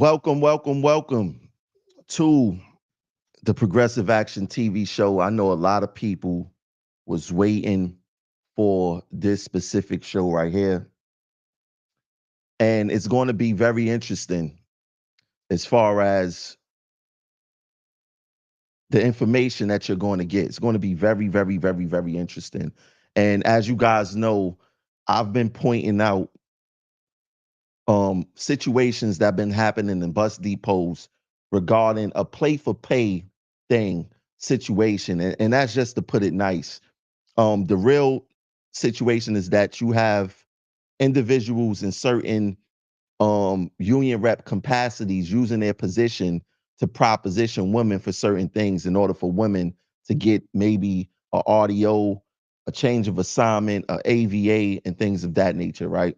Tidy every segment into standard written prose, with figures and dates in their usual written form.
Welcome to the Progressive Action TV show. I know a lot of people was waiting for this specific show right here. And it's going to be very interesting as far as the information that you're going to get. It's going to be very interesting. And as you guys know, I've been pointing out situations that have been happening in bus depots regarding a play for pay situation. And that's just to put it nice. The real situation is that you have individuals in certain union rep capacities using their position to proposition women for certain things in order for women to get maybe a RDO, a change of assignment, a AVA, and things of that nature, right?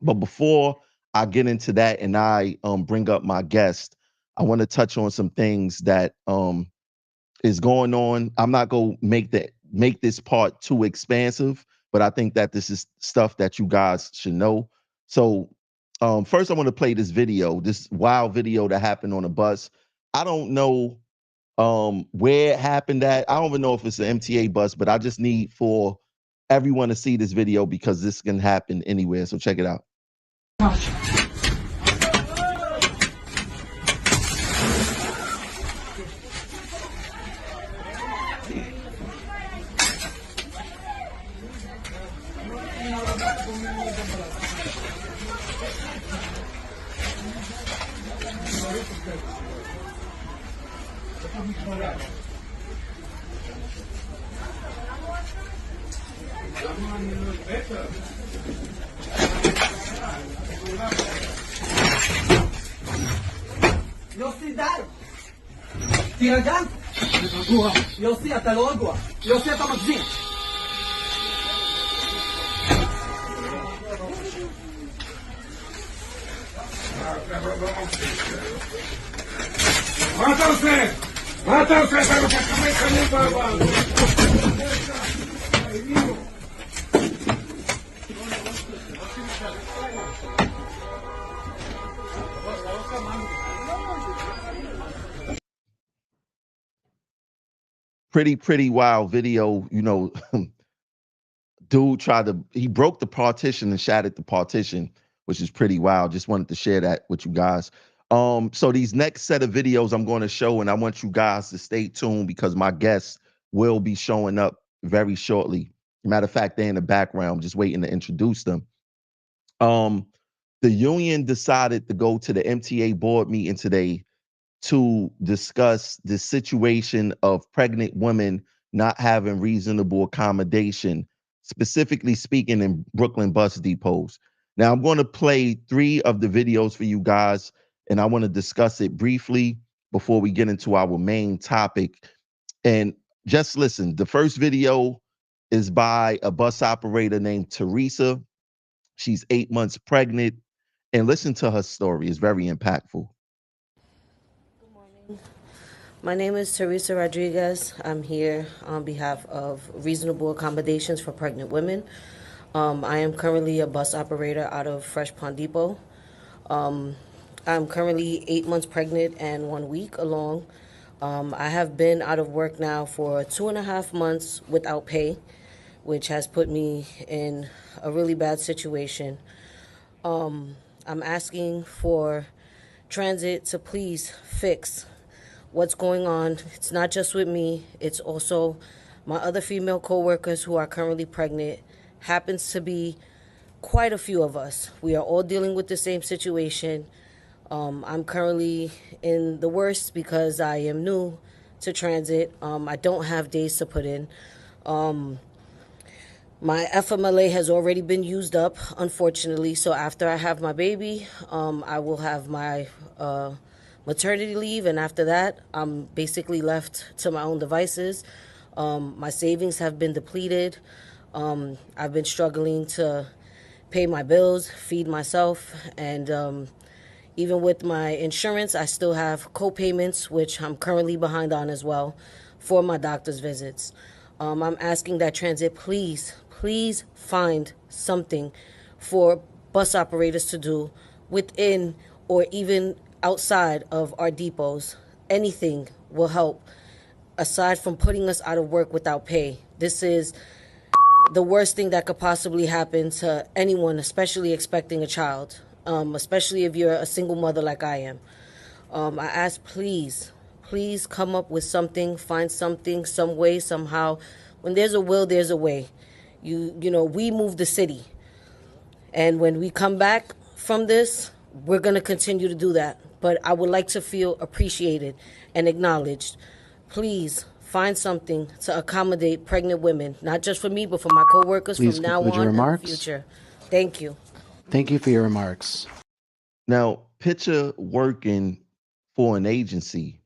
But before I get into that and I bring up my guest, I want to touch on some things that is going on. I'm not going to make this part too expansive, but I think that this is stuff that you guys should know. So first I want to play this wild video that happened on a bus. I don't know where it happened at. I don't even know if it's an MTA bus, but I just need for everyone to see this video because this can happen anywhere. So check it out. יוסי די! תירגע! רגוע. יוסי, אתה לא רגוע. יוסי, אתה מגזים. מה אתה עושה? מה אתה עושה? אתה לוקח 5 שנים בעבר. Pretty wild video. Dude he broke the partition and shattered the partition, which is pretty wild. Just wanted to share that with you guys. So these next set of videos I'm going to show, and I want you guys to stay tuned because my guests will be showing up very shortly. Matter of fact, they're in the background, just waiting to introduce them. The union decided to go to the MTA board meeting today to discuss the situation of pregnant women not having reasonable accommodation, specifically speaking in Brooklyn bus depots. Now, I'm going to play 3 of the videos for you guys, and I want to discuss it briefly before we get into our main topic. And just listen, the first video is by a bus operator named Teresa. She's 8 months pregnant, and listen to her story. It's very impactful. My name is Teresa Rodriguez. I'm here on behalf of Reasonable Accommodations for Pregnant Women. I am currently a bus operator out of Fresh Pond Depot. I'm currently 8 months pregnant and 1 week along. I have been out of work now for 2.5 months without pay, which has put me in a really bad situation. I'm asking for transit to please fix what's going on. It's not just with me, it's also my other female co-workers who are currently pregnant. Happens to be quite a few of us. We are all dealing with the same situation. I'm currently in the worst because I am new to transit. I don't have days to put in. My FMLA has already been used up, unfortunately. So after I have my baby, I will have my maternity leave, and after that, I'm basically left to my own devices. My savings have been depleted. I've been struggling to pay my bills, feed myself, and even with my insurance, I still have co-payments, which I'm currently behind on as well, for my doctor's visits. I'm asking that transit, please find something for bus operators to do within or even outside of our depots. Anything will help aside from putting us out of work without pay. This is the worst thing that could possibly happen to anyone, especially expecting a child, especially if you're a single mother like I am. I ask, please come up with something, find something, some way, somehow. When there's a will, there's a way. You know, we move the city. And when we come back from this, we're going to continue to do that. But I would like to feel appreciated and acknowledged. Please find something to accommodate pregnant women, not just for me, but for my coworkers Please from now conclude your on in the remarks. future. Thank you. Thank you for your remarks. Now, picture working for an agency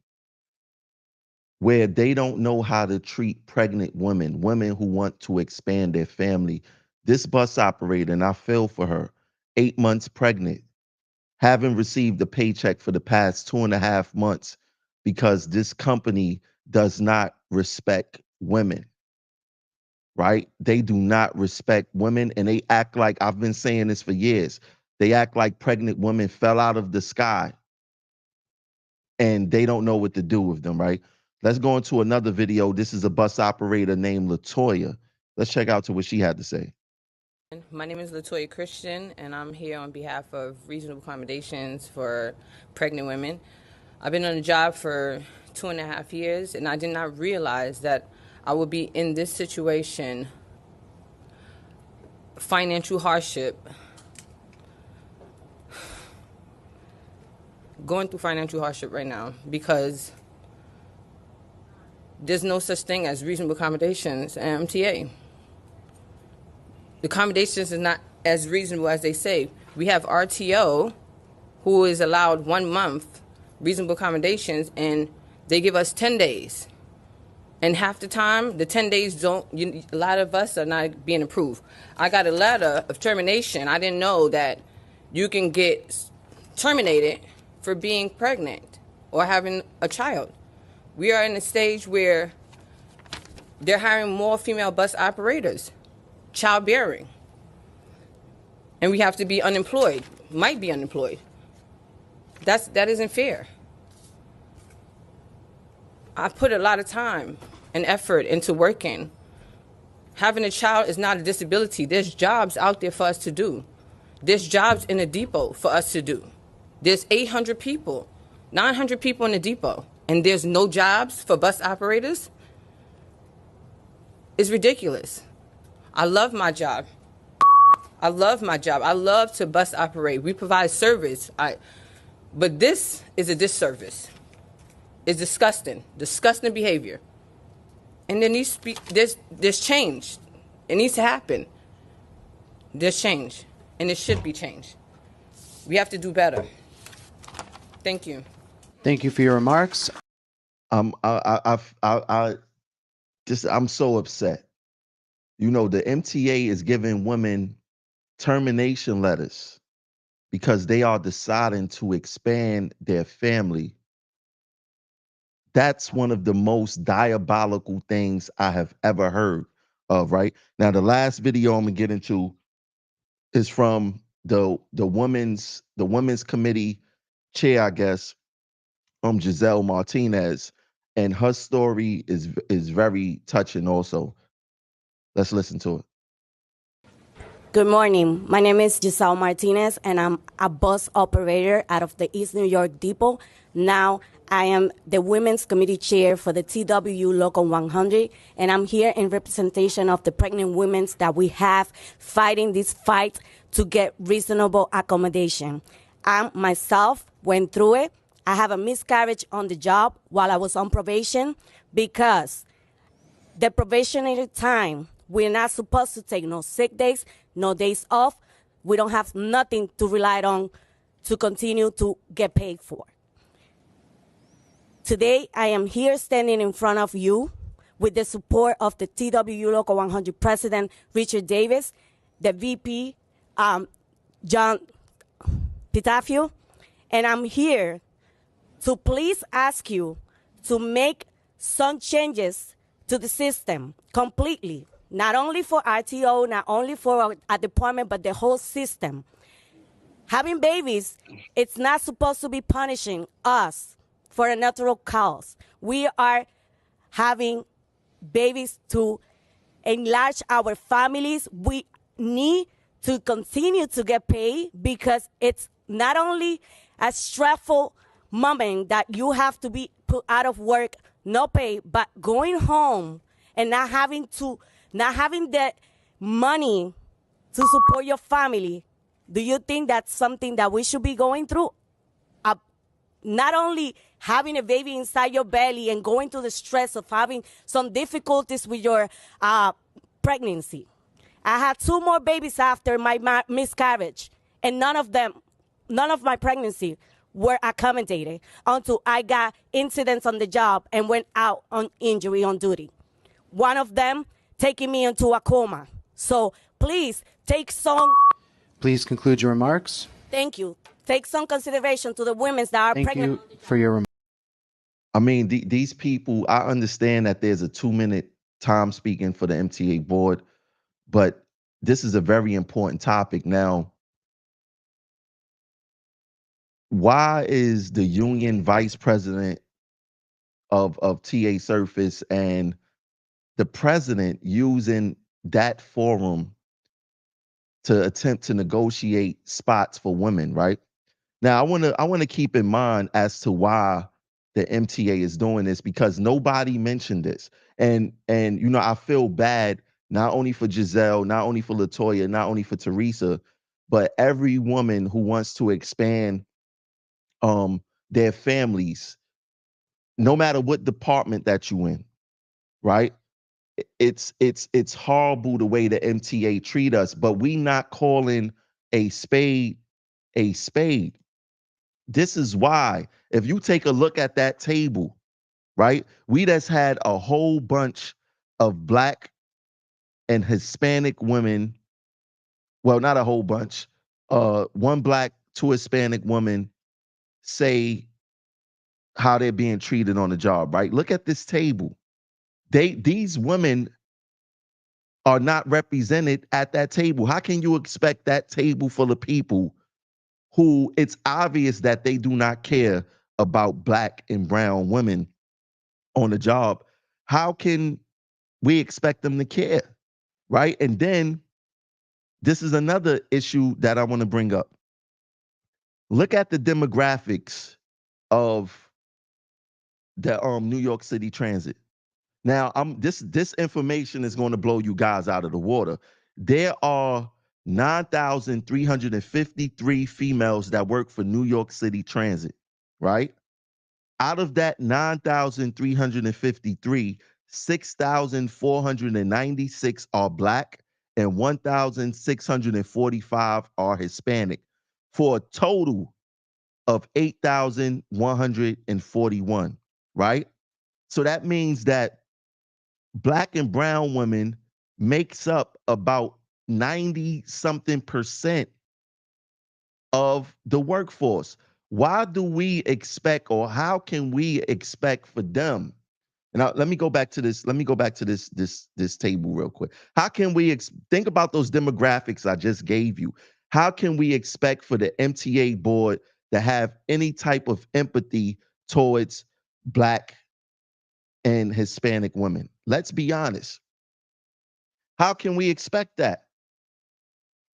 where they don't know how to treat pregnant women, women who want to expand their family. This bus operator, and I feel for her, 8 months pregnant, haven't received a paycheck for the past 2.5 months because this company does not respect women, right? They do not respect women, and they act like, I've been saying this for years, they act like pregnant women fell out of the sky and they don't know what to do with them, right? Let's go into another video. This is a bus operator named Latoya. Let's check out to what she had to say. My name is Latoya Christian, and I'm here on behalf of Reasonable Accommodations for Pregnant Women. I've been on the job for 2.5 years, and I did not realize that I would be in this situation, financial hardship, going through financial hardship right now, because there's no such thing as reasonable accommodations at MTA. The accommodations is not as reasonable as they say. We have RTO, who is allowed 1 month reasonable accommodations, and they give us 10 days. And half the time, the 10 days a lot of us are not being approved. I got a letter of termination. I didn't know that you can get terminated for being pregnant or having a child. We are in a stage where they're hiring more female bus operators, childbearing. And we have to be unemployed, might be unemployed. That isn't fair. I put a lot of time and effort into working. Having a child is not a disability. There's jobs out there for us to do. There's jobs in a depot for us to do. There's 800 people, 900 people in the depot, and there's no jobs for bus operators? It's ridiculous. I love my job. I love my job. I love to bus operate. We provide service. But this is a disservice. It's disgusting behavior. And there's change. It needs to happen. There's change, and it should be changed. We have to do better. Thank you. Thank you for your remarks. I'm so upset. You know, the MTA is giving women termination letters because they are deciding to expand their family. That's one of the most diabolical things I have ever heard of, right? Now, the last video I'm gonna get into is from the women's committee chair, I guess, Giselle Martinez, and her story is very touching also. Let's listen to it. Good morning. My name is Giselle Martinez, and I'm a bus operator out of the East New York Depot. Now, I am the Women's Committee Chair for the TW Local 100, and I'm here in representation of the pregnant women that we have fighting this fight to get reasonable accommodation. I myself went through it. I have a miscarriage on the job while I was on probation because the probationary time, we're not supposed to take no sick days, no days off. We don't have nothing to rely on to continue to get paid for. Today, I am here standing in front of you with the support of the TW Local 100 President, Richard Davis, the VP, John Pitafio, and I'm here to please ask you to make some changes to the system completely, not only for RTO, not only for our department, but the whole system. Having babies, it's not supposed to be punishing us for a natural cause. We are having babies to enlarge our families. We need to continue to get paid because it's not only a stressful moment that you have to be put out of work, no pay, but going home and not having the money to support your family. Do you think that's something that we should be going through? Not only having a baby inside your belly and going through the stress of having some difficulties with your pregnancy. I had 2 more babies after my miscarriage, and none of my pregnancy were accommodated until I got incidents on the job and went out on injury on duty. One of them taking me into a coma. So please take some. Please conclude your remarks. Thank you. Take some consideration to the women that are Thank pregnant. you for your remarks. I mean, these people, I understand that there's a 2-minute time speaking for the MTA board, but this is a very important topic. Now, why is the union vice president of TA Surface and the president using that forum to attempt to negotiate spots for women, right? Now, I want to keep in mind as to why the MTA is doing this, because nobody mentioned this. And you know, I feel bad not only for Giselle, not only for Latoya, not only for Teresa, but every woman who wants to expand their families, no matter what department that you in, right? It's horrible the way the MTA treat us, but we not calling a spade a spade. This is why, if you take a look at that table, right, we just had a whole bunch of Black and Hispanic women. Well, not a whole bunch. One Black, 2 Hispanic women say how they're being treated on the job, right? Look at this table. These women are not represented at that table. How can you expect that table full of people who it's obvious that they do not care about Black and brown women on the job? How can we expect them to care, right? And then this is another issue that I want to bring up. Look at the demographics of the New York City Transit. Now, this information is going to blow you guys out of the water. There are 9,353 females that work for New York City Transit, right? Out of that 9,353, 6,496 are Black and 1,645 are Hispanic, for a total of 8,141, right? So that means that Black and brown women makes up about 90 something percent of the workforce. Why do we expect, or how can we expect for them? Now, let me go back to this. Let me go back to this table real quick. How can we think about those demographics I just gave you? How can we expect for the MTA board to have any type of empathy towards Black and Hispanic women? Let's be honest. How can we expect that?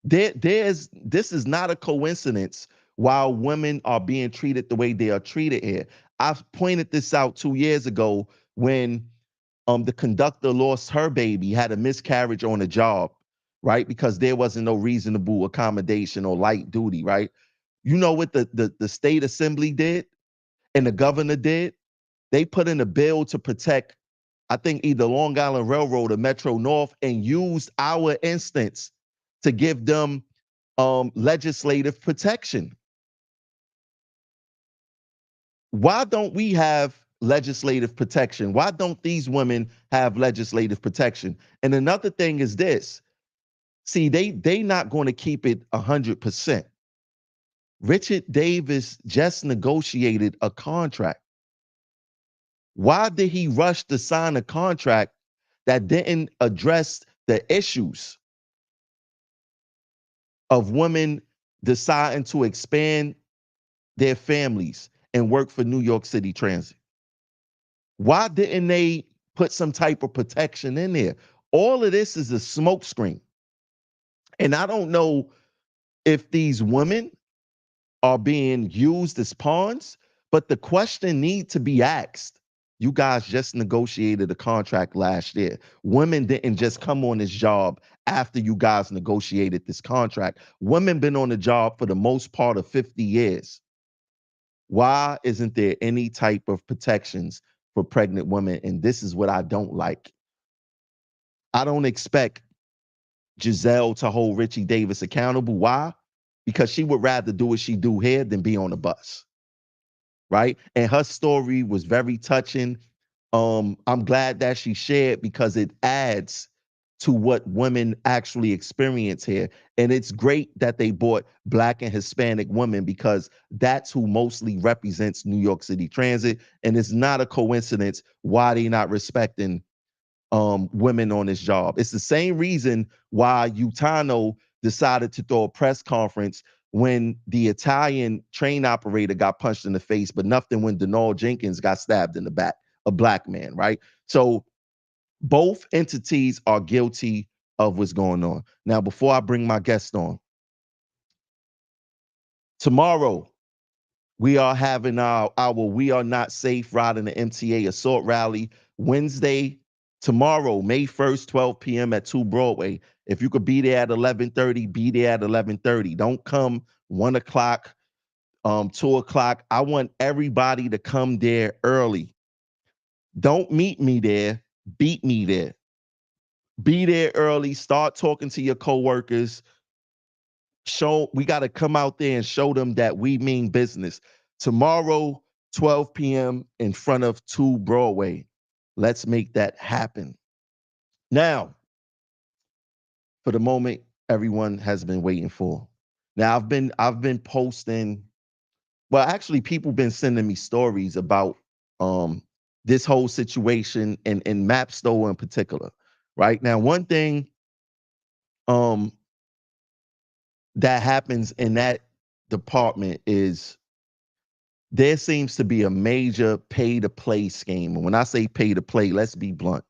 This is not a coincidence while women are being treated the way they are treated here. I've pointed this out 2 years ago when the conductor lost her baby, had a miscarriage on the job, right? Because there wasn't no reasonable accommodation or light duty, right? You know what the state assembly did and the governor did? They put in a bill to protect, I think, either Long Island Railroad or Metro North, and used our instance to give them legislative protection. Why don't we have legislative protection? Why don't these women have legislative protection? And another thing is this. See, they not going to keep it 100%. Richard Davis just negotiated a contract. Why did he rush to sign a contract that didn't address the issues of women deciding to expand their families and work for New York City Transit? Why didn't they put some type of protection in there? All of this is a smokescreen. And I don't know if these women are being used as pawns, but the question needs to be asked. You guys just negotiated a contract last year. Women didn't just come on this job after you guys negotiated this contract. Women been on the job for the most part of 50 years. Why isn't there any type of protections for pregnant women? And this is what I don't like. I don't expect Giselle to hold Richie Davis accountable. Why? Because she would rather do what she do here than be on the bus, right? And her story was very touching. I'm glad that she shared because it adds to what women actually experience here. And it's great that they brought Black and Hispanic women because that's who mostly represents New York City Transit. And it's not a coincidence why they not respecting women on this job. It's the same reason why Utano decided to throw a press conference when the Italian train operator got punched in the face, but nothing when Denal Jenkins got stabbed in the back, a Black man, right? So both entities are guilty of what's going on. Now, before I bring my guest on, tomorrow we are having our We Are Not Safe ride in the MTA assault rally. Wednesday, tomorrow, May 1st, 12 p.m. at 2 Broadway. If you could be there at 11:30, be there at 11:30. Don't come 1 o'clock, 2 o'clock. I want everybody to come there early. Don't meet me there, beat me there. Be there early, start talking to your coworkers. We got to come out there and show them that we mean business. Tomorrow, 12 p.m. in front of 2 Broadway. Let's make that happen. Now, for the moment everyone has been waiting for. Now, I've been posting, well, actually, people been sending me stories about this whole situation in Mapstone in particular. Right now, one thing um that happens in that department is there seems to be a major pay to play scheme. And when I say pay to play, let's be blunt.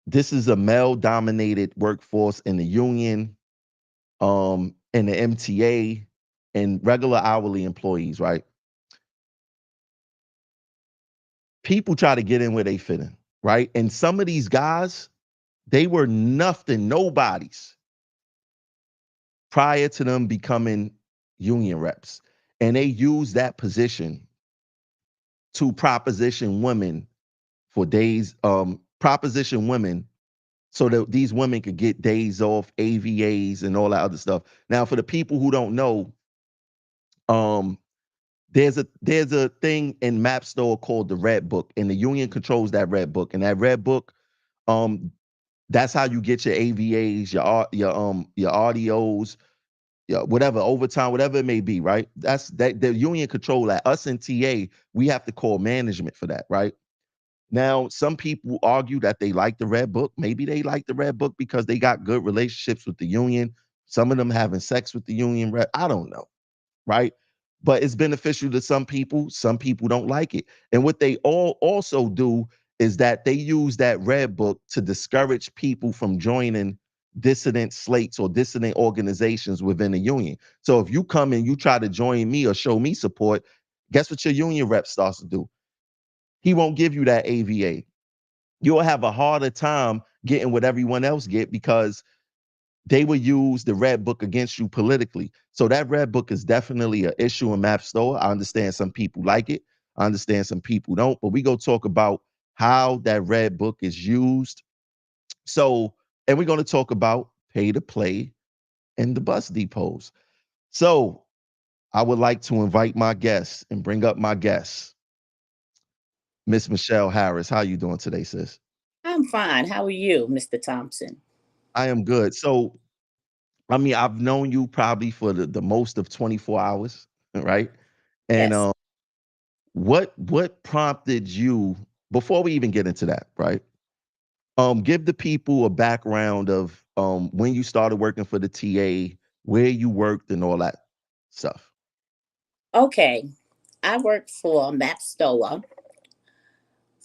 This is a male dominated workforce in the union, in the MTA, and regular hourly employees, right? People try to get in where they fit in, right? And some of these guys, they were nothing, nobodies prior to them becoming union reps. And they use that position to proposition women for days, proposition women so that these women could get days off, AVAs, and all that other stuff. Now, for the people who don't know, um, there's a thing in Mapstore called the Red Book, and the union controls that Red Book. And that Red Book, um, that's how you get your AVAs, your audios, whatever overtime, whatever it may be, right? That's that the union control that. Us in TA, we have to call management for that, right? Now, some people argue that they like the Red Book. Maybe they like the Red Book because they got good relationships with the union. Some of them having sex with the union rep. I don't know, right? But it's beneficial to some people. Some people don't like it. And what they all also do is that they use that Red Book to discourage people from joining dissident slates or dissident organizations within the union. So if you come and you try to join me or show me support, guess what your union rep starts to do? He won't give you that AVA. You'll have a harder time getting what everyone else get because they will use the Red Book against you politically. So that Red Book is definitely an issue in Mapstore. I understand some people like it. I understand some people don't. But we go talk about how that Red Book is used. So, and we're going to talk about pay to play and the bus depots. So I would like to invite my guests and bring up my guests. Miss Michelle Harris, how you doing today, sis? I'm fine. How are you, Mr. Thompson? I am good. So, I mean, I've known you probably for the most of 24 hours, right? And Yes. what prompted you before we even get into that, right? Give the people a background of when you started working for the TA, where you worked and all that stuff. Okay. I worked for MapStoa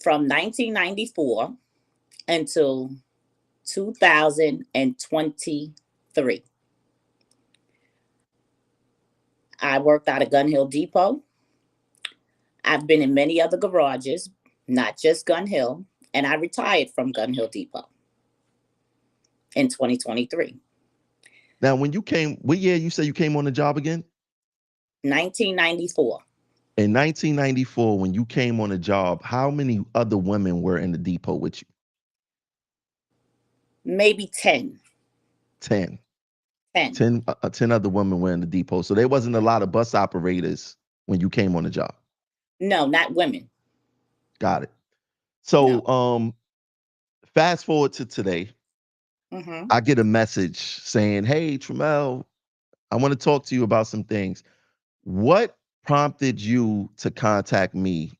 from 1994 until 2023. I worked out of Gun Hill Depot. I've been in many other garages, not just Gun Hill, and I retired from Gun Hill Depot in 2023. Now, when you came, what year you say you came on the job again? 1994. In 1994, when you came on the job, how many other women were in the depot with you? Maybe 10. 10. 10. 10 other women were in the depot. So there wasn't a lot of bus operators when you came on the job. No, not women. Got it. So No. fast forward to today, I get a message saying, hey, Tramel, I want to talk to you about some things. What prompted you to contact me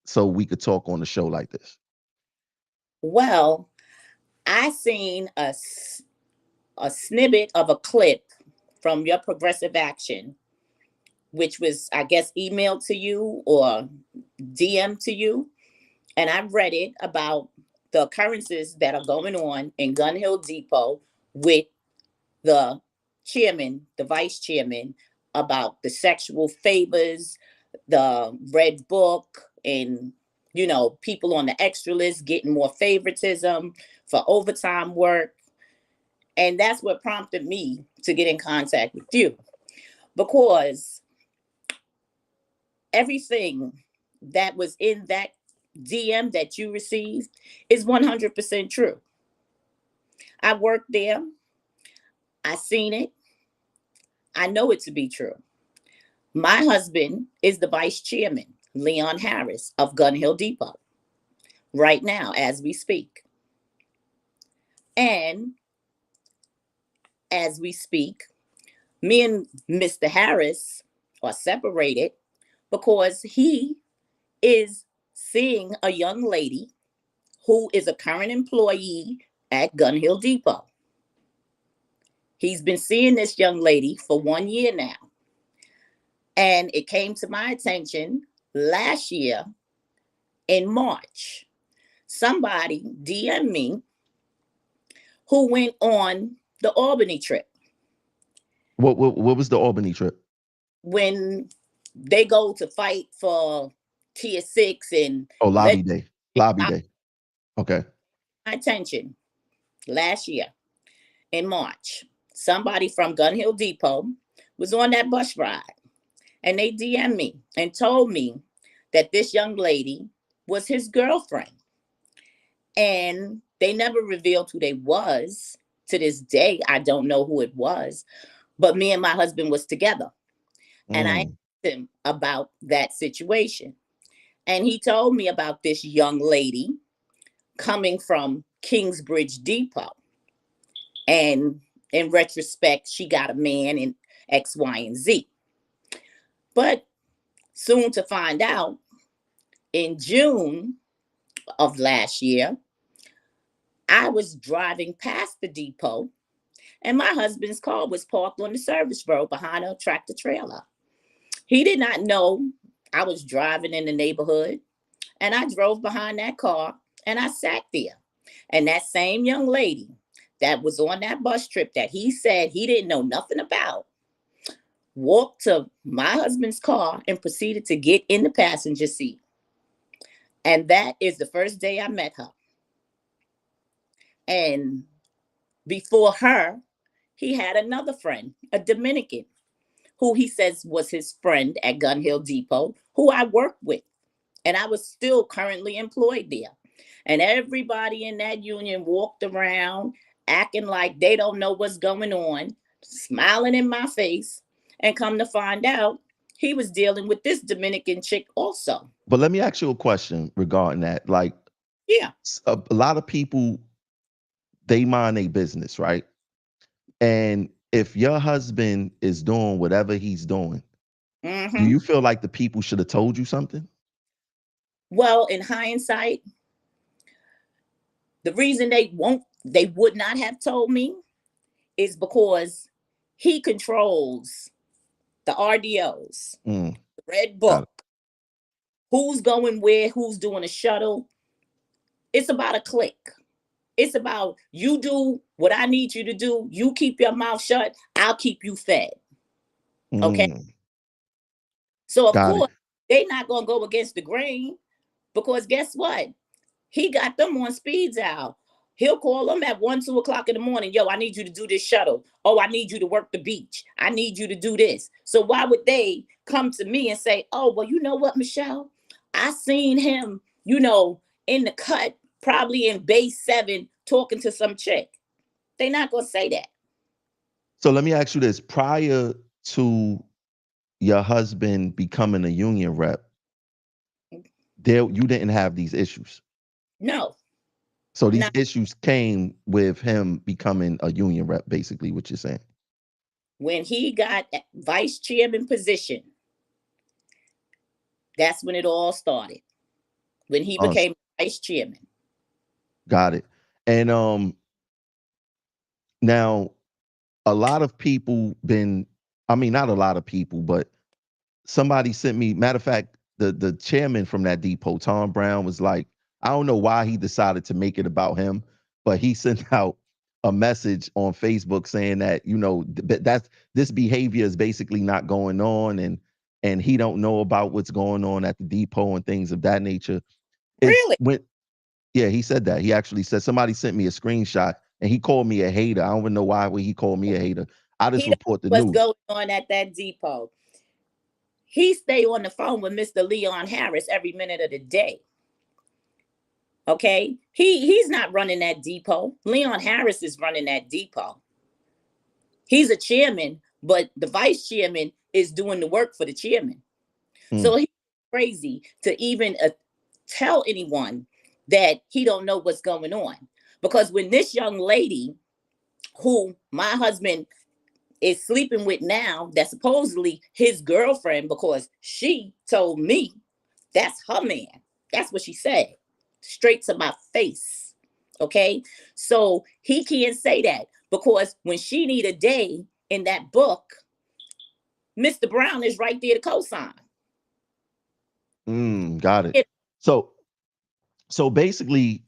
so we could talk on the show like this? Well, I seen a snippet of a clip from your progressive action, which was, I guess, emailed to you or DM to you. And I read it about the occurrences that are going on in Gun Hill Depot with the chairman, the vice chairman, about the sexual favors, the red book, and people on the extra list getting more favoritism for overtime work. And that's what prompted me to get in contact with you, because everything that was in that DM that you received is 100% true. I worked there. I seen it. I know it to be true. My husband is the vice chairman, Leon Harris of Gun Hill Depot, right now as we speak. And as we speak, me and Mr. Harris are separated because he is seeing a young lady who is a current employee at Gun Hill Depot. He's been seeing this young lady for 1 year now. And it came to my attention last year in March. Somebody DM'd me who went on the Albany trip. What was the Albany trip? When they go to fight for Tier 6 and Lobby day. Lobby day. Okay. My attention last year in March. Somebody from Gun Hill Depot was on that bus ride, and they DM'd me and told me that this young lady was his girlfriend. And they never revealed who they was. To this day, I don't know who it was, but me and my husband was together. And I asked him about that situation. And he told me about this young lady coming from Kingsbridge Depot. And in retrospect, she got a man in X, Y, and Z. But soon to find out, in June of last year, I was driving past the depot and my husband's car was parked on the service road behind a tractor trailer. He did not know I was driving in the neighborhood, and I drove behind that car and I sat there. And that same young lady that was on that bus trip that he said he didn't know nothing about walked to my husband's car and proceeded to get in the passenger seat. And that is the first day I met her. And before her, he had another friend, a Dominican, who he says was his friend at Gun Hill Depot, who I worked with. And I was still currently employed there. And everybody in that union walked around acting like they don't know what's going on, smiling in my face. And come to find out, he was dealing with this Dominican chick also. But let me ask you a question regarding that. Like, yeah, a lot of people, they mind their business, right? And if your husband is doing whatever he's doing, do you feel like the people should have told you something? Well, in hindsight, the reason they would not have told me is because he controls the RDOs, Mm, the Red got Book, it. who's going where, who's doing a shuttle. It's about a click. It's about you do what I need you to do. You keep your mouth shut. I'll keep you fed. Okay. Mm, So of got it. course they're not gonna go against the grain because guess what? He got them on speed dial. He'll call them at 1, 2 o'clock in the morning. Yo, I need you to do this shuttle. Oh, I need you to work the beach. I need you to do this. So why would they come to me and say, oh, well, you know what, Michelle? I seen him, in the cut, probably in base 7, talking to some chick. They not gonna say that. So let me ask you this: prior to your husband becoming a union rep, you didn't have these issues. No, So these not issues came with him becoming a union rep, basically, what you're saying. when he got that vice chairman position. That's when it all started. When he Uh, became vice chairman. got it. And now a lot of people been, I mean, not a lot of people, but somebody sent me, matter of fact, the chairman from that depot, Tom Brown, was like, I don't know why he decided to make it about him, but he sent out a message on Facebook saying that, that's this behavior is basically not going on, and he don't know about what's going on at the depot and things of that nature. It's Really? when Yeah, he said that. He actually said, somebody sent me a screenshot and he called me a hater. I don't even know why he called me a hater. I just He don't report the know what's news. going on at that depot. He stay on the phone with Mr. Leon Harris every minute of the day. Okay? He's not running that depot. Leon Harris is running that depot. He's a chairman, but the vice chairman is doing the work for the chairman. Hmm. So he's crazy to even tell anyone that he don't know what's going on. Because when this young lady, who my husband is sleeping with now, that's supposedly his girlfriend, because she told me that's her man. That's what she said, straight to my face. Okay, so he can't say that because when she need a day in that book, Mr. Brown is right there to co-sign. Got it. It, So basically,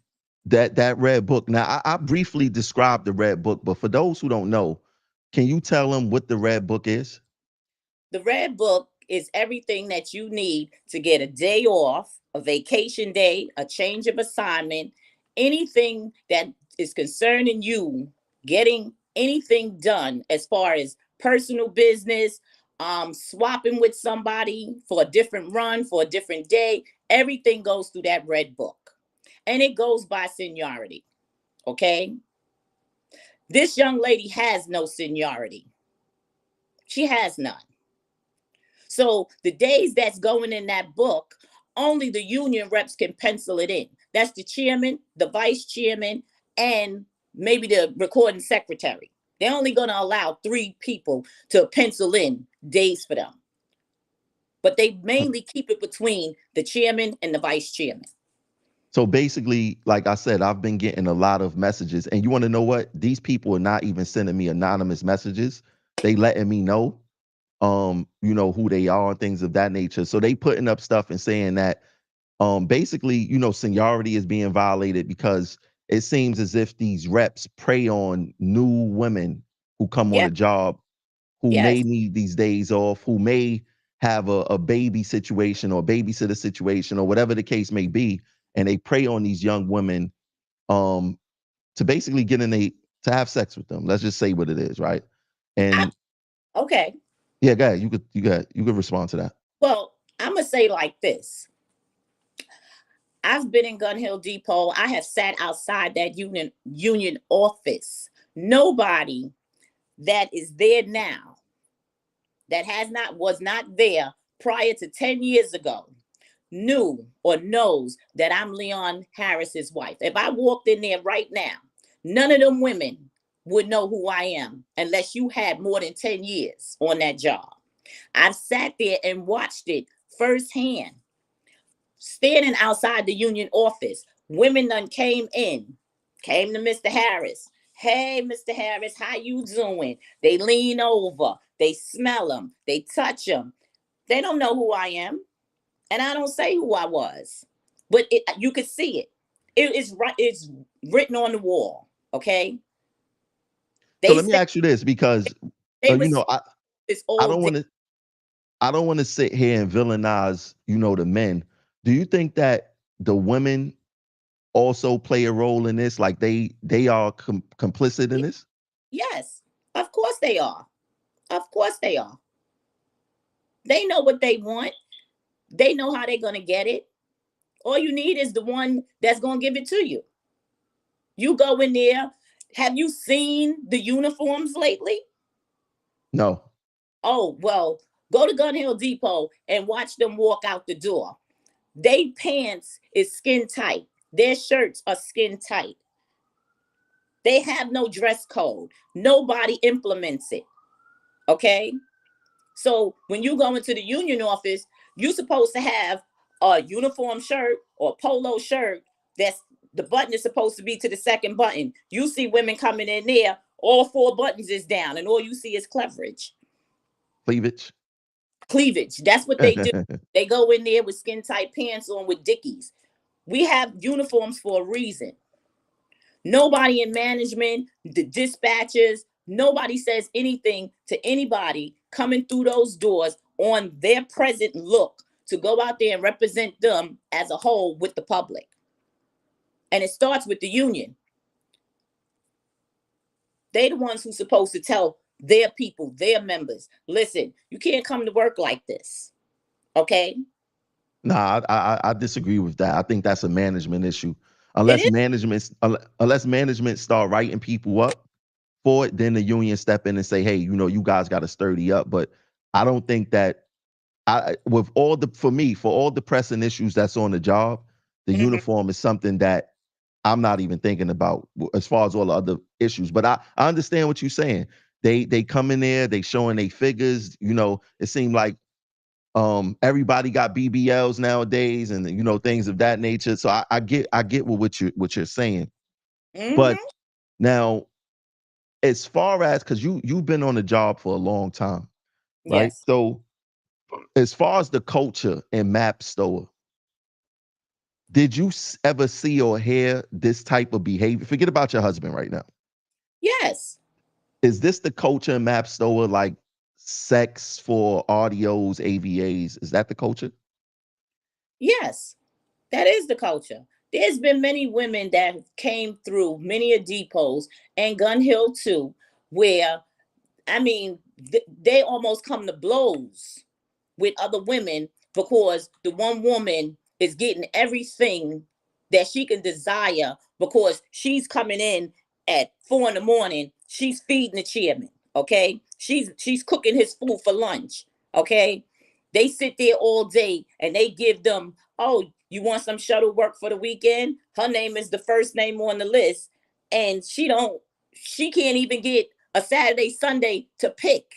that red book. Now, I briefly described the red book, but for those who don't know, can you tell them what the red book is? the red book is everything that you need to get a day off, a vacation day, a change of assignment, anything that is concerning you, getting anything done as far as personal business, swapping with somebody for a different run, for a different day. Everything goes through that red book. And it goes by seniority. Okay. This young lady has no seniority. She has none. So the days that's going in that book, only the union reps can pencil it in. That's the chairman, the vice chairman, and maybe the recording secretary. They're only going to allow 3 people to pencil in days for them. But they mainly keep it between the chairman and the vice chairman. So basically, like I said, I've been getting a lot of messages, and you want to know what? These people are not even sending me anonymous messages. They letting me know, who they are and things of that nature. So they putting up stuff and saying that, basically, seniority is being violated because it seems as if these reps prey on new women who come on Yeah. a job, who may Yes. need these days off, who may have a baby situation or babysitter situation or whatever the case may be, and they prey on these young women, um, to basically to have sex with them. Let's just say what it is, right? And Okay. yeah, go ahead. You could respond to that. Well, I'm going to say like this. I've been in Gun Hill Depot. I have sat outside that union office. Nobody that is there now that was not there prior to 10 years ago knew or knows that I'm Leon Harris's wife. If I walked in there right now, none of them women would know who I am unless you had more than 10 years on that job. I've sat there and watched it firsthand. Standing outside the union office, women done came to Mr. Harris. Hey, Mr. Harris, how you doing? They lean over, they smell them, they touch them. They don't know who I am, and I don't say who I was, but you could see it. It is right. It's written on the wall. Okay. So They let me say ask you this, because they you know, respect this I old don't day. want to I don't want to sit here and villainize, the men. Do you think that the women also play a role in this? Like they are complicit in this? Yes, of course they are. Of course they are. They know what they want. They know how they're gonna get it. All you need is the one that's gonna give it to you. You go in there. Have you seen the uniforms lately? No. Oh, well, go to Gun Hill Depot and watch them walk out the door. They pants is skin tight. Their shirts are skin tight. They have no dress code. Nobody implements it. Okay? So when you go into the union office, you're supposed to have a uniform shirt or polo shirt that's the button is supposed to be to the second button. You see women coming in there, all four buttons is down, and all you see is cleavage. Cleavage. Cleavage. That's what they do. They go in there with skin tight pants on with Dickies. We have uniforms for a reason. Nobody in management, the dispatchers, nobody says anything to anybody coming through those doors on their present look to go out there and represent them as a whole with the public. And it starts with the union. They the ones who's supposed to tell their people, their members, listen, you can't come to work like this. Okay? Nah, I disagree with that. I think that's a management issue. It Unless is. management start writing people up for it, then the union step in and say, hey, you guys got to sturdy up. But I don't think that with for all the pressing issues that's on the job, the Mhm. uniform is something that I'm not even thinking about as far as all the other issues. But I understand what you're saying. They come in there, they showing their figures. It seemed like everybody got BBLs nowadays, and things of that nature. So I get what you're saying. But Mhm. now, as far as, because you've been on the job for a long time, right? Yes. So as far as the culture in Map Store, did you ever see or hear this type of behavior? Forget about your husband right now. Yes. Is this the culture in Map Store, like sex for audios, AVAs? Is that the culture? Yes. That is the culture. There's been many women that came through many a depots and Gun Hill too, where I mean they almost come to blows with other women because the one woman is getting everything that she can desire because she's coming in at 4 in the morning. She's feeding the chairman. Okay, she's cooking his food for lunch. Okay, they sit there all day and they give them, oh, you want some shuttle work for the weekend? Her name is the first name on the list, and she can't even get a Saturday, Sunday to pick,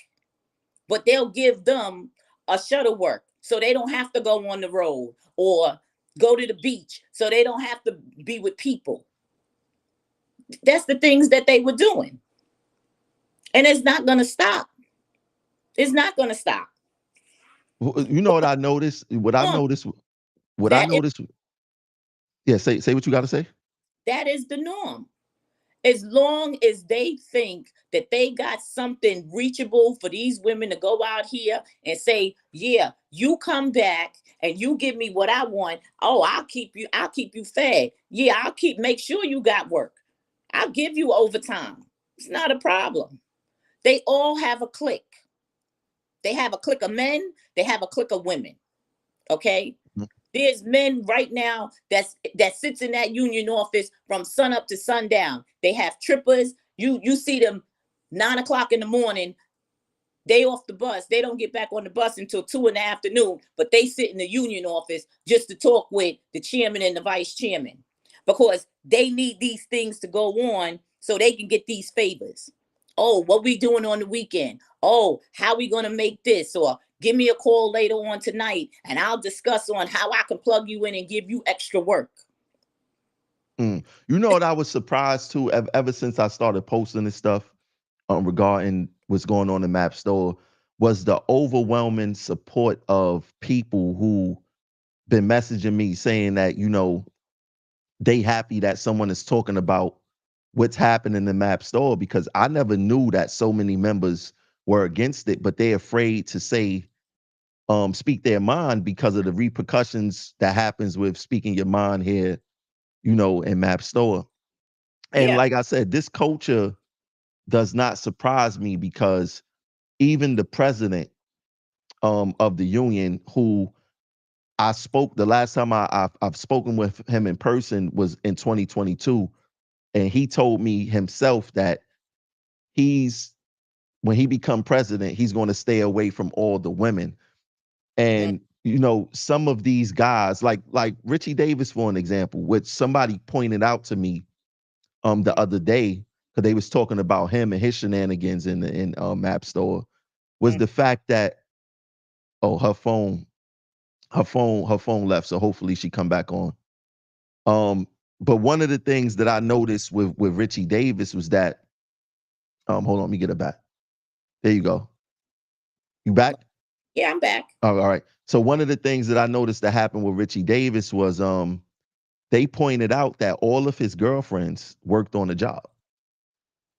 but they'll give them a shuttle work so they don't have to go on the road or go to the beach so they don't have to be with people. That's the things that they were doing. And it's not going to stop. It's not going to stop. You know what I noticed? What I Um, noticed? What I that is noticed? Yeah, say what you got to say. that is the norm. As long as they think that they got something reachable for these women to go out here and say, yeah, you come back and you give me what I want. Oh, I'll keep you fed. Yeah, make sure you got work. I'll give you overtime. It's not a problem. They all have a clique. They have a clique of men, they have a clique of women. Okay. Mhm. There's men right now that sits in that union office from sun up to sundown. They have trippers. You see them 9 o'clock in the morning. They off the bus. They don't get back on the bus until 2 in the afternoon. But they sit in the union office just to talk with the chairman and the vice chairman because they need these things to go on so they can get these favors. Oh, what we doing on the weekend? Oh, how we gonna make this? Or give me a call later on tonight and I'll discuss on how I can plug you in and give you extra work. You know what I was surprised too, ever since I started posting this stuff regarding what's going on in Map Store, was the overwhelming support of people who been messaging me saying that, you know, they happy that someone is talking about what's happening in the Map Store, because I never knew that so many members were against it, but they're afraid to say, speak their mind because of the repercussions that happens with speaking your mind here, you know, in Map Store. And Yeah. like I said, this culture does not surprise me, because even the president of the union, who I spoke the last time I've spoken with him in person was in 2022, and he told me himself that he's when he become president, he's going to stay away from all the women. Mm. And you know, some of these guys, like Richie Davis, for an example, which somebody pointed out to me the other day, because they was talking about him and his shenanigans in Map Store, was the fact that, oh, her phone left, so hopefully she come back on. But one of the things that I noticed with Richie Davis was that, hold on, let me get it back. There you go. You back? Yeah, I'm back. Oh, all right. So one of the things that I noticed that happened with Richie Davis was they pointed out that all of his girlfriends worked on the job.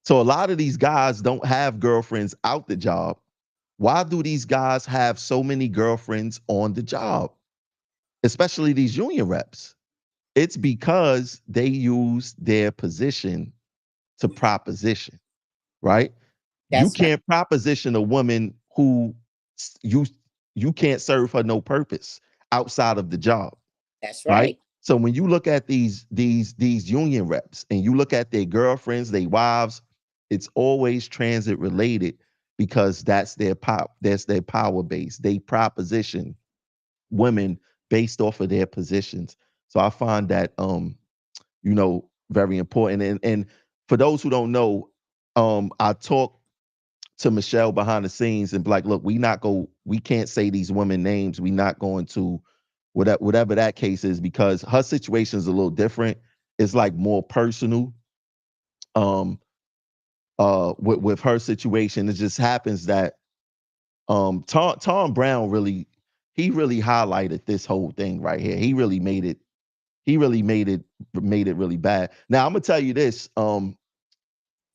So a lot of these guys don't have girlfriends out the job. Why do these guys have so many girlfriends on the job? Especially these union reps. It's because they use their position to proposition, right? You That's right. can't proposition a woman who you you can't serve her no purpose outside of the job, That's right? right. So when you look at these union reps and you look at their girlfriends, their wives, it's always transit related, because that's their power base. They proposition women based off of their positions. So I find that you know, very important. And for those who don't know, I talked to Michelle behind the scenes and be like, look, we can't say these women names. We not going to whatever that case is, because her situation is a little different. It's like more personal. Um with her situation, it just happens that Tom Brown really highlighted this whole thing right here. He really made it really bad. Now I'm gonna tell you this,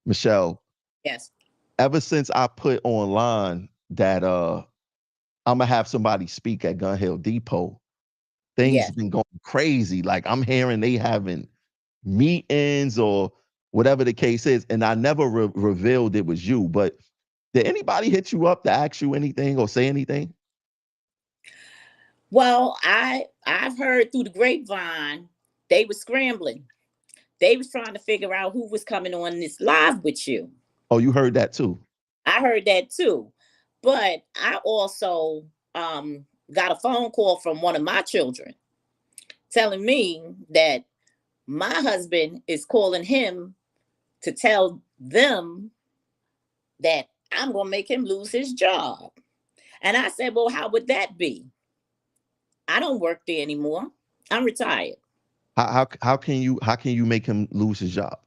Michelle, Yes. ever since I put online that I'm gonna have somebody speak at Gun Hill Depot, things Yes. been going crazy. Like I'm hearing they having meetings or whatever the case is, and I never revealed it was you. But did anybody hit you up to ask you anything or say anything? Well, I've heard through the grapevine they were scrambling. They was trying to figure out who was coming on this live with you. Oh, you heard that too? I heard that too. But I also got a phone call from one of my children telling me that my husband is calling him to tell them that I'm going to make him lose his job. And I said, well, how would that be? I don't work there anymore. I'm retired. How can you make him lose his job?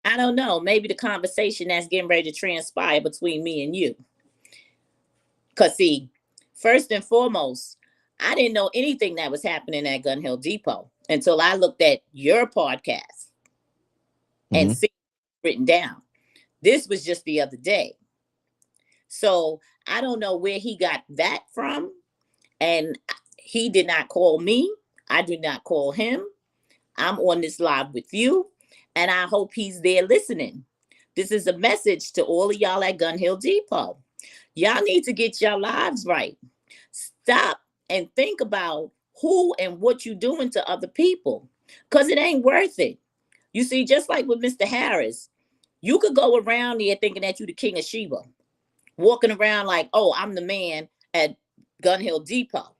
I don't know. Maybe the conversation that's getting ready to transpire between me and you. Because, see, first and foremost, I didn't know anything that was happening at Gun Hill Depot until I looked at your podcast and Hmm. see it written down. This was just the other day. So I don't know where he got that from. And he did not call me. I did not call him. I'm on this live with you. And I hope he's there listening. This is a message to all of y'all at Gun Hill Depot. Y'all need to get your lives right. Stop and think about who and what you doing to other people, because it ain't worth it. You see, just like with Mr. Harris, you could go around here thinking that you the king of Sheba, walking around like, oh, I'm the man at Gun Hill Depot.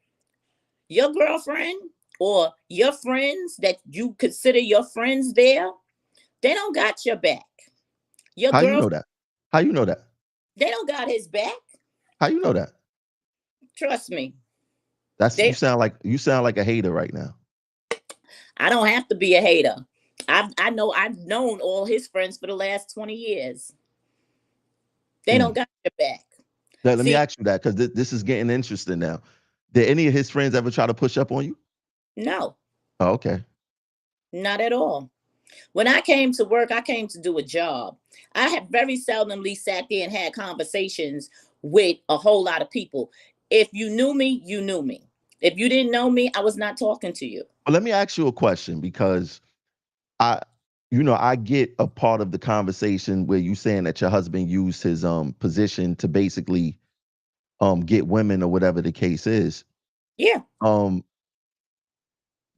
Your girlfriend or your friends that you consider your friends there, they don't got your back. Your How you girl, know that? How you know that? they don't got his back. How you know that? Trust me. That's They you sound like a hater right now. I don't have to be a hater. I know I've known all his friends for the last 20 years. They don't got your back. Now, let me See, ask you that because this is getting interesting now. Did any of his friends ever try to push up on you? no, Oh, okay. not at all. When I came to work, I came to do a job. I have very seldomly sat there and had conversations with a whole lot of people. If you knew me, you knew me. If you didn't know me, I was not talking to you. Well, let me ask you a question because I, I get a part of the conversation where you saying that your husband used his position to basically get women or whatever the case is. Yeah. Um,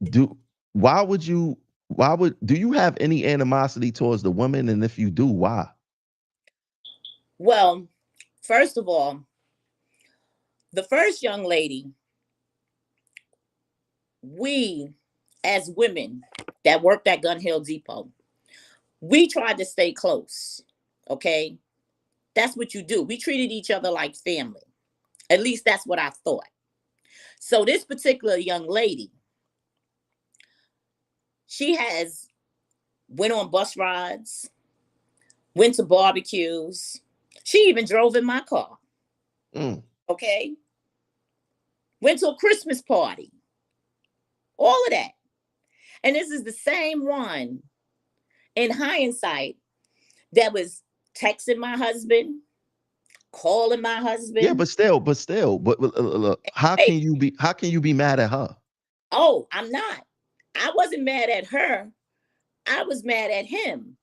do why would you do you have any animosity towards the woman? And if you do, why? Well, first of all, the first young lady, we as women that worked at Gun Hill Depot, we tried to stay close. Okay. That's what you do. We treated each other like family. At least that's what I thought. So this particular young lady, she has went on bus rides, went to barbecues. She even drove in my car. Mm. Okay. Went to a Christmas party. All of that. And this is the same one, in hindsight, that was texting my husband, calling my Yeah, husband. but look, how Hey, can you be mad at her? oh, I'm not. I wasn't mad at her. I was mad at him.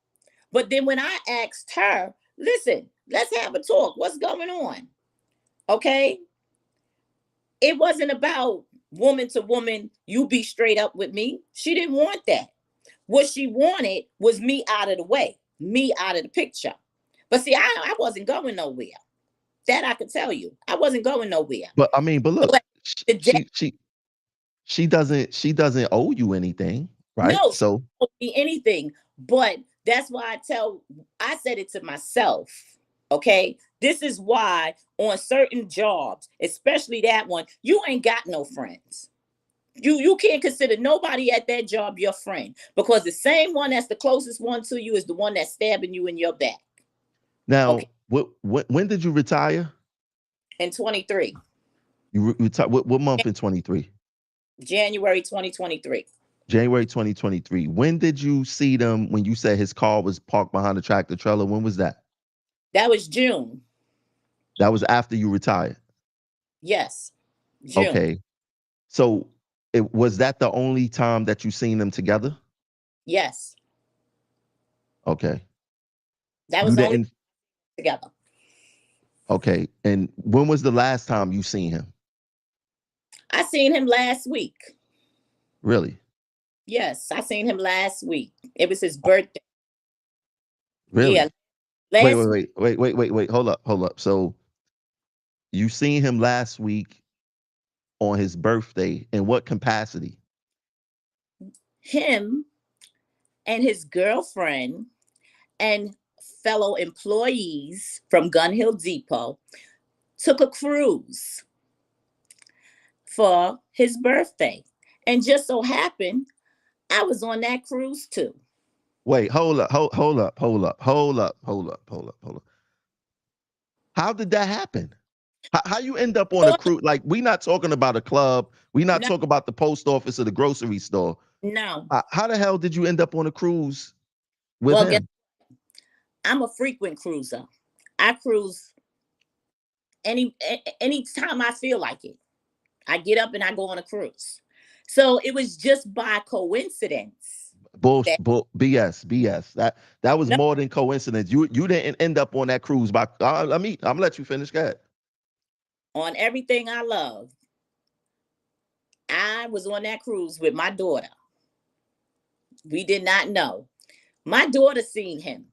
But then when I asked her, listen, let's have a talk. What's going on? Okay. It wasn't about woman to woman, you be straight up with me. She didn't want that. What she wanted was me out of the way, me out of the picture. But see, I wasn't going nowhere. That I could tell you. I wasn't going nowhere. But I mean, but So look, at the day, she doesn't owe you anything, right? no, she So don't be anything. But that's why I said it to myself. Okay. This is why on certain jobs, especially that one, you ain't got no friends. You can't consider nobody at that job your friend because the same one that's the closest one to you is the one that's stabbing you in your back. now, Okay. when did you retire? In 23, You retire what month in 23? January 2023. January 2023. When did you see them when you said his car was parked behind the tractor trailer? When was that? That was June. That was after you retired. Yes. June. Okay. So was that the only time that you seen them together? Yes. Okay. That You was the only didn't. together. Okay. And when was the last time you seen him? I seen him last week. Really? Yes, I seen him last week. It was his birthday. Yeah. Really? Wait, Last wait, wait, wait, wait, wait, wait. Hold up, hold up. So you seen him last week on his birthday. In what capacity? him and his girlfriend and fellow employees from Gun Hill Depot took a cruise for his birthday. And just so happened, I was on that cruise too. Wait, hold up, hold up, hold up, hold up, hold up, hold up, hold up. How did that happen? How you end up on a So, cruise? Like, we not talking about a club. We not no, talking about the post office or the grocery store. no. How the hell did you end up on a cruise with Well, guess, him? I'm a frequent cruiser. I cruise any time I feel like it. I get up and I go on a cruise. So it was just by coincidence that BS, BS. That was no, more than coincidence. You didn't end up on that cruise by. I'm gonna let you finish. Go ahead. on everything I love, I was on that cruise with my daughter. We did not know. My daughter seen him.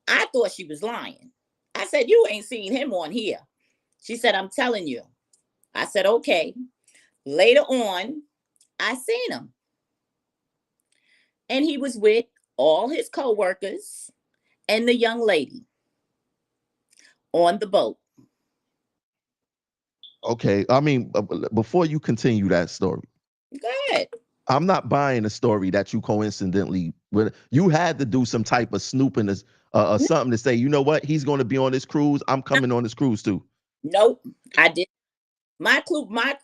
I thought she was lying. I said, you ain't seen him on here. She said, I'm telling you. I said, okay. Later on, I seen him. And he was with all his co-workers and the young lady on the boat. Okay. I mean, before you continue that story, Go ahead. I'm not buying a story that you coincidentally you had to do some type of snooping or something to say, you know what, he's going to be on this cruise. I'm coming on this cruise too. Nope, I did. My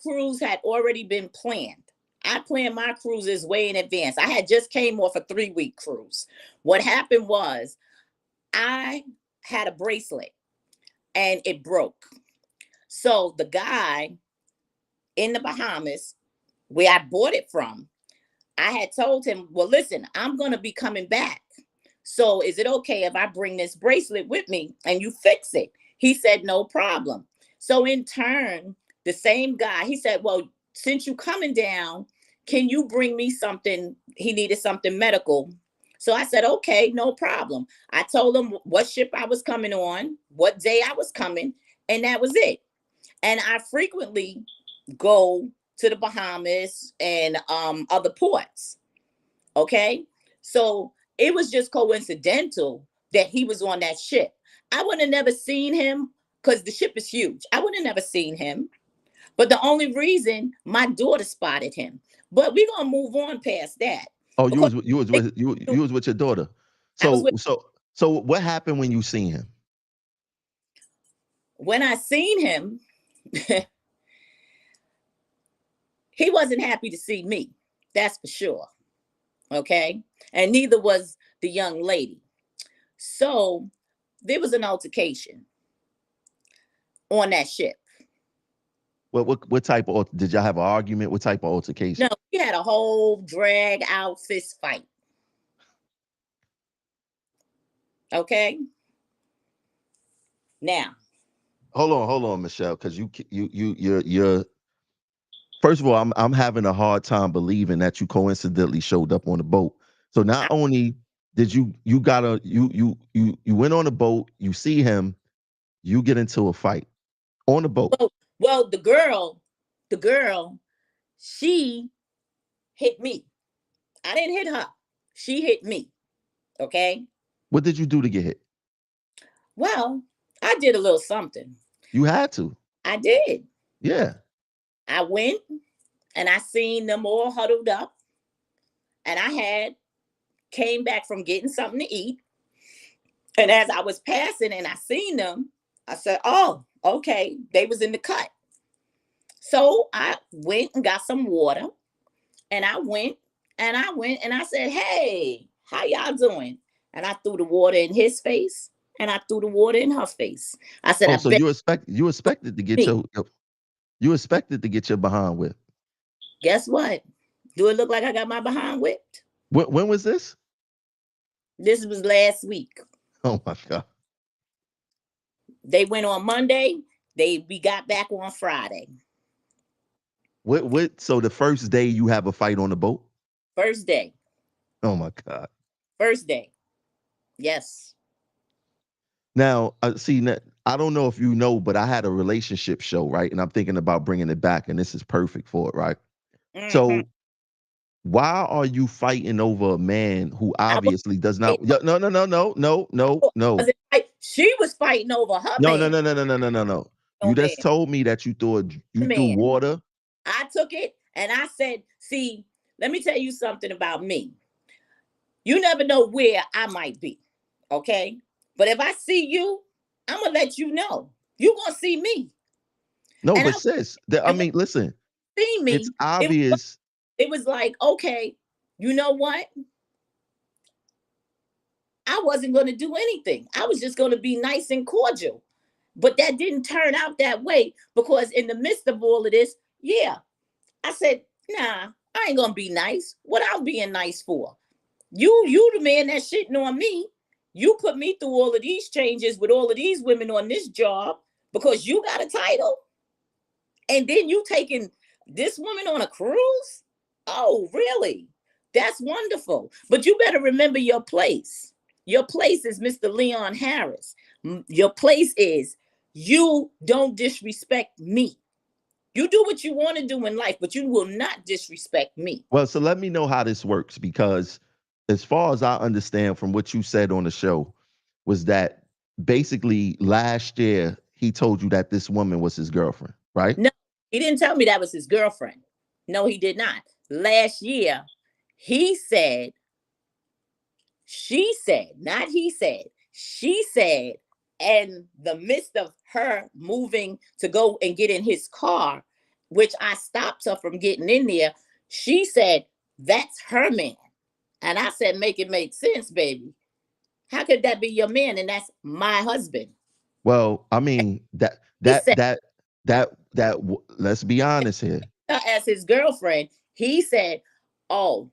cruise had already been planned. I planned my cruises way in advance. I had just came off a 3-week cruise. What happened was I had a bracelet and it broke. So the guy in the Bahamas, where I bought it from, I had told him, well, listen, I'm going to be coming back. So is it okay if I bring this bracelet with me and you fix it? He said, no problem. So in turn, the same guy, he said, well, since you coming down, can you bring me something? He needed something medical. So I said, okay, no problem. I told him what ship I was coming on, what day I was coming, and that was it. And I frequently go to the Bahamas and other ports. Okay. So it was just coincidental that he was on that ship. I would have never seen him because the ship is huge. I would have never seen him. But the only reason my daughter spotted him. But we're gonna move on past that. Oh, you was with your daughter. So what happened when you seen him? When I seen him, he wasn't happy to see me. That's for sure. Okay. And neither was the young lady. So there was an altercation on that ship. What type of, did y'all have an argument? What type of altercation? No, we had a whole drag out fist fight. Okay. Now, hold on, Michelle, because you're first of all, I'm having a hard time believing that you coincidentally showed up on the boat. So not only did you went on the boat, you see him, you get into a fight on the boat. Well, the girl, she hit me. I didn't hit her. She hit me. Okay. What did you do to get hit? Well, I did a little something. You had to. I did. Yeah. I went and I seen them all huddled up. And I came back from getting something to eat. And as I was passing and I seen them, I said, oh, okay. They was in the cut. So I went and got some water. And I went and I said, hey, how y'all doing? And I threw the water in his face and I threw the water in her face. I said, so you expected to get you expected to get your behind whipped. Guess what? Do it look like I got my behind whipped? When was this? This was last week. Oh my God. They went on Monday. We got back on Friday. So the first day you have a fight on the boat? First day. Oh my God. First day. Yes. Now, see, I don't know if you know, but I had a relationship show, right? And I'm thinking about bringing it back, and this is perfect for it, right? Mm-hmm. So why are you fighting over a man who obviously does not? No. She was fighting over her man. No. You just told me that you threw water. I took it and I said, see, let me tell you something about me. You never know where I might be, okay? But if I see you, I'm going to let you know. You're going to see me. No, and but sis, I mean, listen. See me. It's obvious. It was like, okay, you know what? I wasn't going to do anything. I was just going to be nice and cordial. But that didn't turn out that way because in the midst of all of this, I said, nah, I ain't going to be nice. What I'm being nice for? You the man that's shitting on me. You put me through all of these changes with all of these women on this job because you got a title. And then you taking this woman on a cruise? Oh, really? That's wonderful. But you better remember your place. Your place is Mr. Leon Harris. Your place is you don't disrespect me. You do what you want to do in life, but you will not disrespect me. Well, so let me know how this works, because as far as I understand from what you said on the show was that basically last year he told you that this woman was his girlfriend, right? No, he didn't tell me that was his girlfriend. No, he did not. last year, he said, she said, not he said, she said, in the midst of her moving to go and get in his car, which I stopped her from getting in there, she said, that's her man. And I said, make it make sense, baby. How could that be your man? And that's my husband. Well, I mean He said, let's be honest here. as his girlfriend, he said, oh,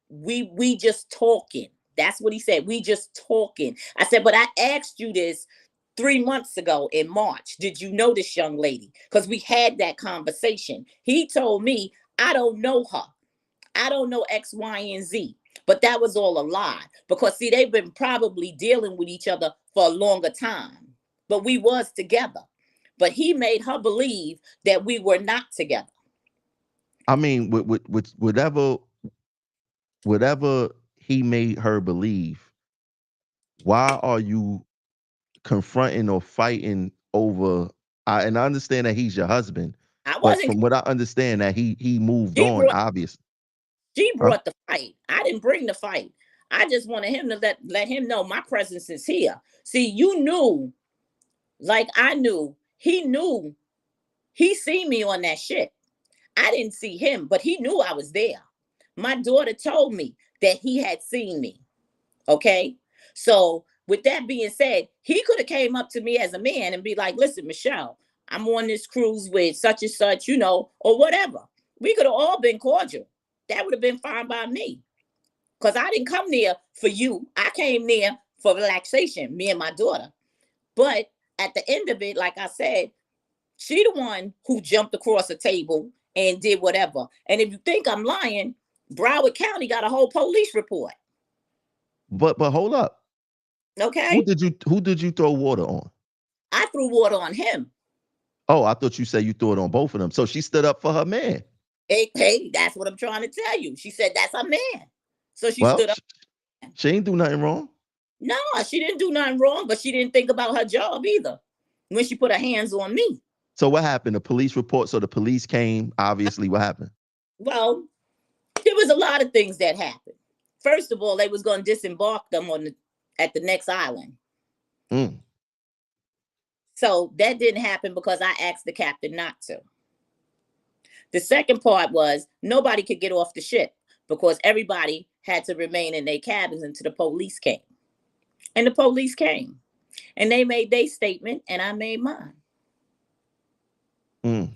we just talking. That's what he said. We just talking. I said, but I asked you this 3 months ago in March. Did you know this young lady? Because we had that conversation. He told me, I don't know her. I don't know X, Y, and Z. But that was all a lie. Because see, they've been probably dealing with each other for a longer time. But we was together. But he made her believe that we were not together. I mean, with whatever he made her believe, why are you confronting or fighting over? And I understand that he's your husband, I but wasn't. from what I understand, that he moved She on, brought, obviously. she Huh? brought the fight. I didn't bring the fight. I just wanted him to let him know my presence is here. See, you knew, like I knew, he seen me on that shit. I didn't see him, but he knew I was there. My daughter told me that he had seen me. Okay. So with that being said, he could have came up to me as a man and be like, listen, Michelle, I'm on this cruise with such and such, or whatever. We could have all been cordial. That would have been fine by me. Because I didn't come there for you. I came there for relaxation, me and my daughter. But at the end of it, like I said, she the one who jumped across the table and did whatever. And if you think I'm lying, Broward County got a whole police report. But hold up. Okay. Who did you throw water on? I threw water on him. Oh, I thought you said you threw it on both of them. So she stood up for her man. Hey, that's what I'm trying to tell you. She said that's her man. So she Well, stood up. she ain't do nothing wrong. No, she didn't do nothing wrong, but she didn't think about her job either when she put her hands on me. So what happened? The police report. So the police came. Obviously, what happened? Well, there was a lot of things that happened. First of all, they was going to disembark them at the next island. Mm. So that didn't happen because I asked the captain not to. The second part was nobody could get off the ship because everybody had to remain in their cabins until the police came. And the police came. And they made their statement and I made mine. Mm.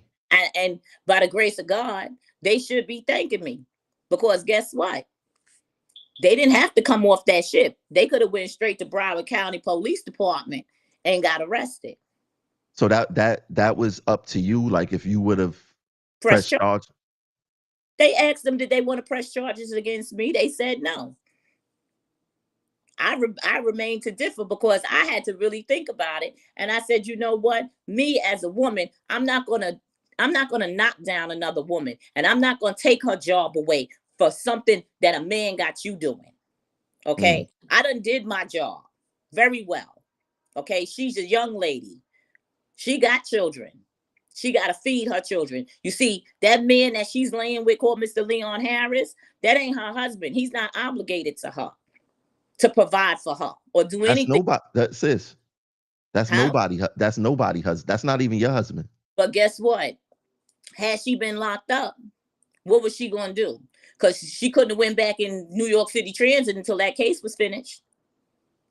And by the grace of God, they should be thanking me. Because guess what? They didn't have to come off that ship. They could have went straight to Broward County Police Department and got arrested. So that was up to you. Like if you would have pressed charge. They asked them, did they want to press charges against me? They said no. I remained to differ because I had to really think about it. And I said, you know what? Me as a woman, I'm not gonna knock down another woman, and I'm not gonna take her job away for something that a man got you doing. Okay. I done did my job very well. Okay. She's a young lady. She got children. She got to feed her children. You see, that man that she's laying with called Mr. Leon Harris, that ain't her husband. He's not obligated to her to provide for her or do That's anything. nobody. Sis. That's nobody. That's nobody. That's not even your husband. But guess what? Had she been locked up, what was she going to do? Because she couldn't have went back in New York City Transit until that case was finished.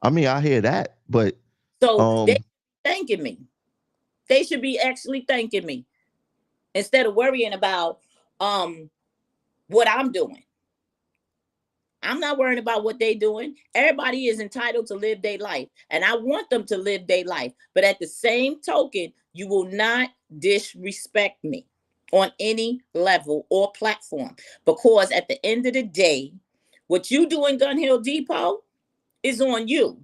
I mean, I hear that, but so they thanking me. They should be actually thanking me instead of worrying about what I'm doing. I'm not worrying about what they're doing. Everybody is entitled to live their life, and I want them to live their life. But at the same token, you will not disrespect me on any level or platform, because at the end of the day, what you do in Gun Hill Depot is on you.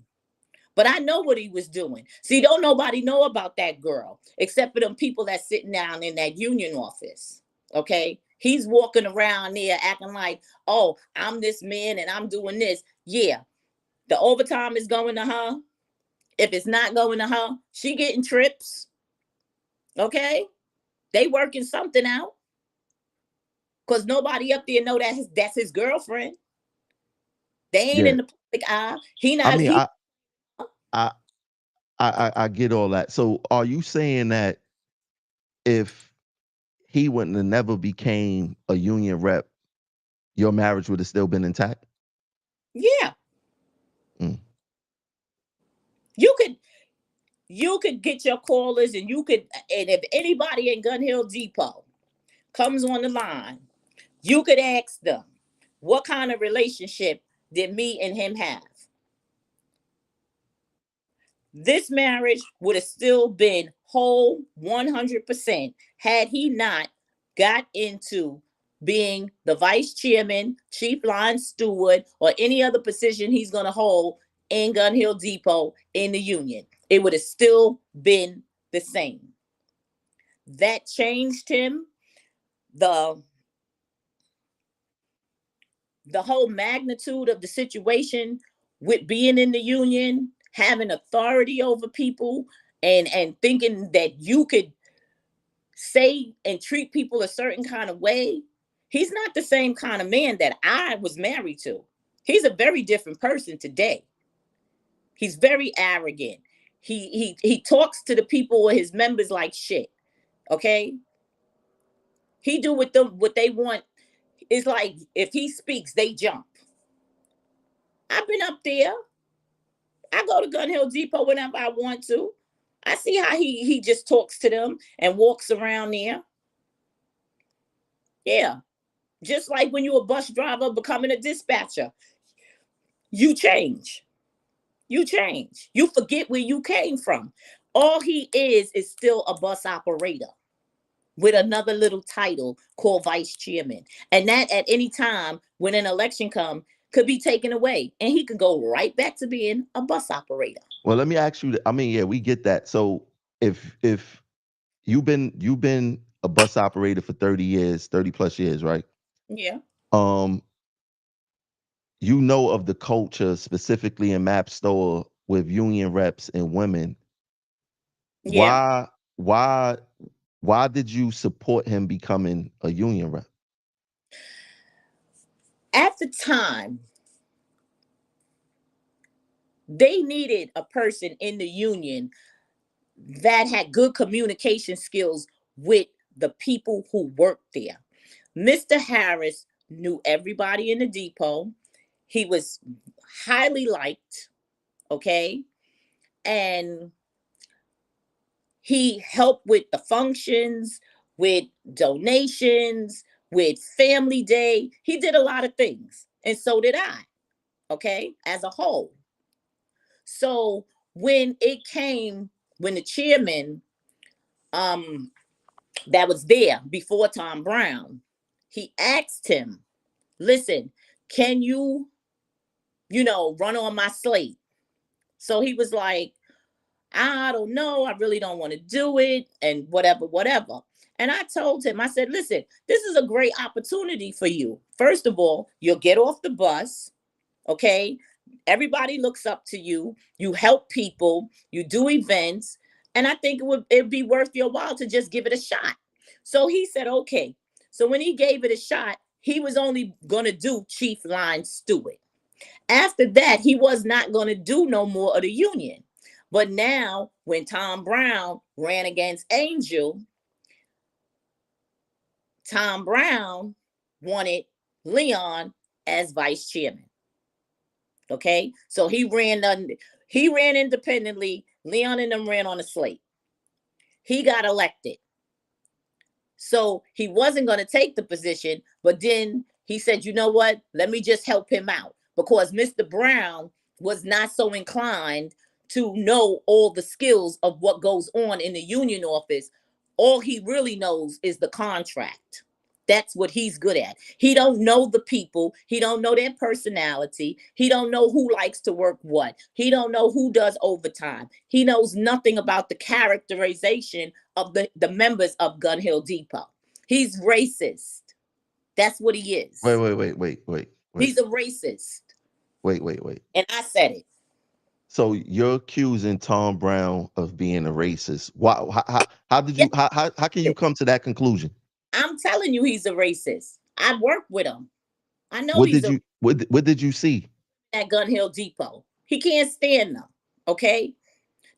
But I know what he was doing. See, don't nobody know about that girl except for them people that's sitting down in that union office. Okay. He's walking around there acting like, oh, I'm this man and I'm doing this. Yeah. The overtime is going to her. If it's not going to her, she getting trips. Okay. They working something out. because nobody up there know that that's his girlfriend. They ain't Yeah. in the public eye. He I not mean, he. I I get all that. So are you saying that if he wouldn't have never became a union rep, your marriage would have still been intact? Yeah, Mm. you could get your callers, and you could, and if anybody in Gun Hill Depot comes on the line, you could ask them, what kind of relationship did me and him have? This marriage would have still been whole 100% had he not got into being the vice chairman, chief line steward, or any other position he's going to hold in Gun Hill Depot in the union. It would have still been the same. That changed him. The the whole magnitude of the situation with being in the union, having authority over people, and thinking that you could say and treat people a certain kind of way. He's not the same kind of man that I was married to. He's a very different person today. He's very arrogant. He talks to the people or his members like shit. Okay? He do with them what they want. It's like if he speaks, they jump. I've been up there. I go to Gun Hill Depot whenever I want to. I see how he just talks to them and walks around there. Yeah. Just like when you're a bus driver becoming a dispatcher, you change. You change. You forget where you came from. All he is still a bus operator with another little title called vice chairman. And that at any time when an election comes could be taken away, and he could go right back to being a bus operator. Well, let me ask you. I mean, yeah, we get that. So if you've been a bus operator for 30 years, 30 plus years, right? Yeah. Um, you know of the culture specifically in Map Store with union reps and women. Yeah. Why why why did you support him becoming a union rep? At the time, they needed a person in the union that had good communication skills with the people who worked there. Mr. Harris knew everybody in the depot. He was highly liked, okay? And he helped with the functions, with donations, with family day. He did a lot of things. And so did I, okay, as a whole. So when when the chairman um that was there before Tom Brown, he asked him, listen, can you run on my slate? So he was like, I don't know. I really don't want to do it, and whatever, whatever. And I told him, I said, listen, this is a great opportunity for you. First of all, you'll get off the bus. Okay. Everybody looks up to you. You help people, you do events. And I think it'd be worth your while to just give it a shot. So he said, okay. So when he gave it a shot, he was only going to do chief line steward. After that, he was not going to do no more of the union. But now, when Tom Brown ran against Angel, Tom Brown wanted Leon as vice chairman. Okay, so he ran independently. Leon and them ran on a slate. He got elected. So he wasn't going to take the position, but then he said, you know what? Let me just help him out, because Mr. Brown was not so inclined to know all the skills of what goes on in the union office. All he really knows is the contract. That's what he's good at. He don't know the people. He don't know their personality. He don't know who likes to work what. He don't know who does overtime. He knows nothing about the characterization of the members of Gun Hill Depot. He's racist. That's what he Wait, is. wait, wait, wait, wait, wait, He's a racist. wait. And I said it. So you're accusing Tom Brown of being a racist. Why? How did Yeah, you? How can you come to that conclusion? I'm telling you he's a racist. I work with him. I know What these did are you what did you see? at Gun Hill Depot. He can't stand them. Okay.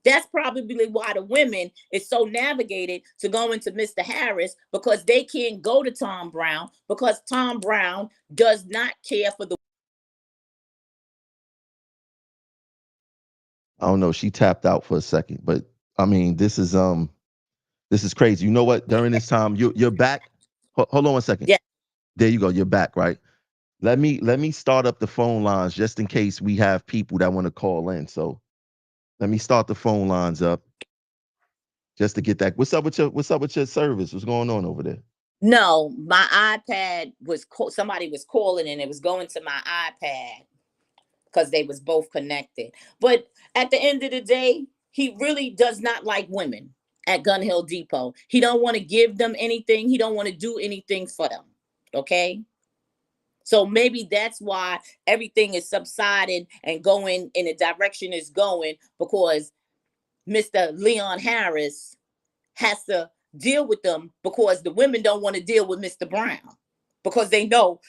That's probably why the women is so navigated to go into Mr. Harris, because they can't go to Tom Brown, because Tom Brown does not care for the. I don't know. She tapped out for a second, but I mean, this is crazy. You know what? During this time, you're back. Hold on one second. Yeah. There you go. You're back, right? Let me start up the phone lines just in case we have people that want to call in. So let me start the phone lines up just to get that. What's up with your service? What's going on over there? No, my iPad was somebody was calling and it was going to my iPad because they was both connected. But at the end of the day, he really does not like women at Gun Hill Depot. He don't want to give them anything. He don't want to do anything for them. Okay. So maybe that's why everything is subsiding and going in the direction it's going, because Mr. Leon Harris has to deal with them, because the women don't want to deal with Mr. Brown, because they know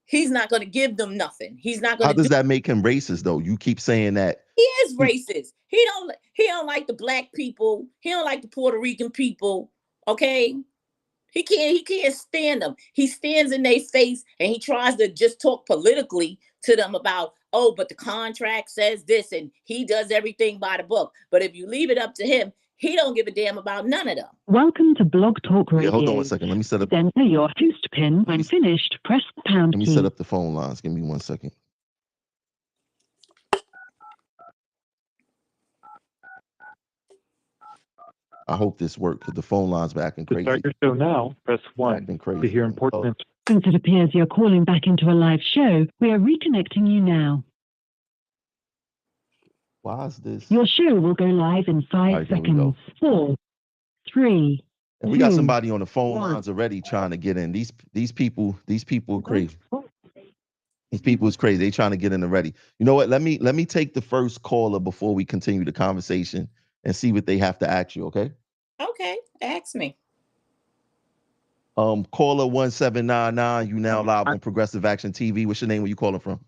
he's not going to give them nothing. He's not going How to do. does that make him racist though? You keep saying that. He is racist. He don't like the black people. He don't like the Puerto Rican people. Okay. He can't stand them. He stands in their face and he tries to just talk politically to them about, oh, but the contract says this and he does everything by the book. But if you leave it up to him, he don't give a damn about none of them. Welcome to Blog Talk Radio. Yeah, hold on one second. Let me set up. Enter your host pin. When finished, press the pound Let me key. set up the phone lines. Give me 1 second. I hope this worked because the phone line's been acting crazy. To start your show now, press 1. To hear important. Since it appears you're calling back into a live show, we are reconnecting you now. Why is this? Your show will go live in 5 seconds. 4, 3. And we got somebody on the phone lines already trying to get in. These people are crazy. These people is crazy. They trying to get in already. You know what? Let me take the first caller before we continue the conversation and see what they have to ask you. Okay. Okay, ask me. Caller 1799. You now live on Progressive Action TV. What's your name? Where you calling from?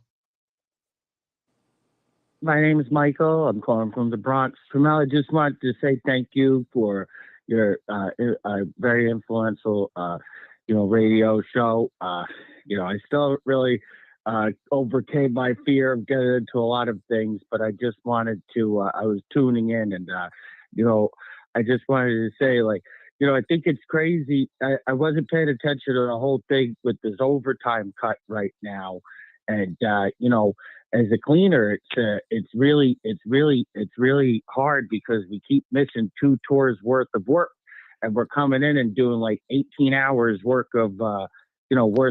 My name is Michael. I'm calling from the Bronx. Kamel, I just wanted to say thank you for your very influential, radio show. I still really overcame my fear of getting into a lot of things, but I just wanted to. I was tuning in, and I just wanted to say, I think it's crazy. I wasn't paying attention to the whole thing with this overtime cut right now, and as a cleaner, it's really hard because we keep missing 2 tours worth of work, and we're coming in and doing like 18 hours worth of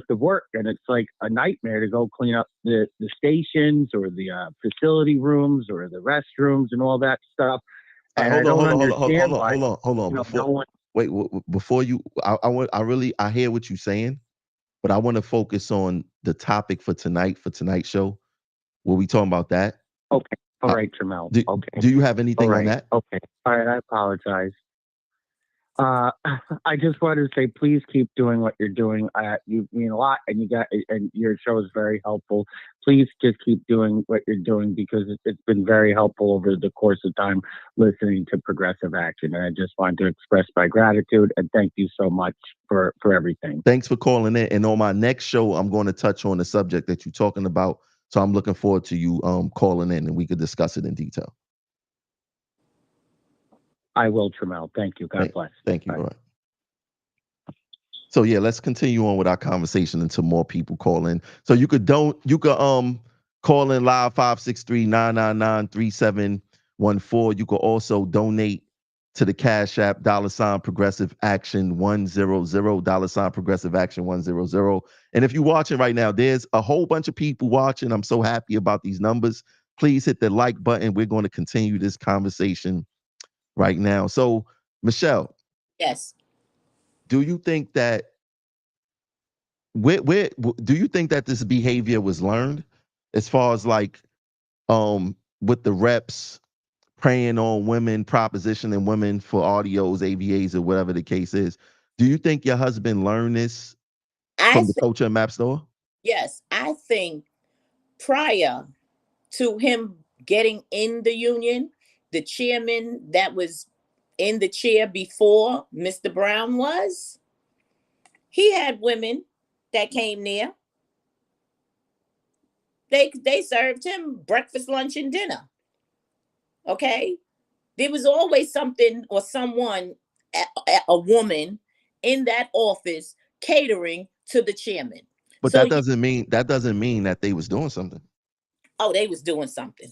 work, and it's like a nightmare to go clean up the stations or the facility rooms or the restrooms and all that stuff. And hold on. Before you, I hear what you're saying, but I want to focus on the topic for tonight's show. Were we talking about that? Okay. All right, Jamel. Okay. Do you have anything on that? Okay. All right. I apologize. I just wanted to say, please keep doing what you're doing. You mean a lot, and your show is very helpful. Please just keep doing what you're doing, because it's been very helpful over the course of time listening to Progressive Action. And I just wanted to express my gratitude and thank you so much for everything. Thanks for calling in. And on my next show, I'm going to touch on the subject that you're talking about. So I'm looking forward to you calling in and we could discuss it in detail. I will, Tramel. Thank you. God bless. Thank you. All right. So yeah, let's continue on with our conversation until more people call in. So you could call in live 563-999-3714. You could also donate to the Cash App $ Progressive Action 100 $ Progressive Action 100. And if you're watching right now, there's a whole bunch of people watching. I'm so happy about these numbers. Please hit the like button. We're going to continue this conversation right now. So, Michelle. Yes. Do you think that do you think that this behavior was learned, as far as with the reps preying on women, propositioning women for audios, AVAs, or whatever the case is? Do you think your husband learned this from the culture and map store? Yes, I think prior to him getting in the union, the chairman that was in the chair before Mr. Brown was, he had women that came there. They served him breakfast, lunch, and dinner. Okay, there was always something or someone, a woman in that office catering to the chairman. But So that doesn't mean that they was doing something. oh, they was doing something.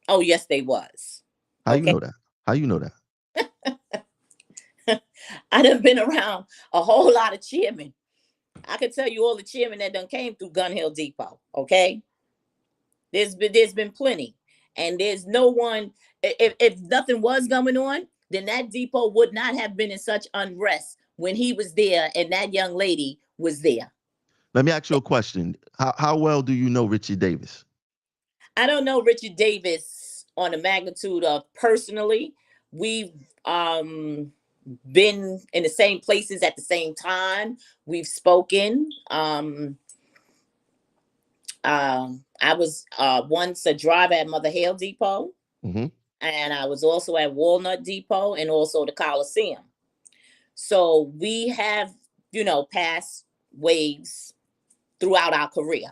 Oh, yes, they was. How you know that? How you know that? I done been around a whole lot of chairmen. I could tell you all the chairmen that done came through Gun Hill Depot. Okay, there's been plenty, and there's no one. If nothing was going on, then that depot would not have been in such unrest when he was there and that young lady was there. Let me ask you a question. How well do you know Richie Davis? I don't know Richard Davis on the magnitude of personally. We've been in the same places at the same time. We've spoken. I was once a driver at Mother Hale Depot, and I was also at Walnut Depot and also the Coliseum. So we have, passed waves throughout our career.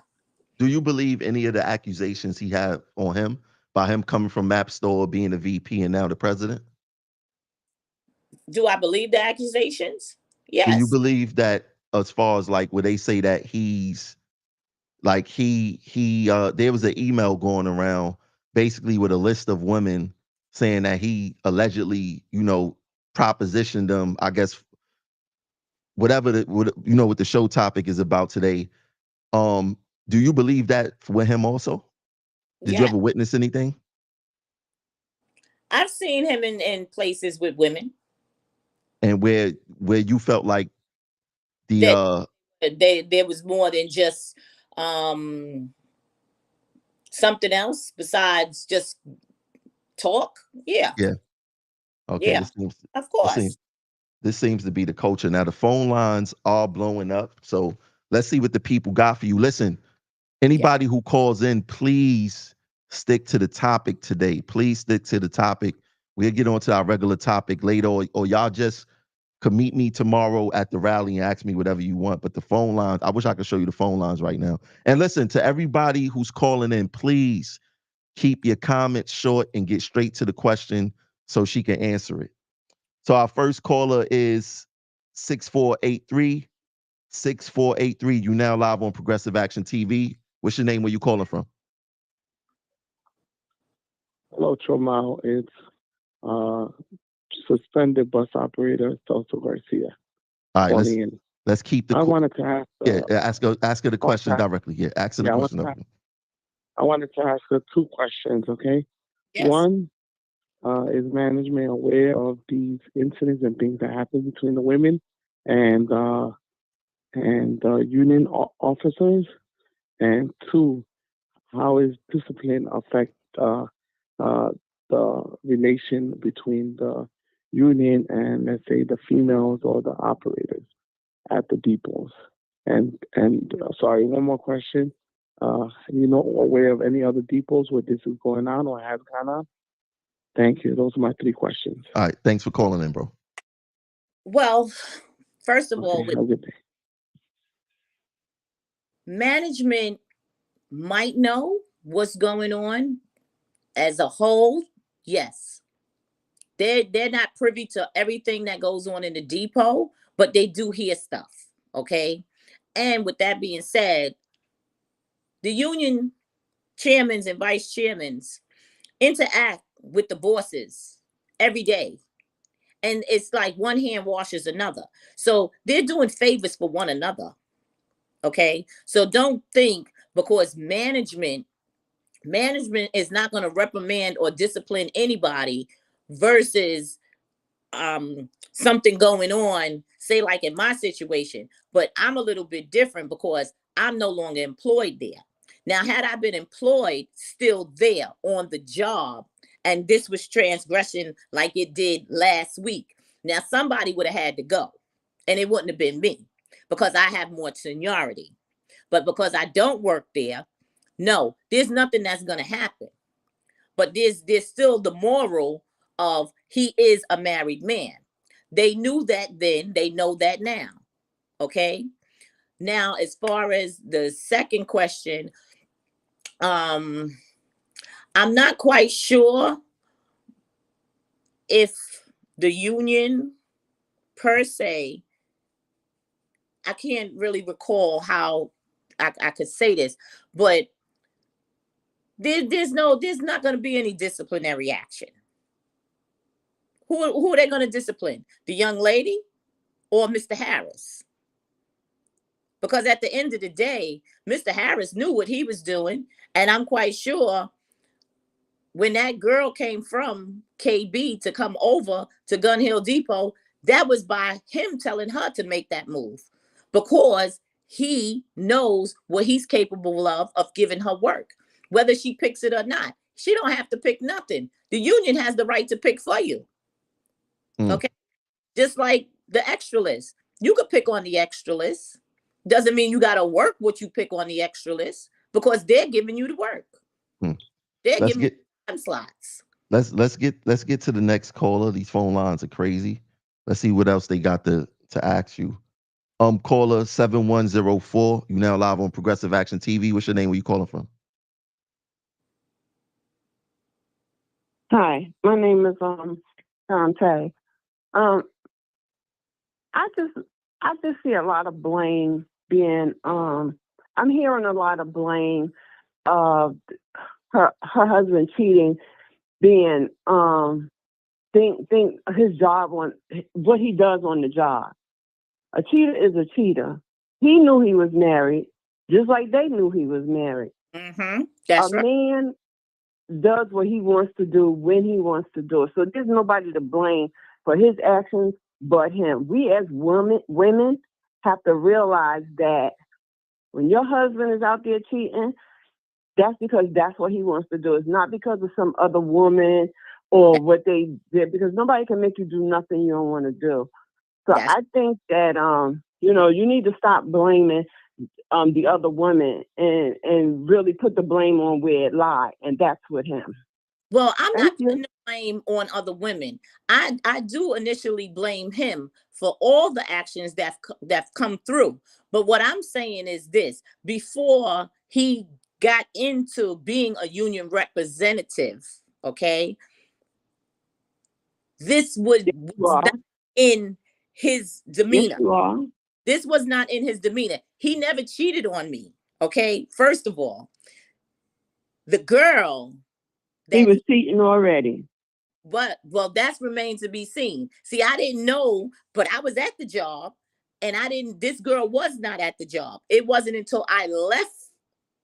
Do you believe any of the accusations he had on him by him coming from Map Store, being a VP, and now the president? Do I believe the accusations? Yes. Do you believe that, as far as like where they say that he's like there was an email going around basically with a list of women saying that he allegedly, propositioned them, I guess, whatever what the show topic is about today. Do you believe that with him also? Did you ever witness anything? I've seen him in places with women. And where you felt like there was more than just something else besides just talk. Yeah. Yeah. Okay. Yeah. Of course. This seems to be the culture. Now the phone lines are blowing up. So let's see what the people got for you. Listen, anybody who calls in, please stick to the topic today. Please stick to the topic. We'll get on to our regular topic later, or y'all just could meet me tomorrow at the rally and ask me whatever you want. But the phone lines, I wish I could show you the phone lines right now. And listen, to everybody who's calling in, please keep your comments short and get straight to the question so she can answer it. So our first caller is 6483. 6483. You now live on Progressive Action TV. What's your name? Where you calling from? Hello, Chomal. It's suspended bus operator Celso Garcia. All right, let's keep the. I wanted to ask. Ask her the question directly. Yeah, ask her the question directly. I wanted to ask her two questions. Okay. Yes. One, is management aware of these incidents and things that happen between the women and union officers? And two, how is discipline affect the relation between the union and, let's say, the females or the operators at the depots? And sorry, one more question. Aware of any other depots where this is going on or has gone on? Thank you. Those are my three questions. All right. Thanks for calling in, bro. Well, first of all, management might know what's going on as a whole. Yes. They're not privy to everything that goes on in the depot, but they do hear stuff. Okay. And with that being said, the union chairmen and vice chairmen interact with the bosses every day. And it's like one hand washes another. So they're doing favors for one another. Okay. So don't think because management is not going to reprimand or discipline anybody versus something going on, say like in my situation, but I'm a little bit different because I'm no longer employed there. Now, had I been employed still there on the job, and this was transgression like it did last week, now somebody would have had to go, and it wouldn't have been me. because I have more seniority. But because I don't work there, no, there's nothing that's going to happen. But there's still the moral of he is a married man. They knew that then, they know that now. Okay. Now, as far as the second question, I'm not quite sure if the union per se, I can't really recall how I could say this, but there's not going to be any disciplinary action. Who are they going to discipline? The young lady or Mr. Harris? Because at the end of the day, Mr. Harris knew what he was doing. And I'm quite sure when that girl came from KB to come over to Gun Hill Depot, that was by him telling her to make that move, because he knows what he's capable of giving her work, whether she picks it or not. She don't have to pick nothing. The union has the right to pick for you. Okay. Just like the extra list. You could pick on the extra list. Doesn't mean you got to work what you pick on the extra list, because they're giving you the work. They're giving you time slots. Let's get to the next caller. These phone lines are crazy. Let's see what else they got to ask you. Caller 7104. You now live on Progressive Action TV. What's your name? Where you calling from? Hi, my name is Dante. I just see a lot of blame being I'm hearing a lot of blame of her husband cheating being think his job on what he does on the job. A cheater is a cheater. He knew he was married, just like they knew he was married. That's a man does what he wants to do when he wants to do it. So there's nobody to blame for his actions but him. We as women have to realize that when your husband is out there cheating, that's because that's what he wants to do. It's not because of some other woman or what they did, because nobody can make you do nothing you don't want to do. So I think that, you need to stop blaming the other woman and really put the blame on where it lies, and that's with him. Well, I'm not putting the blame on other women. I do initially blame him for all the actions that's come through. But what I'm saying is this: before he got into being a union representative, okay, this was not in his demeanor. This was not in his demeanor. He never cheated on me, okay? First of all, the girl he was cheating already. But that's remained to be seen. See, I didn't know, but I was at the job, and this girl was not at the job. It wasn't until I left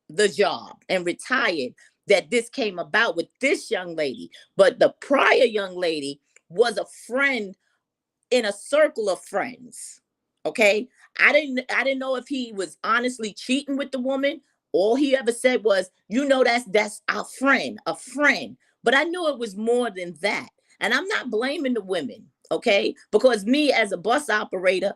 the job and retired that this came about with this young lady. But the prior young lady was a friend in a circle of friends. Okay. I didn't know if he was honestly cheating with the woman. All he ever said was, that's our friend, a friend. But I knew it was more than that. And I'm not blaming the women, okay? Because me as a bus operator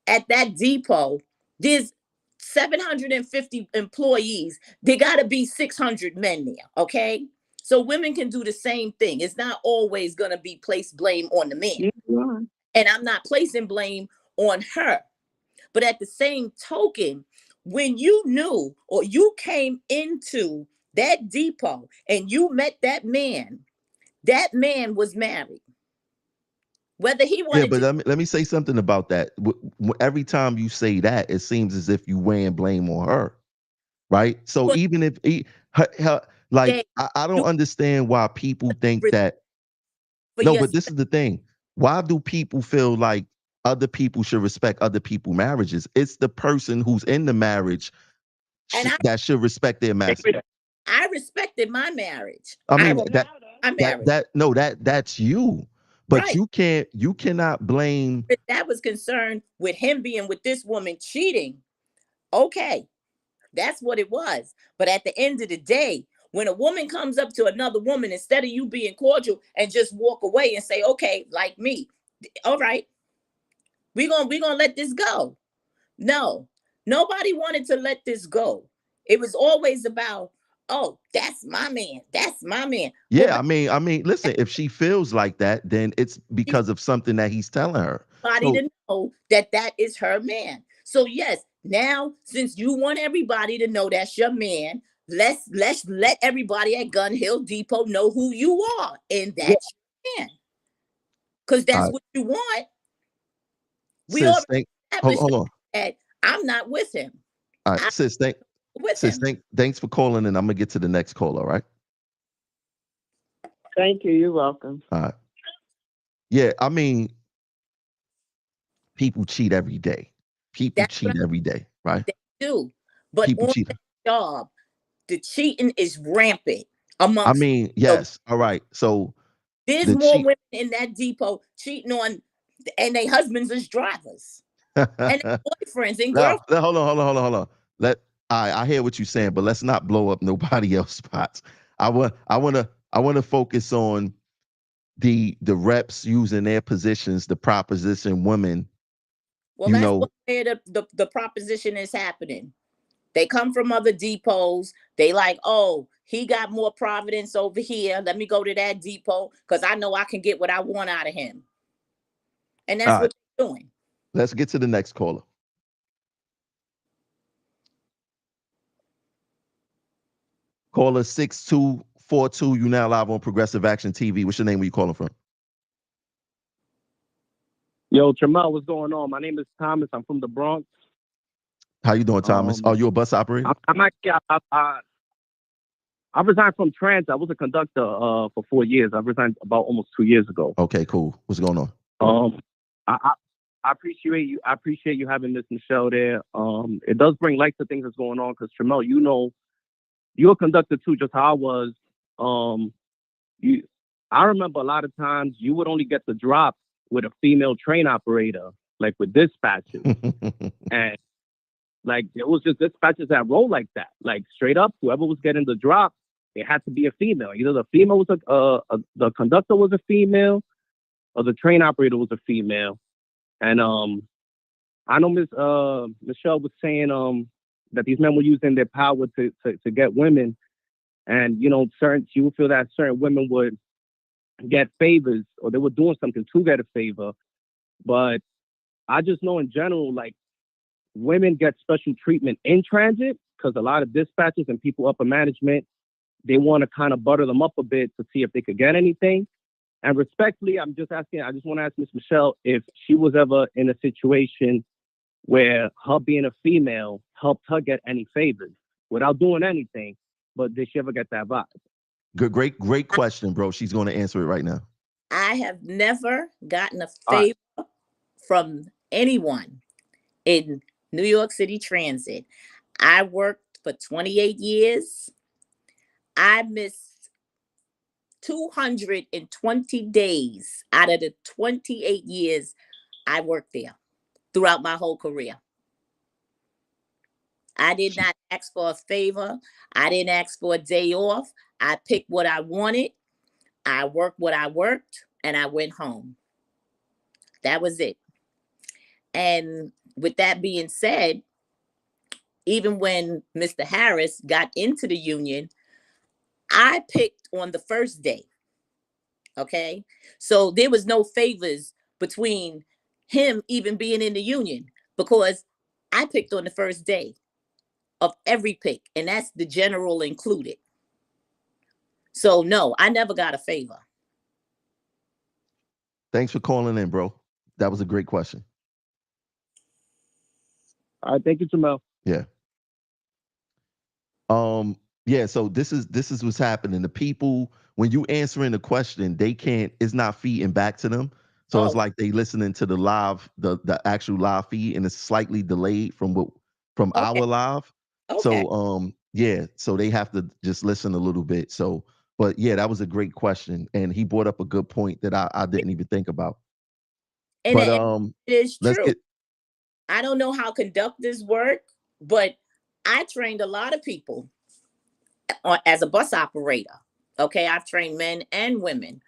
at that depot, there's 750 employees. There got to be 600 men there, okay? So women can do the same thing. It's not always going to be placed blame on the men. And I'm not placing blame on her. But at the same token, when you knew or you came into that depot and you met that man was married. Whether he wanted but let me say something about that. Every time you say that, it seems as if you weighing blame on her, right? So even if I don't understand why people think that. No, but this is the thing. Why do people feel like other people should respect other people's marriages? It's the person who's in the marriage that should respect their marriage. I respected my marriage. I mean, that's you. But right. you cannot blame. That was concerned with him being with this woman cheating. Okay, that's what it was. But at the end of the day, when a woman comes up to another woman, instead of you being cordial and just walk away and say, okay, like me, all right, we're gonna let this go. No, nobody wanted to let this go. It was always about, oh, that's my man. That's my man. Yeah, I mean, listen, if she feels like that, then it's She's because of something that he's telling her. everybody So to know that that is her man. So yes, now since you want everybody to know that's your man, let's let everybody at Gun Hill Depot know who you are, and that's your man, because that's what you want. We sis, already thank established hold on. that I'm not with him. All right, I'm sis, with him. thanks for calling, and I'm gonna get to the next call, all right? Thank you. You're welcome. All right. Yeah, I mean, people cheat every day. People That's what cheat every day, right? they do. But People on cheat. that job, the cheating is rampant I amongst mean, the. yes. All right. So There's the more cheat. women in that depot cheating on, and their husbands as drivers and their boyfriends and No, girlfriends. hold on. Let I hear what you're saying, but let's not blow up nobody else's spots. I wanna focus on the reps using their positions to proposition women. Well, You that's know, where the proposition is happening. They come from other depots. They like, oh, he got more providence over here. Let me go to that depot because I know I can get what I want out of him. And all that's right. what they're doing. Let's get to the next caller. Caller 6242. You now live on Progressive Action TV. What's your name? Where you calling from? Yo, Tramel, what's going on? My name is Thomas. I'm from the Bronx. How you doing, Thomas? Are you a bus operator? I'm actually, I resigned from trans. I was a conductor for 4 years. I resigned about almost 2 years ago. Okay, cool. What's going on? I appreciate you. I appreciate you having Miss Michelle there. It does bring light to things that's going on because Tramel, you know, you're a conductor too, just how I was. I remember a lot of times you would only get the drop with a female train operator, like with dispatches, and like it was just dispatches that roll like that, like straight up. Whoever was getting the drop, it had to be a female. Either the female was the conductor was a female, or the train operator was a female. And I know Miss Michelle was saying that these men were using their power to get women, and you know, you would feel that certain women would get favors or they were doing something to get a favor. But I just know in general, like women get special treatment in transit because a lot of dispatchers and people upper management, they want to kind of butter them up a bit to see if they could get anything. And respectfully, I just want to ask Miss Michelle if she was ever in a situation where her being a female helped her get any favors without doing anything, but did she ever get that vibe? Good, great question, bro. She's going to answer it right now. I have never gotten a favor from anyone in New York City Transit. I worked for 28 years. I missed 220 days out of the 28 years I worked there throughout my whole career. I did not ask for a favor. I didn't ask for a day off. I picked what I wanted. I worked what I worked, and I went home. That was it. And with that being said, even when Mr. Harris got into the union, I picked on the first day. Okay. So there was no favors between him even being in the union because I picked on the first day of every pick, and that's the general included. So no, I never got a favor. Thanks for calling in, bro. That was a great question. All right, thank you, Jamel. Yeah. Yeah, so this is what's happening. The people, when you answering the question, they can't, it's not feeding back to them. So it's like they listening to the actual live feed, and it's slightly delayed from our live. Okay. So yeah, so they have to just listen a little bit. So, but yeah, that was a great question. And he brought up a good point that I didn't even think about. And But it is true. let's I don't know how conductors work, but I trained a lot of people as a bus operator. Okay, I've trained men and women,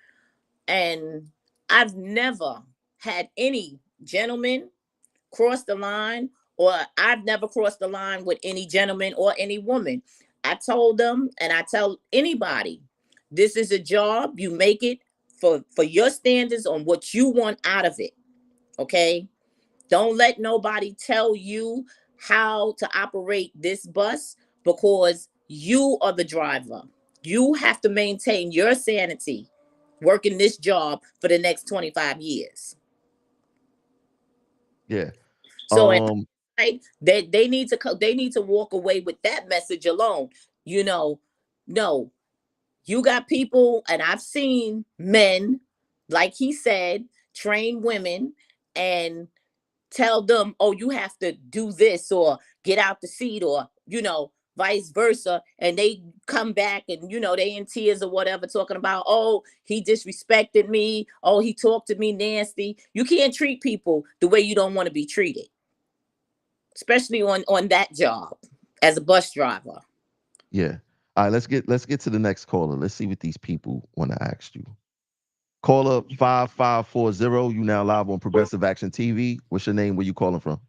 and I've never had any gentleman cross the line or I've never crossed the line with any gentleman or any woman. I told them, and I tell anybody, this is a job. You make it for your standards on what you want out of it. Okay. Don't let nobody tell you how to operate this bus, because you are the driver. You have to maintain your sanity working this job for the next 25 years. Yeah. So right, they need to walk away with that message alone. No, you got people, and I've seen men, like he said, train women and tell them, oh, you have to do this or get out the seat, or vice versa, and they come back and they in tears or whatever, talking about, oh, he disrespected me, oh, he talked to me nasty. You can't treat people the way you don't want to be treated, especially on that job as a bus driver. Yeah. All right, let's get to the next caller. Let's see what these people want to ask you. Caller 5540, you now live on Progressive Action TV. What's your name? Where you calling from?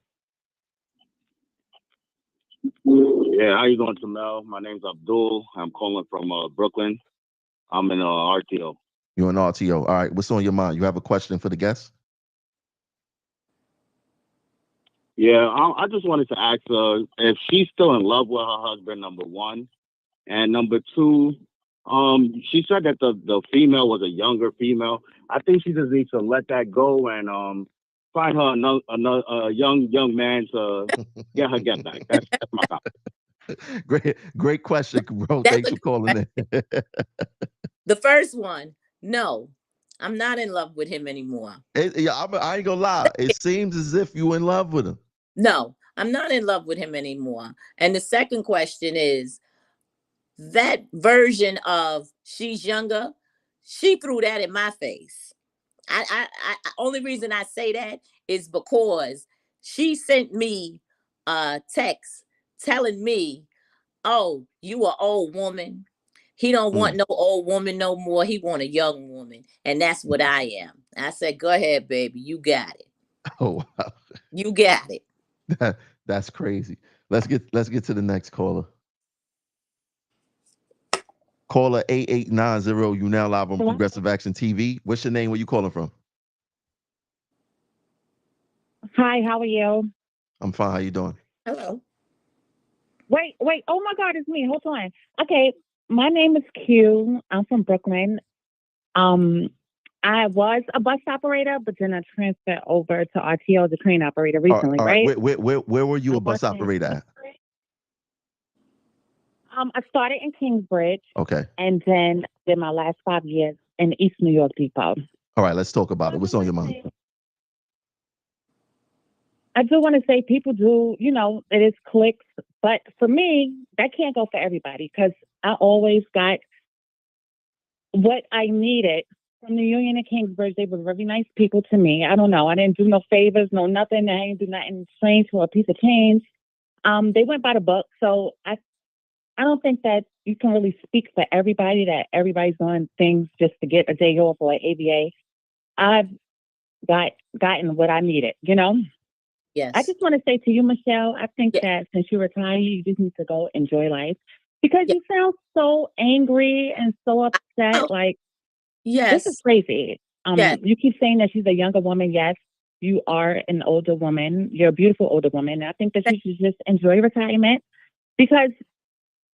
Yeah, how you doing, Jamel? My name's Abdul. I'm calling from Brooklyn. I'm in RTO. You're in RTO. All right, what's on your mind? You have a question for the guest? Yeah, I just wanted to ask her if she's still in love with her husband, number one. And number two, she said that the female was a younger female. I think she just needs to let that go and find her another young man to get her get back. That's my comment. Great question, bro. Thanks for calling in. The first one, no, I'm not in love with him anymore. I ain't gonna lie. It seems as if you in love with him. No, I'm not in love with him anymore. And the second question is, that version of she's younger, she threw that in my face. I only reason I say that is because she sent me a text telling me, oh, you an old woman. He don't want no old woman no more. He want a young woman. And that's what I am. I said, go ahead, baby. You got it. Oh, wow. You got it. That's crazy. Let's get to the next caller. Caller 8890, you now live on Progressive Action TV. What's your name? Where you calling from? Hi, how are you? I'm fine. How you doing? Hello. Wait. Oh my God, it's me. Hold on. Okay, my name is Q. I'm from Brooklyn. I was a bus operator, but then I transferred over to RTO, the train operator, recently, all right? Where were you a bus operator at? I started in Kingsbridge. Okay. And then did my last 5 years in East New York Depot. All right, let's talk about it. What's on your mind? I do want to say people do, it is clicks, but for me, that can't go for everybody, because I always got what I needed from the Union of Kingsbridge. They were very nice people to me. I don't know. I didn't do no favors, no nothing. I didn't do nothing strange for a piece of change. They went by the book. So I don't think that you can really speak for everybody, that everybody's doing things just to get a day off or an ABA. I've gotten what I needed, Yes. I just want to say to you, Michelle, I think that since you retired, you just need to go enjoy life, because you sound so angry and so upset. Like, this is crazy. You keep saying that she's a younger woman. Yes, you are an older woman. You're a beautiful older woman. And I think that you should just enjoy retirement, because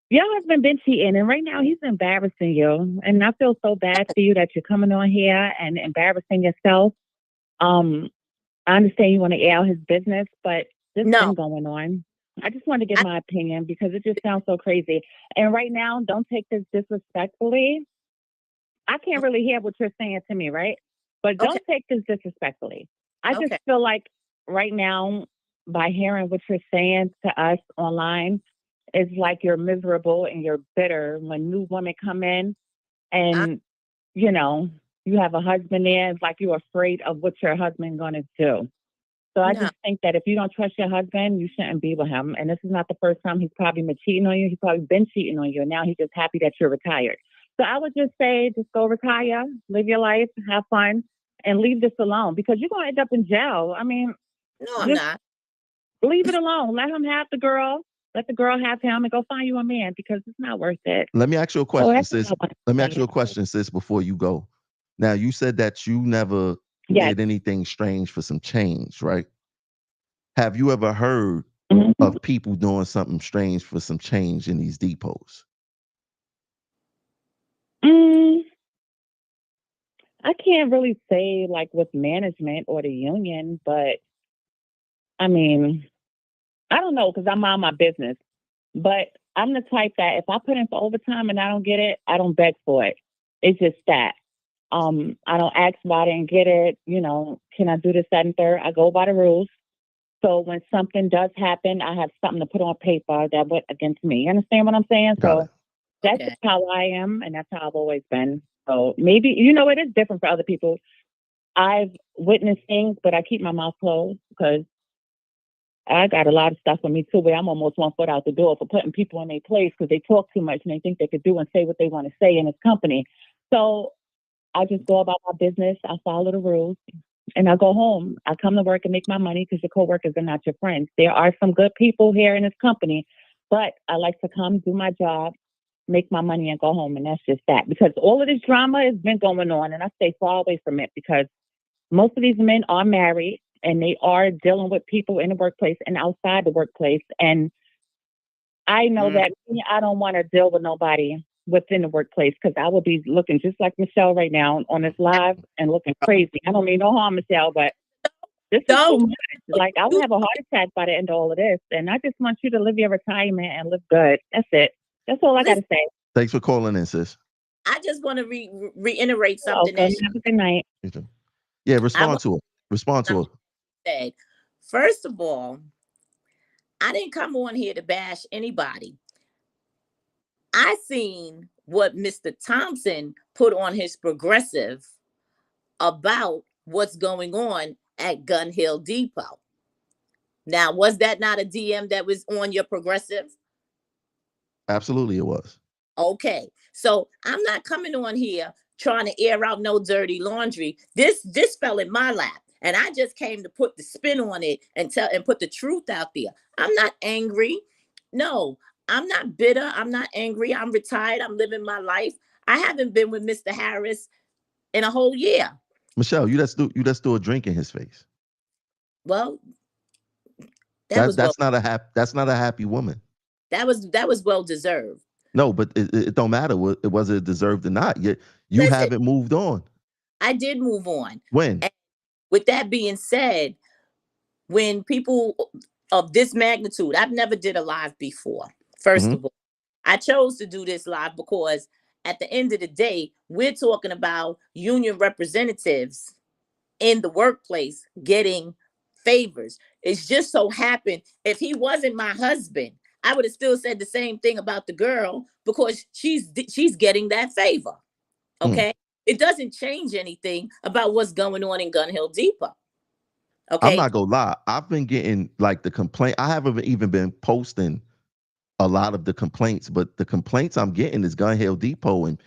your husband been cheating, and right now he's embarrassing you. And I feel so bad for you that you're coming on here and embarrassing yourself. I understand you want to air out his business, but this thing going on. I just want to give my opinion, because it just sounds so crazy. And right now, don't take this disrespectfully. I can't really hear what you're saying to me, right? But don't take this disrespectfully. I just feel like right now, by hearing what you're saying to us online, it's like you're miserable and you're bitter when new women come in and, you have a husband there. It's like you're afraid of what your husband's going to do. So I just think that if you don't trust your husband, you shouldn't be with him. And this is not the first time he's probably been cheating on you. He's probably been cheating on you. And now he's just happy that you're retired. So I would just say, just go retire, live your life, have fun, and leave this alone, because you're going to end up in jail. I mean, no, I'm not. leave it alone. Let him have the girl. Let the girl have him and go find you a man because it's not worth it. Let me ask you a So question, that's sis. what I want to Let me say. ask you a question, sis, before you go. Now, you said that you never Yes. did anything strange for some change, right? Have you ever heard of people doing something strange for some change in these depots? I can't really say like with management or the union, but I mean, I don't know because I'm on my business. But I'm the type that if I put in for overtime and I don't get it, I don't beg for it. It's just that. I don't ask why I didn't get it. You know, can I do this, that, and third? I go by the rules. So when something does happen, I have something to put on paper that went against me. You understand what I'm saying? So that's just how I am, and that's how I've always been. So maybe, you know, it is different for other people. I've witnessed things, but I keep my mouth closed because I got a lot of stuff on me too, where I'm almost 1 foot out the door for putting people in their place because they talk too much and they think they could do and say what they want to say in this company. So I just go about my business. I follow the rules and I go home. I come to work and make my money because your coworkers are not your friends. There are some good people here in this company, but I like to come do my job, make my money and go home. And that's just that because all of this drama has been going on and I stay far away from it because most of these men are married and they are dealing with people in the workplace and outside the workplace. And I know that I don't want to deal with nobody within the workplace because I will be looking just like Michelle right now on this live and looking crazy. I don't mean no harm, Michelle, but this is too much. Like, I would have a heart attack by the end of all of this. And I just want you to live your retirement and live good. That's it. That's all I got to say. Thanks for calling in, sis. I just want to reiterate something. Have a good night. You too. Yeah, respond to her. Respond to her. Said, first of all, I didn't come on here to bash anybody. I seen what Mr. Thompson put on his progressive about what's going on at Gun Hill Depot. Now, was that not a DM that was on your progressive? Absolutely, it was. Okay, so I'm not coming on here trying to air out no dirty laundry. This fell in my lap, and I just came to put the spin on it and put the truth out there. I'm not angry. No, I'm not bitter. I'm not angry. I'm retired. I'm living my life. I haven't been with Mr. Harris in a whole year. Michelle, you just threw a drink in his face. Well, that's not a happy woman. That was well deserved. No, but it don't matter. Was it deserved or not? You haven't moved on. I did move on. When? And with that being said, when people of this magnitude, I've never did a live before. First of all, I chose to do this live because at the end of the day, we're talking about union representatives in the workplace getting favors. It's just so happened if he wasn't my husband, I would have still said the same thing about the girl because she's getting that favor. Okay. It doesn't change anything about what's going on in Gun Hill Depot. Okay. I'm not gonna lie. I've been getting like the complaint. I haven't even been posting a lot of the complaints, but the complaints I'm getting is Gun Hill Depot, and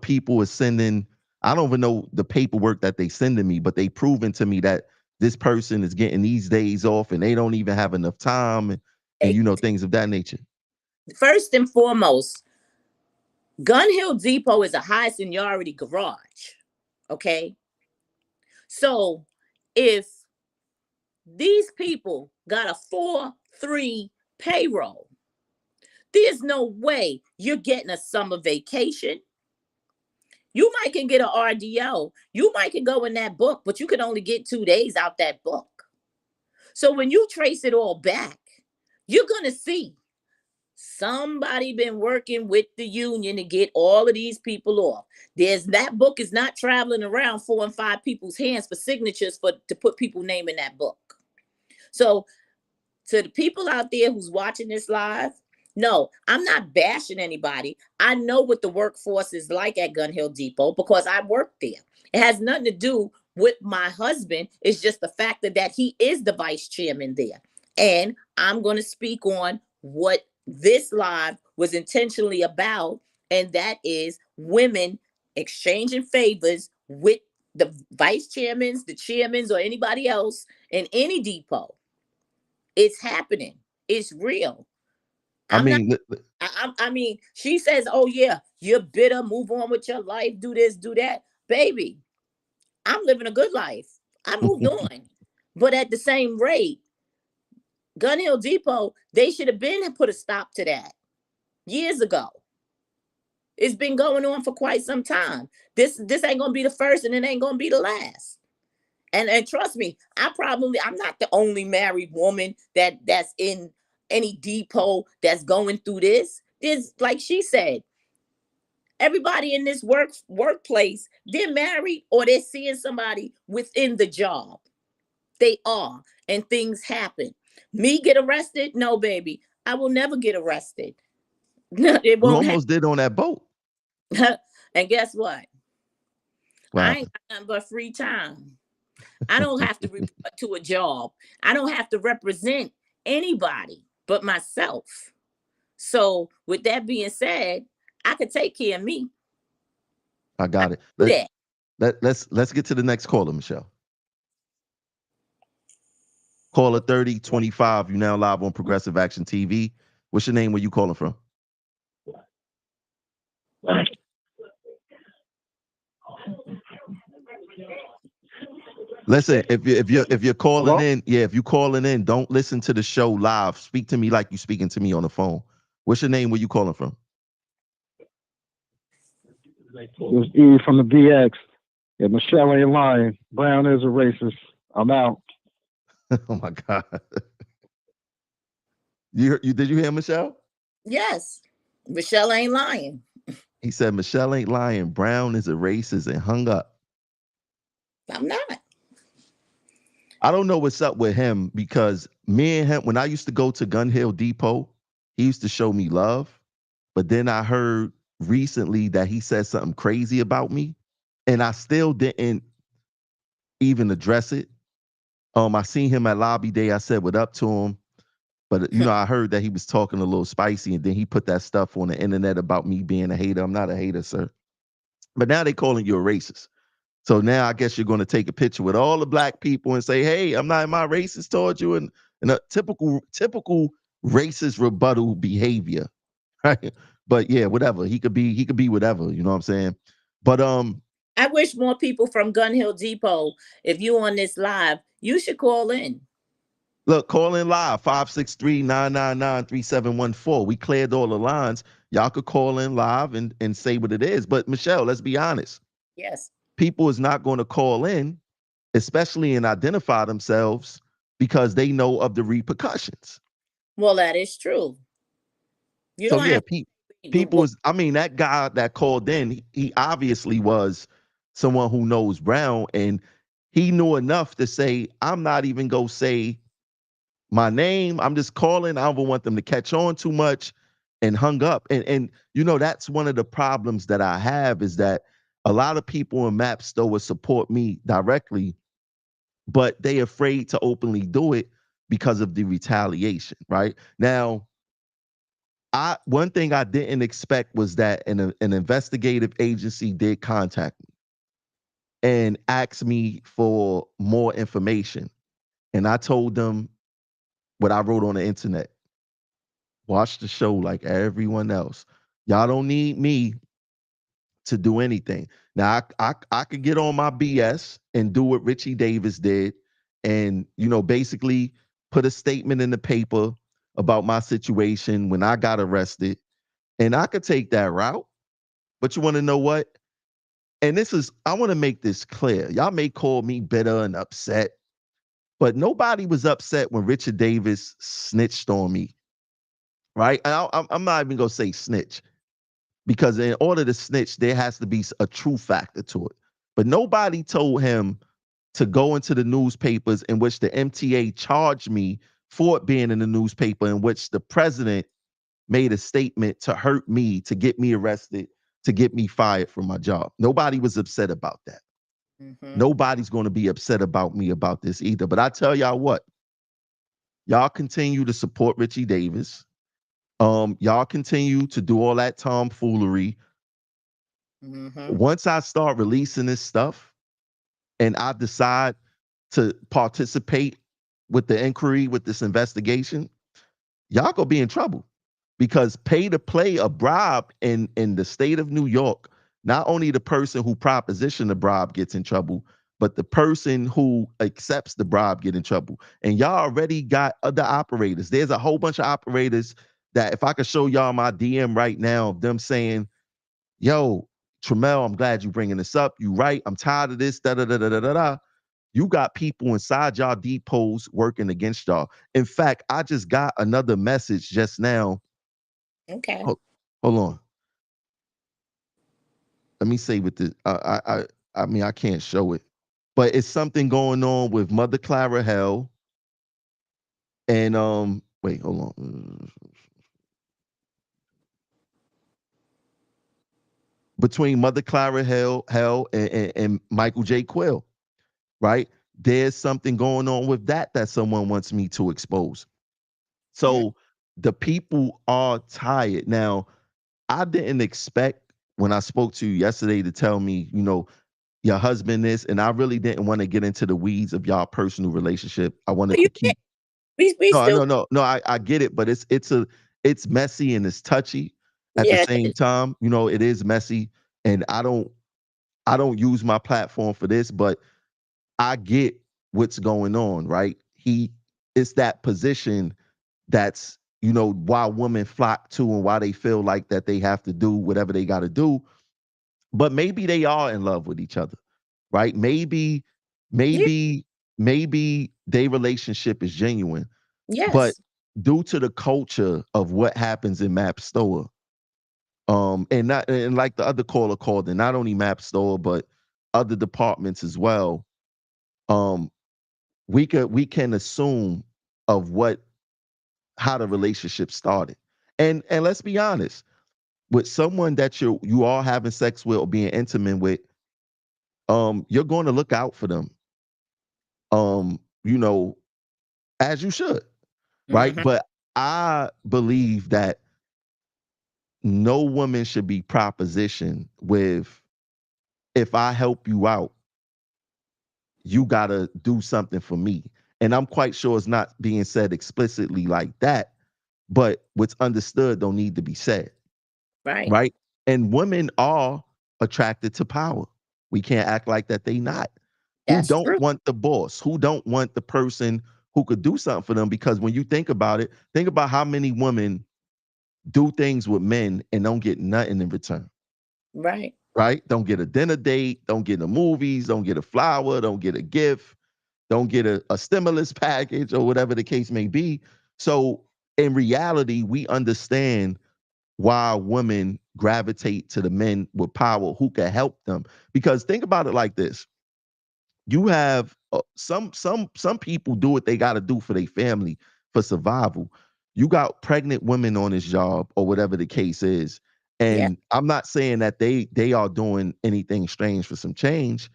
people are sending. I don't even know the paperwork that they sending me, but they proving to me that this person is getting these days off, and they don't even have enough time, and things of that nature. First and foremost, Gun Hill Depot is a high seniority garage. Okay. So if these people got a 4-3 payroll, there's no way you're getting a summer vacation. You might can get an RDO. You might can go in that book, but you can only get 2 days out that book. So when you trace it all back, you're going to see somebody been working with the union to get all of these people off. That book is not traveling around 4 and 5 people's hands for signatures to put people's name in that book. So to the people out there who's watching this live, no, I'm not bashing anybody. I know what the workforce is like at Gun Hill Depot because I worked there. It has nothing to do with my husband. It's just the fact that he is the vice chairman there. And I'm going to speak on what this live was intentionally about, and that is women exchanging favors with the vice chairmans, the chairmans, or anybody else in any depot. It's happening. It's real. I mean, I mean, she says, "Oh yeah, you're bitter. Move on with your life. Do this, do that, baby." I'm living a good life. I moved on, but at the same rate, Gun Hill Depot, they should have been put a stop to that years ago. It's been going on for quite some time. This ain't gonna be the first, and it ain't gonna be the last. And trust me, I'm not the only married woman that's in any depot that's going through this. There's, like she said, everybody in this workplace, they're married or they're seeing somebody within the job. They are, and things happen. Me get arrested? No, baby. I will never get arrested. No, it you won't almost did on that boat. And guess what? Wow. I ain't got nothing but free time. I don't have to report to a job. I don't have to represent anybody but myself. So with that being said, I could take care of me. I got it. Let's get to the next caller, Michelle. Caller 3025. You now live on Progressive Action TV. What's your name? Where you calling from? Listen, if you're calling in, if you're calling in, don't listen to the show live. Speak to me like you're speaking to me on the phone. What's your name? Where you calling from? It's E from the BX. Yeah, Michelle ain't lying. Brown is a racist. I'm out. Oh my God. You did you hear Michelle? Yes. Michelle ain't lying. He said Michelle ain't lying. Brown is a racist and hung up. I'm not. I don't know what's up with him because me and him, when I used to go to Gun Hill Depot, he used to show me love. But then I heard recently that he said something crazy about me, and I still didn't even address it. I seen him at Lobby Day. I said what up to him. But, I heard that he was talking a little spicy, and then he put that stuff on the internet about me being a hater. I'm not a hater, sir. But now they calling you a racist. So now I guess you're going to take a picture with all the black people and say, hey, I'm not my racist towards you. And a typical racist rebuttal behavior. Right. But yeah, whatever. He could be whatever. You know what I'm saying? But I wish more people from Gun Hill Depot, if you on this live, you should call in. Look, call in live, 563-999-3714. We cleared all the lines. Y'all could call in live and say what it is. But Michelle, let's be honest. Yes. People is not going to call in, especially and identify themselves because they know of the repercussions. Well, that is true. People is, that guy that called in, he obviously was someone who knows Brown, and he knew enough to say, I'm not even going to say my name. I'm just calling. I don't want them to catch on too much, and hung up. And that's one of the problems that I have is that a lot of people in Mapsto would support me directly, but they afraid to openly do it because of the retaliation, right? Now, one thing I didn't expect was that an investigative agency did contact me and asked me for more information. And I told them what I wrote on the internet. Watch the show like everyone else. Y'all don't need me to do anything. Now, I could get on my BS and do what Richie Davis did and, basically put a statement in the paper about my situation when I got arrested. And I could take that route. But you want to know what? And I want to make this clear. Y'all may call me bitter and upset, but nobody was upset when Richard Davis snitched on me, right? I'm not even going to say snitch because in order to snitch, there has to be a true factor to it. But nobody told him to go into the newspapers in which the MTA charged me for it being in the newspaper, in which the president made a statement to hurt me, to get me arrested, to get me fired from my job. Nobody was upset about that. Mm-hmm. Nobody's going to be upset about me about this either. But I tell y'all what, y'all continue to support Richie Davis. Y'all continue to do all that tomfoolery. Mm-hmm. Once I start releasing this stuff and I decide to participate with the inquiry, with this investigation, y'all gonna be in trouble, because pay to play a bribe in the state of New York, not only the person who propositioned the bribe gets in trouble, but the person who accepts the bribe get in trouble. And y'all already got other operators. There's a whole bunch of operators that, if I could show y'all my DM right now of them saying, yo, Tramel, I'm glad you bringing this up. You right. I'm tired of this. Da da da da da da da. You got people inside y'all depots working against y'all. In fact, I just got another message just now. Okay. Hold on. Let me say with the I mean, I can't show it, but it's something going on with Mother Clara Hell and wait, hold on. Between Mother Clara Hell and Michael J. Quill, right? There's something going on with that someone wants me to expose. So the people are tired. Now, I didn't expect when I spoke to you yesterday to tell me, your husband is, and I really didn't want to get into the weeds of y'all personal relationship. I wanted to keep. We still. No. I get it, but it's messy and it's touchy at the Yeah. same time. It is messy, and I don't use my platform for this, but I get what's going on, right? It's that position that's, why women flock to and why they feel like that they have to do whatever they got to do. But maybe they are in love with each other, right? Maybe their relationship is genuine. But Yes. due to the culture of what happens in Map Store, and like the other caller called, and not only Map Store, but other departments as well, we can assume of how the relationship started. And let's be honest, with someone that you are having sex with or being intimate with, you're going to look out for them. You know, as you should, right? Mm-hmm. But I believe that no woman should be propositioned with, if I help you out, you gotta do something for me. And I'm quite sure it's not being said explicitly like that, but what's understood don't need to be said. Right. Right? And women are attracted to power. We can't act like that they not. Who That's don't true. want the boss? Who don't want the person who could do something for them? Because when you think about it, think about how many women do things with men and don't get nothing in return. Right. Right? Don't get a dinner date, don't get the movies, don't get a flower, don't get a gift, don't get a stimulus package or whatever the case may be. So in reality, we understand why women gravitate to the men with power who can help them. Because think about it like this. You have some people do what they got to do for their family, for survival. You got pregnant women on this job or whatever the case is. Yeah. And I'm not saying that they are doing anything strange for some change,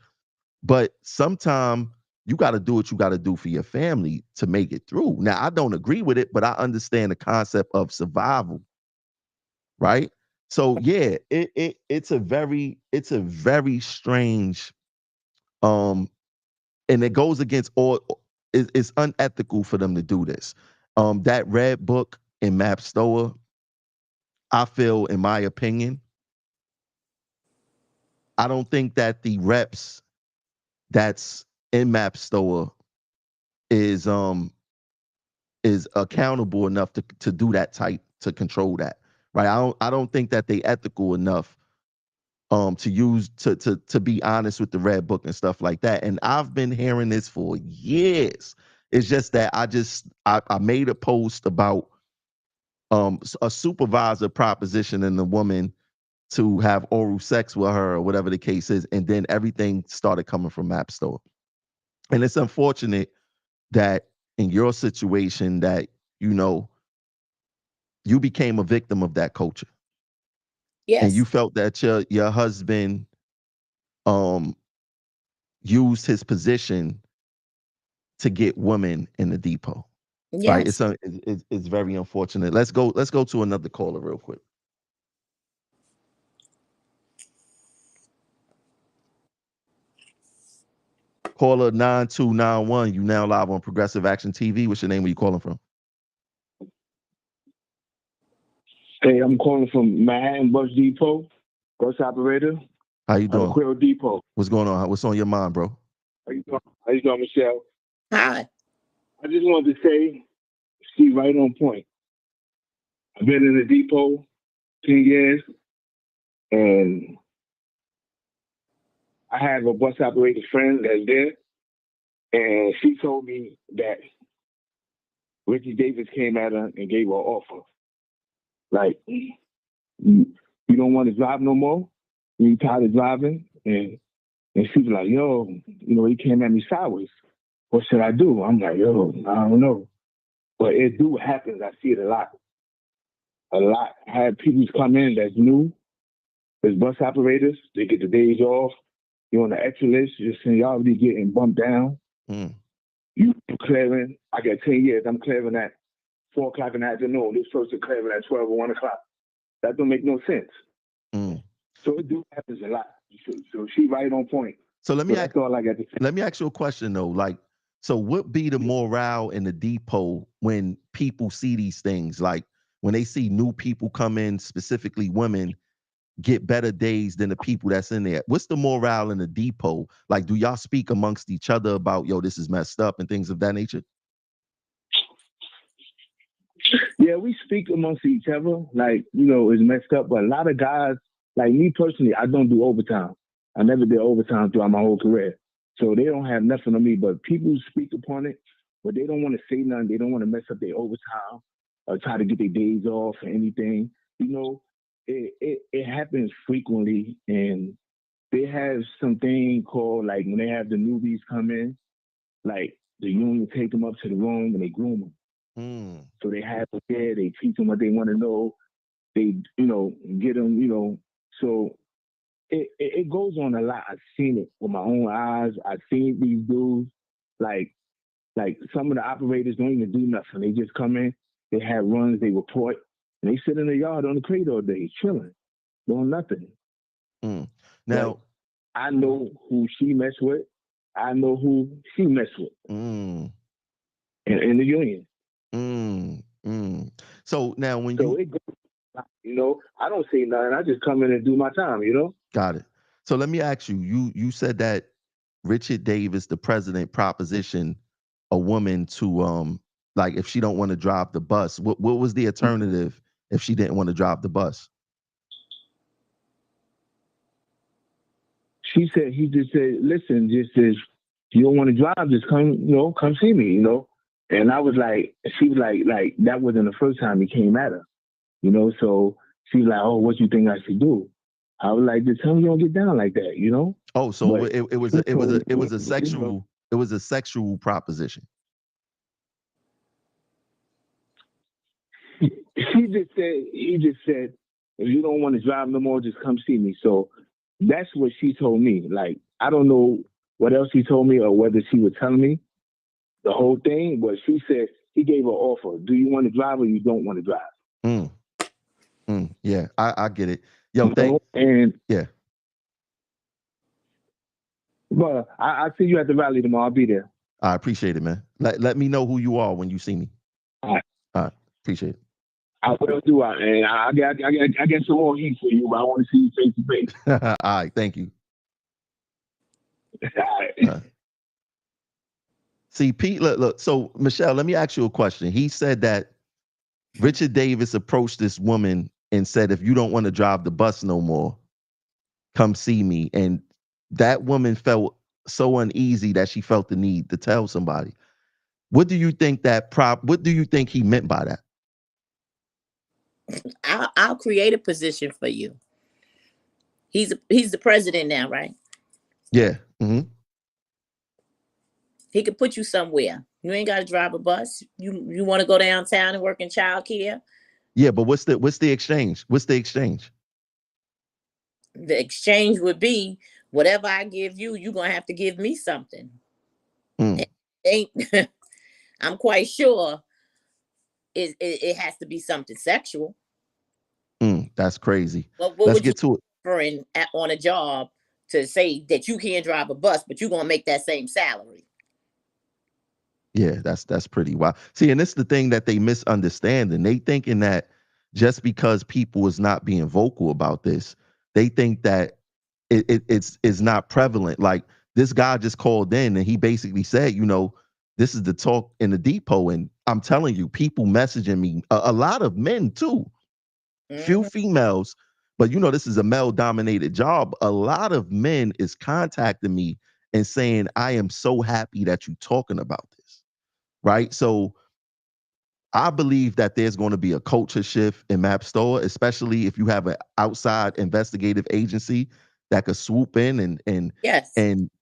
but sometimes you got to do what you got to do for your family to make it through. Now, I don't agree with it, but I understand the concept of survival, right? So yeah, it's a very strange, and it goes against all. It's unethical for them to do this. That red book in Map Store, I feel, in my opinion, I don't think that the reps that's in Map Store is accountable enough to do that type, to control that, right? I don't think that they ethical enough to use to be honest with the red book and stuff like that. And I've been hearing this for years. It's just that I made a post about a supervisor propositioning the woman to have oral sex with her or whatever the case is, and then everything started coming from Map Store. And it's unfortunate that in your situation that you became a victim of that culture. And you Yes. felt that your husband used his position to get women in the depot. Right? Yes. It's very unfortunate. Let's go to another caller real quick. Caller 9291, you now live on Progressive Action TV. What's your name? Where you calling from? Hey, I'm calling from Manhattan Bus Depot, bus operator. How you doing? Quill Depot. What's going on? What's on your mind, bro? How you doing? How you doing, Michelle? Hi. I just wanted to say, she right on point. I've been in the depot 10 years, and I have a bus operator friend that's there, and she told me that Richie Davis came at her and gave her an offer. Like, you don't want to drive no more? You tired of driving? And she was like, yo, he came at me sideways. What should I do? I'm like, yo, I don't know. But it do happen. I see it a lot. A lot. I had people come in that's new. There's bus operators. They get the days off. You're on the extra list. You're saying y'all already getting bumped down. You clearing. I got 10 years. I'm clearing at 4 o'clock in the afternoon. This person clearing at 12 or 1 o'clock. That don't make no sense. So it do happens a lot. So she right on point. So that's all I got to say. Let me ask you a question though. Like, so what be the morale in the depot when people see these things? Like when they see new people come in, specifically women, get better days than the people that's in there. What's the morale in the depot? Like, do y'all speak amongst each other about, yo, this is messed up and things of that nature? Yeah, we speak amongst each other. Like, it's messed up. But a lot of guys, like me personally, I don't do overtime. I never did overtime throughout my whole career. So they don't have nothing on me. But people speak upon it, but they don't want to say nothing. They don't want to mess up their overtime or try to get their days off or anything. It happens frequently, and they have something called, like, when they have the newbies come in, like the union take them up to the room and they groom them. So they have them there, they teach them what they want to know, they, get them, so it goes on a lot. I've seen it with my own eyes. I've seen these dudes, like some of the operators don't even do nothing. They just come in, they have runs, they report, and they sit in the yard on the crate all day, chilling, doing nothing. Now, like, I know who she messed with. I know who she messed with. In the union. So now when it goes, I don't say nothing. I just come in and do my time, Got it. So let me ask you, you said that Richard Davis, the president, propositioned a woman to like if she don't want to drive the bus. What was the alternative if she didn't want to drive the bus? He just said, listen, just if you don't want to drive, just come, come see me, And I was like, she was like that wasn't the first time he came at her, So she was like, oh, what you think I should do? I was like, just tell me you don't get down like that, Oh, so but it was a sexual proposition. He just said, if you don't want to drive no more, just come see me. So that's what she told me. Like, I don't know what else he told me or whether she was telling me the whole thing, but she said he gave her an offer. Do you want to drive or you don't want to drive? Yeah, I get it. Yo, yeah. Well, I'll see you at the rally tomorrow. I'll be there. I appreciate it, man. Let me know who you are when you see me. All right. Appreciate it. I will do. And I got some more heat for you, but I want to see you face to face. All right, thank you. See, Pete, look. So, Michelle, let me ask you a question. He said that Richard Davis approached this woman and said, if you don't want to drive the bus no more, come see me. And that woman felt so uneasy that she felt the need to tell somebody. What do you think what do you think he meant by that? I'll create a position for you. He's the president now, right? Yeah. He could put you somewhere. You ain't got to drive a bus. You want to go downtown and work in childcare? Yeah, but what's the exchange? What's the exchange? The exchange would be whatever I give you, you're gonna have to give me something. I'm quite sure it has to be something sexual. That's crazy. What Let's would get to it. offering on a job to say that you can't drive a bus, but you're gonna make that same salary. Yeah, that's pretty wild. See, and it's the thing that they misunderstand, and they thinking that just because people is not being vocal about this, they think that it's not prevalent. Like this guy just called in and he basically said, this is the talk in the depot, and I'm telling you, people messaging me, a lot of men too, few females, but this is a male-dominated job. A lot of men is contacting me and saying, I am so happy that you're talking about this, right? So I believe that there's going to be a culture shift in Map Store, especially if you have an outside investigative agency that could swoop in and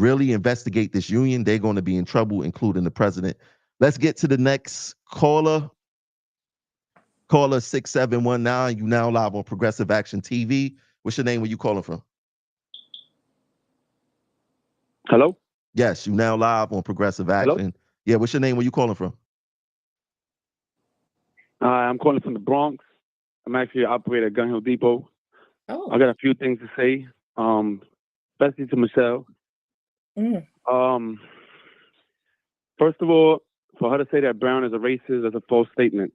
really investigate this union. They're going to be in trouble, including the president. Let's get to the next caller. Caller 6719. You now live on Progressive Action TV. What's your name? Where you calling from? Hello? Yes, you now live on Progressive Action. Hello? Yeah, what's your name? Where you calling from? I'm calling from the Bronx. I'm actually an operator at Gun Hill Depot. Oh. I got a few things to say, especially to Michelle. First of all, for her to say that Brown is a racist is a false statement.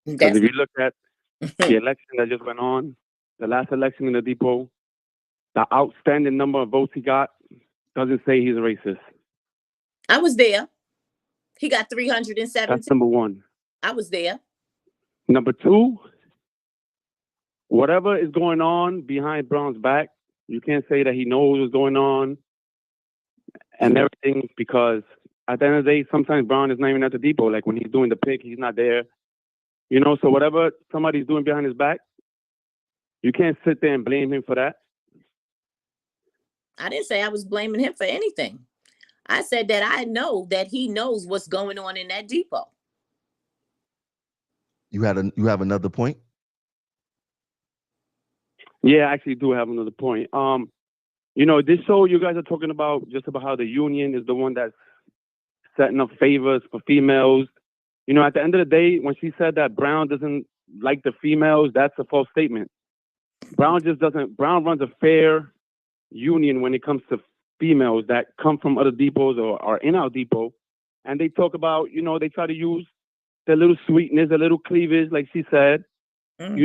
Because if you look at the election that just went on, the last election in the depot, the outstanding number of votes he got doesn't say he's a racist. I was there. He got 317. That's number one. I was there. Number two, whatever is going on behind Brown's back, you can't say that he knows what's going on and everything, because at the end of the day, sometimes Brown is not even at the depot. Like when he's doing the pick, he's not there. So whatever somebody's doing behind his back, you can't sit there and blame him for that. I didn't say I was blaming him for anything. I said that I know that he knows what's going on in that depot. You have another point? Yeah, I actually do have another point. This show you guys are talking about just about how the union is the one that's setting up favors for females. At the end of the day, when she said that Brown doesn't like the females, that's a false statement. Brown runs a fair union when it comes to females that come from other depots or are in our depot. And they talk about, they try to use their little sweetness, a little cleavage, like she said, and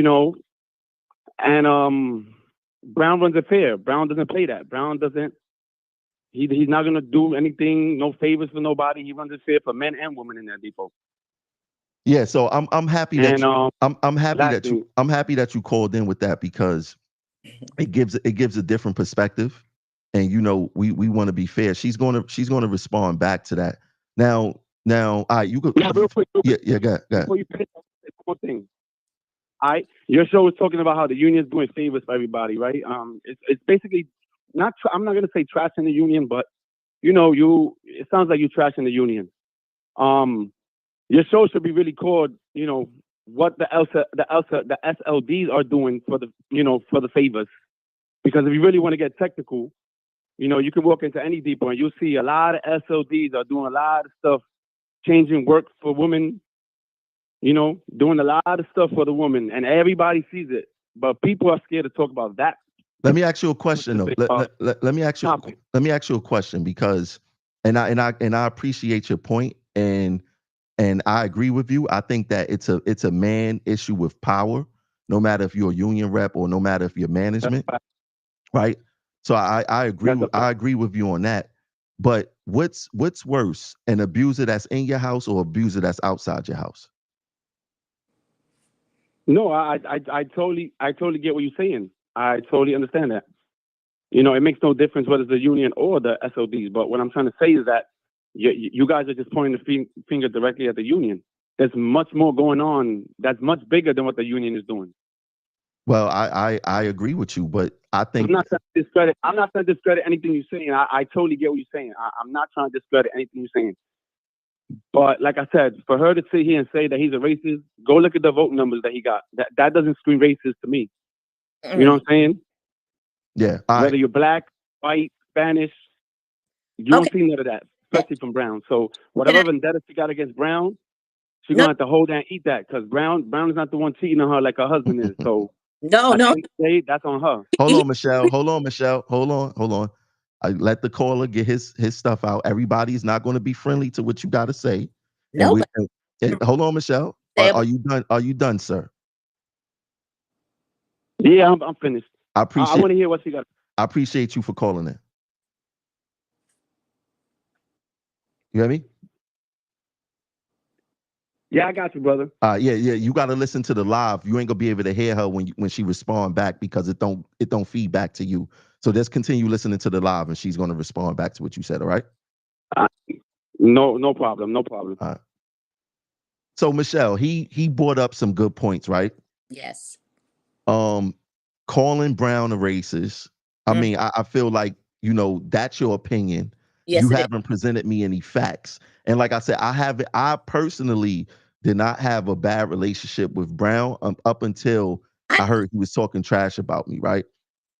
Brown runs it fair. Brown doesn't play that. Brown doesn't, he's not going to do anything, no favors for nobody. He runs it fair for men and women in that depot. Yeah, so I'm happy that I'm happy that you called in with that, because it gives a different perspective, and we want to be fair. She's going to respond back to that. Now, all right, you could. Yeah, real quick. Go ahead. Before you finish, one thing. Your show is talking about how the union is doing favors for everybody, right? It's basically not. I'm not going to say trashing the union, but it sounds like you're trashing the union. Your show should be really called, what the SLDs are doing for the favors. Because if you really want to get technical, you can walk into any depot and you'll see a lot of SLDs are doing a lot of stuff, changing work for women, doing a lot of stuff for the woman, and everybody sees it. But people are scared to talk about that. Let me ask you a question though. Let me ask you a question, because and I appreciate your point, and I agree with you. I think that it's a man issue with power, no matter if you're a union rep or no matter if you're management, right? So I agree with you on that. But what's worse, an abuser that's in your house or abuser that's outside your house? No, I totally get what you're saying. I totally understand that. It makes no difference whether it's the union or the SODs. But what I'm trying to say is that you guys are just pointing the finger directly at the union. There's much more going on that's much bigger than what the union is doing. Well, I agree with you, but I think I'm not trying to discredit anything you're saying. I totally get what you're saying. I'm not trying to discredit anything you're saying. But like I said, for her to sit here and say that he's a racist, go look at the vote numbers that he got. That doesn't scream racist to me. You know what I'm saying? Yeah. Whether you're black, white, Spanish, you don't see none of that, especially from Brown. So whatever vendetta she got against Brown, she's gonna have to hold that and eat that, because Brown is not the one cheating on her like her husband is. So No, no. That's on her. Hold on, Michelle. Hold on, Michelle. Hold on. I let the caller get his stuff out. Everybody's not going to be friendly to what you got to say. No. Hold on, Michelle. Are you done? Are you done, sir? Yeah, I'm finished. I want to hear what she got. I appreciate you for calling in. You hear me? Yeah, I got you, brother. Yeah. You got to listen to the live. You ain't gonna be able to hear her when she respond back because it don't feed back to you. So just continue listening to the live, and she's gonna respond back to what you said. All right? No problem. No problem. All right. So Michelle, he brought up some good points, right? Yes. Calling Brown a racist. I mean, I feel like, that's your opinion. Yes, you haven't presented me any facts. And like I said, I personally did not have a bad relationship with Brown up until I heard he was talking trash about me, right?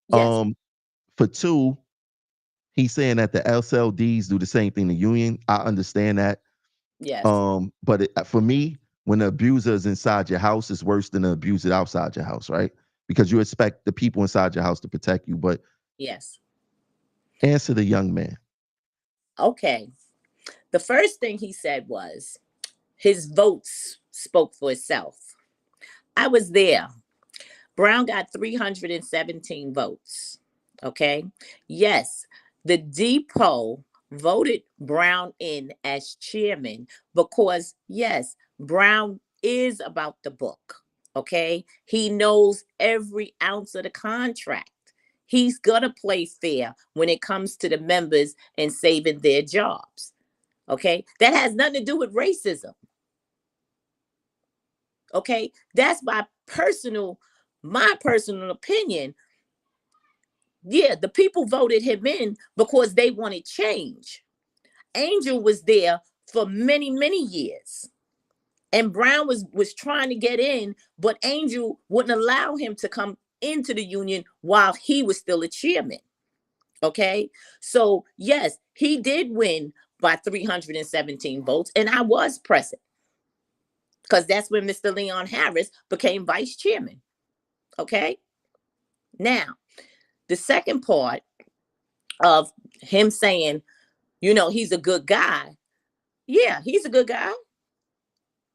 Yes. For two, he's saying that the SLDs do the same thing to union. I understand that. Yes. But for me, when the abuser is inside your house, it's worse than the abuser outside your house, right? Because you expect the people inside your house to protect you. But yes. Answer the young man. Okay. The first thing he said was his votes spoke for itself. I was there. Brown got 317 votes. Okay. Yes, the depot voted Brown in as chairman because, yes, Brown is about the book. Okay. He knows every ounce of the contract. He's going to play fair when it comes to the members and saving their jobs. Okay. That has nothing to do with racism. Okay. That's my personal opinion. Yeah, the people voted him in because they wanted change. Angel was there for many, many years. And Brown was trying to get in, but Angel wouldn't allow him to come into the union while he was still a chairman. Okay? So, yes, he did win by 317 votes, and I was present. Because that's when Mr. Leon Harris became vice chairman. Okay? Now, the second part of him saying, he's a good guy. Yeah, he's a good guy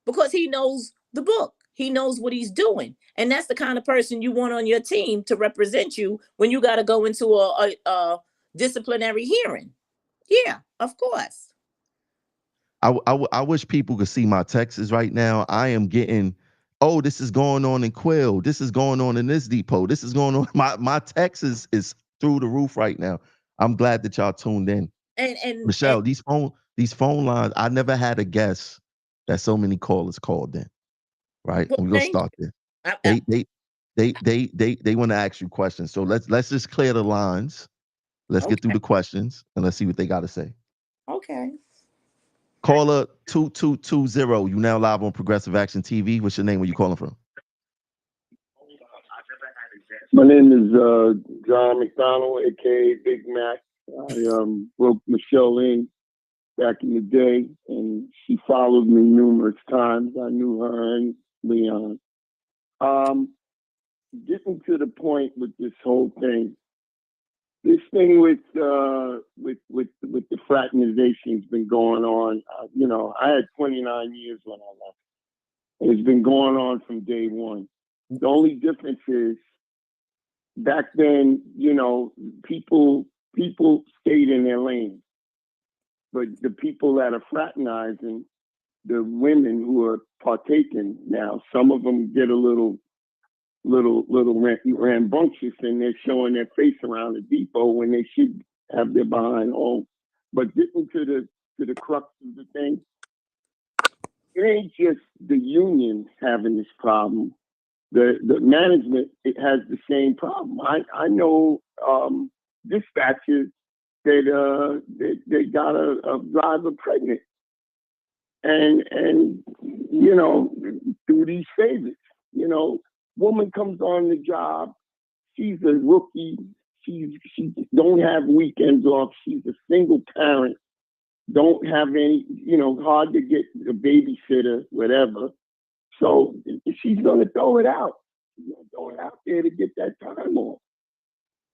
because he knows the book. He knows what he's doing. And that's the kind of person you want on your team to represent you when you got to go into a disciplinary hearing. Yeah, of course. I wish people could see my texts right now. I am getting, oh, this is going on in Quill. This is going on in this depot. This is going on. My text is through the roof right now. I'm glad that y'all tuned in. And Michelle, these phone lines, I never had a guess that so many callers called in. Right? We're gonna start there. They want to ask you questions. So let's just clear the lines. Let's get through the questions and let's see what they got to say. Okay. Caller 2220. You now live on Progressive Action TV. What's your name? Where you calling from? My name is John McDonald, aka Big Mac. I broke Michelle in back in the day, and she followed me numerous times. I knew her and Leon. Getting to the point with this whole thing, this thing with the fraternization has been going on. I had 29 years when I left. It's been going on from day one. The only difference is back then, people stayed in their lane, but the people that are fraternizing, the women who are partaking now, some of them get a little rambunctious, and they're showing their face around the depot when they should have their behind home. But getting to the crux of the thing, it ain't just the union having this problem. The management, it has the same problem. I know dispatchers that they got a driver pregnant, and through these favors, woman comes on the job, she's a rookie, she don't have weekends off, she's a single parent, don't have any, hard to get a babysitter, whatever. So she's gonna throw it out. going out there to get that time off,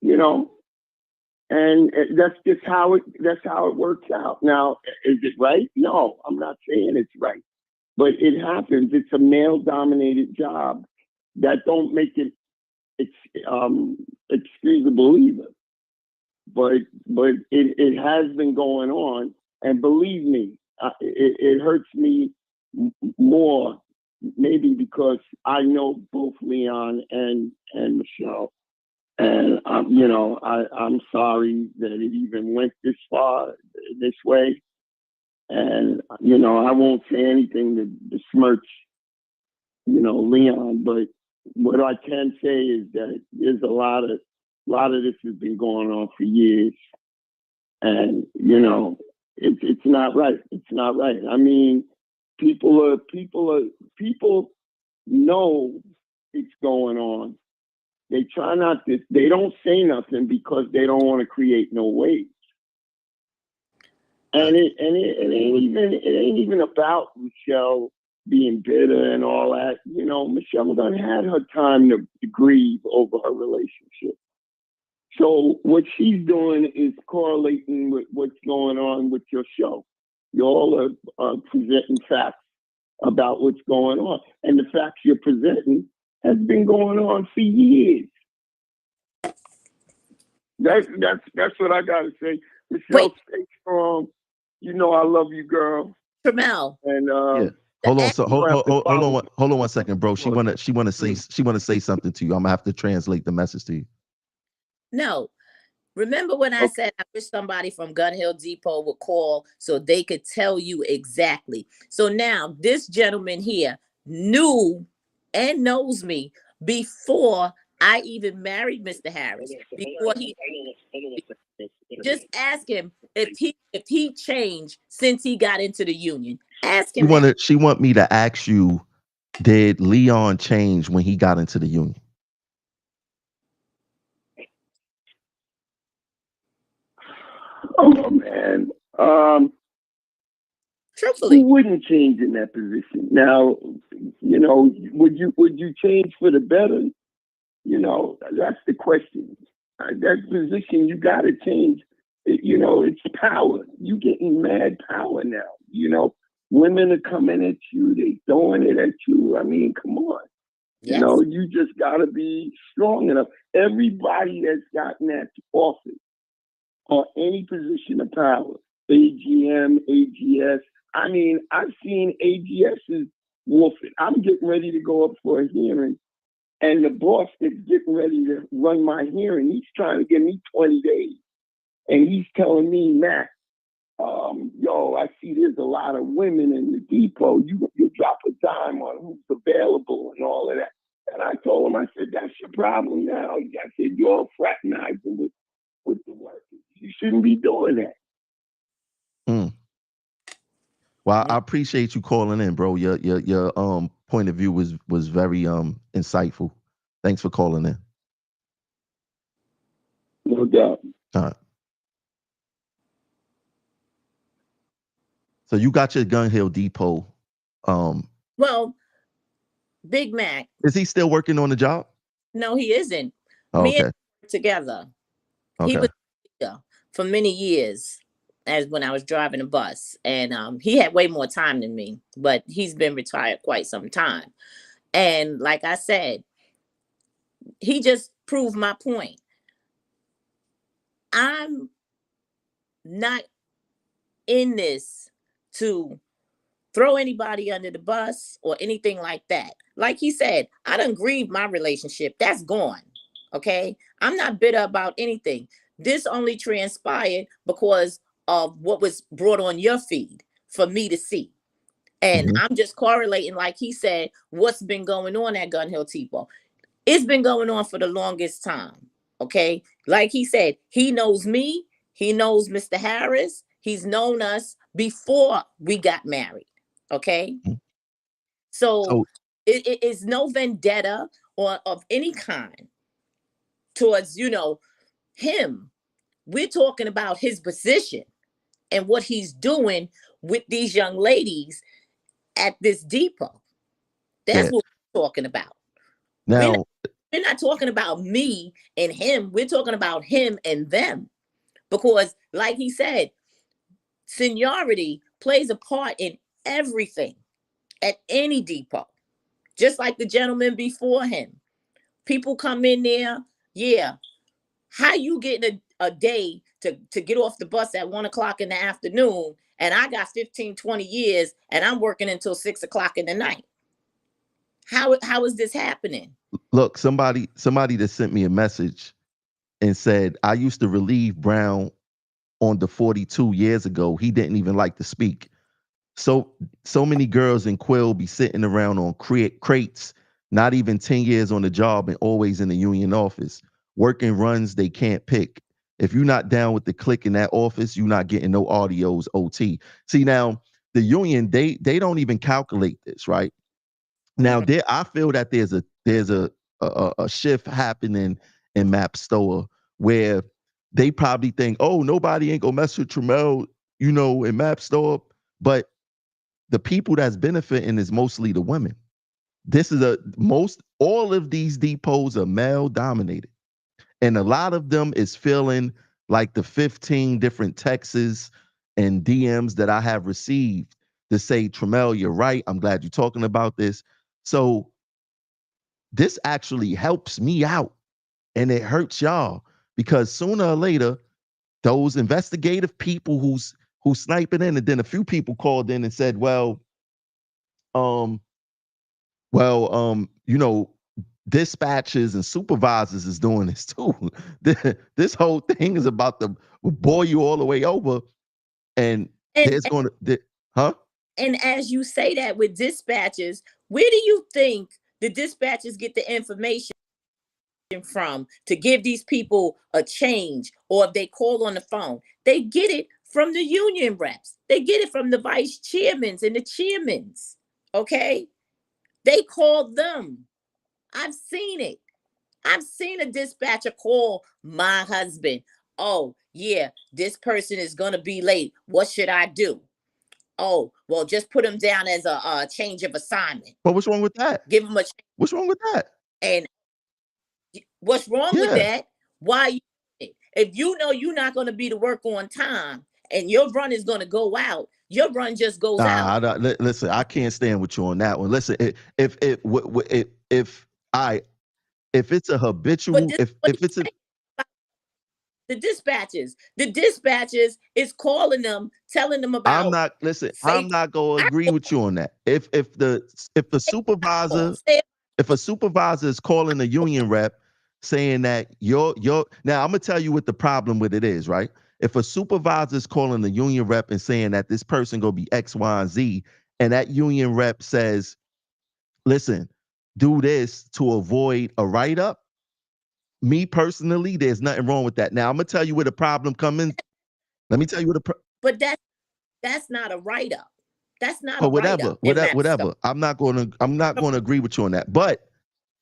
you know. And that's just how it works out. Now, is it right? No, I'm not saying it's right, but it happens. It's a male-dominated job. That don't make it excusable either. But it has been going on, and believe me, it hurts me more, maybe because I know both Leon and Michelle. And I'm sorry that it even went this far, this way. And I won't say anything to besmirch, Leon. But what I can say is that there's a lot of this has been going on for years, and it's not right. It's not right. I mean, people know it's going on. They try not to. They don't say nothing because they don't want to create no waves. And it ain't even about Michelle being bitter and all that. Michelle done had her time to grieve over her relationship. So what she's doing is correlating with what's going on with your show. You all are presenting facts about what's going on, and the facts you're presenting has been going on for years. That's what I gotta say. Michelle, stay strong. I love you, girl. Tramel. And yeah. Hold on, so hold on one second, bro. She wanna say something to you. I'm gonna have to translate the message to you. No. Remember when I said I wish somebody from Gun Hill Depot would call so they could tell you exactly. So now this gentleman here knew and knows me before I even married Mr. Harris. Before he just ask him if he changed since he got into the union. Ask him. She want me to ask you, did Leon change when he got into the union? Oh man. Truthfully, who wouldn't change in that position? Now, would you change for the better? That's the question. That position, you got to change. It's power. You getting mad power now. Women are coming at you. They throwing it at you. I mean, come on. Yes. You just got to be strong enough. Everybody that's gotten that office or any position of power, AGM, AGS. I mean, I've seen AGS's wolfing. I'm getting ready to go up for a hearing, and the boss is getting ready to run my hearing. He's trying to give me 20 days. And he's telling me, Matt, I see there's a lot of women in the depot. You drop a dime on who's available and all of that. And I told him, I said, that's your problem now. I said, you're fraternizing with the workers. You shouldn't be doing that. Well, I appreciate you calling in, bro. Your point of view was very insightful. Thanks for calling in. No doubt. All right. So you got your Gun Hill Depot. Well, Big Mac. Is he still working on the job? No, he isn't. Oh, Me okay. and him together. Okay. He was for many years as when I was driving a bus. And he had way more time than me, but he's been retired quite some time. And like I said, he just proved my point. I'm not in this to throw anybody under the bus or anything like that. Like he said, I done grieved my relationship. That's gone. Okay. I'm not bitter about anything. This only transpired because of what was brought on your feed for me to see. And I'm just correlating, like he said, what's been going on at Gun Hill Depot. It's been going on for the longest time. Okay. Like he said, he knows me. He knows Mr. Harris. He's known us before we got married. Okay. So it is no vendetta or of any kind towards, him. We're talking about his position and what he's doing with these young ladies at this depot. That's what we're talking about. Now, we're not talking about me and him. We're talking about him and them. Because like he said, seniority plays a part in everything at any depot. Just like the gentleman before him. People come in there, yeah. How you getting a day to get off the bus at 1 o'clock in the afternoon, and I got 15, 20 years, and I'm working until 6 o'clock in the night? How is this happening? Look, somebody that sent me a message and said, I used to relieve Brown on the 42 years ago. He didn't even like to speak. So many girls in Quill be sitting around on crates, not even 10 years on the job and always in the union office, working runs they can't pick. If you're not down with the click in that office, you're not getting no audios, OT. See, now the union, they don't even calculate this, right? Now I feel that there's a shift happening in Map Store where they probably think, oh, nobody ain't gonna mess with Tramel, in Map Store. But the people that's benefiting is mostly the women. This is all of these depots are male dominated. And a lot of them is feeling like the 15 different texts and DMs that I have received to say, Tramel, you're right. I'm glad you're talking about this. So this actually helps me out and it hurts y'all, because sooner or later, those investigative people who's sniping in, and then a few people called in and said, dispatchers and supervisors is doing this too. This whole thing is about to boil you all the way over, and there's going to, huh? And as you say that with dispatchers, where do you think the dispatchers get the information from to give these people a change, or if they call on the phone? They get it from the union reps. They get it from the vice chairmans and the chairmans. Okay? They call them. I've seen it. I've seen a dispatcher call my husband. Oh, yeah, this person is going to be late. What should I do? Oh, well, just put him down as a change of assignment. But what's wrong with that? Give him a change. What's wrong with that? And what's wrong with that? Why? If you know you're not going to be to work on time and your run is going to go out, your run just goes out. Listen, I can't stand with you on that one. Listen, if it's a habitual, if it's a the dispatchers is calling them, telling them about. I'm not gonna agree with you on that. If a supervisor is calling a union rep saying that you're now, I'm gonna tell you what the problem with it is, right? If a supervisor is calling the union rep and saying that this person gonna be X, Y, and Z, and that union rep says, listen, do this to avoid a write-up, me personally, there's nothing wrong with that. Now, I'm gonna tell you where the problem comes in. Let me tell you what but that's not a write-up. That's not a write-up. Whatever. I'm not gonna agree with you on that. But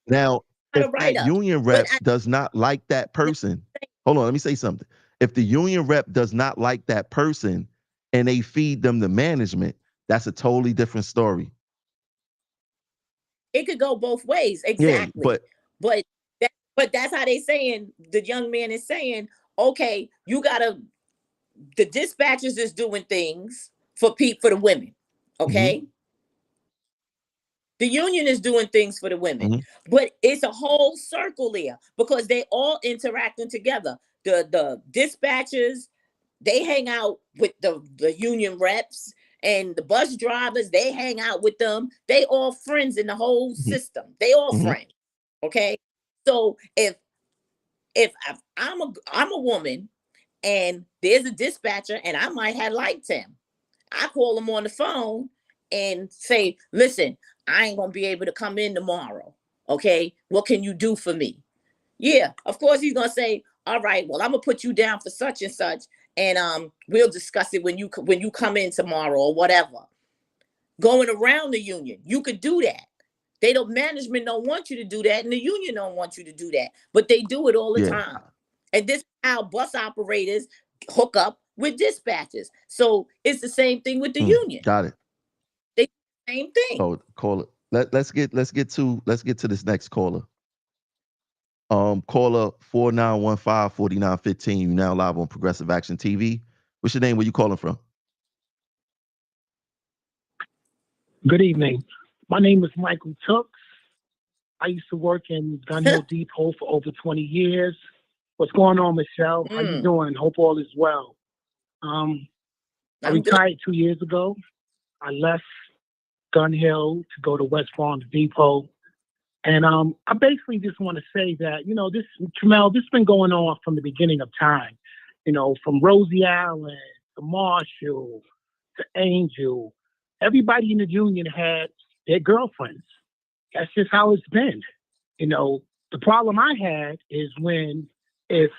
now, if that union rep does not like that person, hold on, let me say something. If the union rep does not like that person and they feed them the management, that's a totally different story. It could go both ways. Exactly. Yeah, but that's how they saying, the young man is saying, okay, the dispatchers is doing things for the women. Okay. Mm-hmm. The union is doing things for the women, mm-hmm. But it's a whole circle there because they all interacting together. The dispatchers, they hang out with the union reps, and the bus drivers, they hang out with them. They all friends in the whole system. They all mm-hmm. friends. Okay. So if I'm a woman and there's a dispatcher and I might have liked him, I call him on the phone and say, listen, I ain't gonna be able to come in tomorrow. Okay, what can you do for me? Yeah, of course he's gonna say, all right, well, I'm gonna put you down for such and such, and we'll discuss it when you come in tomorrow or whatever. Going around the union, you could do that. Management don't want you to do that, and the union don't want you to do that, but they do it all the time. And this is how bus operators hook up with dispatchers. So it's the same thing with the union. Got it. They same thing. Oh, call it. Let's get to this next caller. Caller 4915-4915. You now live on Progressive Action TV. What's your name? Where you calling from? Good evening. My name is Michael Tooks. I used to work in Gun Hill Depot for over 20 years. What's going on, Michelle? How you doing? Hope all is well. I retired 2 years ago. I left Gun Hill to go to West Farms Depot. And I basically just want to say that, this, Tramel, this has been going on from the beginning of time. From Rosie Allen to Marshall to Angel. Everybody in the union had their girlfriends. That's just how it's been. The problem I had is if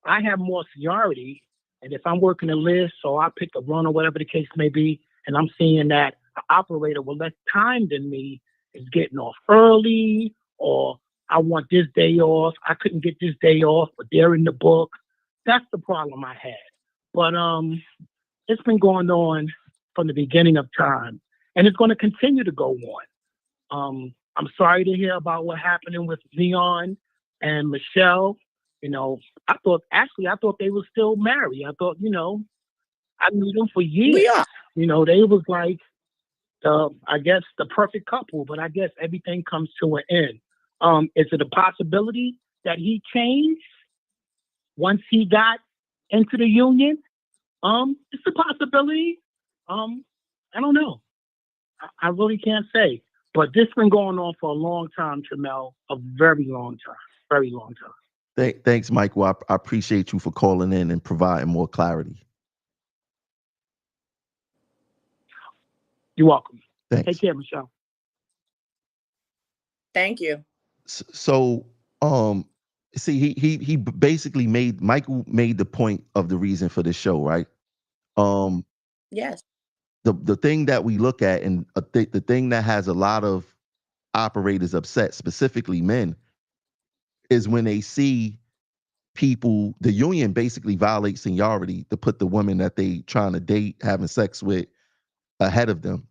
I have more seniority, and if I'm working a list or I pick a run or whatever the case may be, and I'm seeing that an operator with less time than me is getting off early, or I want this day off, I couldn't get this day off, but they're in the book. That's the problem I had. But it's been going on from the beginning of time, and it's going to continue to go on. I'm sorry to hear about what happened with Leon and Michelle. I thought they were still married. I thought, I knew them for years. They was like, I guess the perfect couple, but I guess everything comes to an end. Is it a possibility that he changed once he got into the union? It's a possibility. I don't know. I really can't say. But this has been going on for a long time, Tramel, a very long time, very long time. Thanks, Michael. I appreciate you for calling in and providing more clarity. You're welcome. Thanks. Take care, Michelle. Thank you. So, see, he basically Michael made the point of the reason for this show, right? Yes. The thing that we look at, and the thing that has a lot of operators upset, specifically men, is when they see people, the union basically violates seniority to put the woman that they trying to date, having sex with, ahead of them.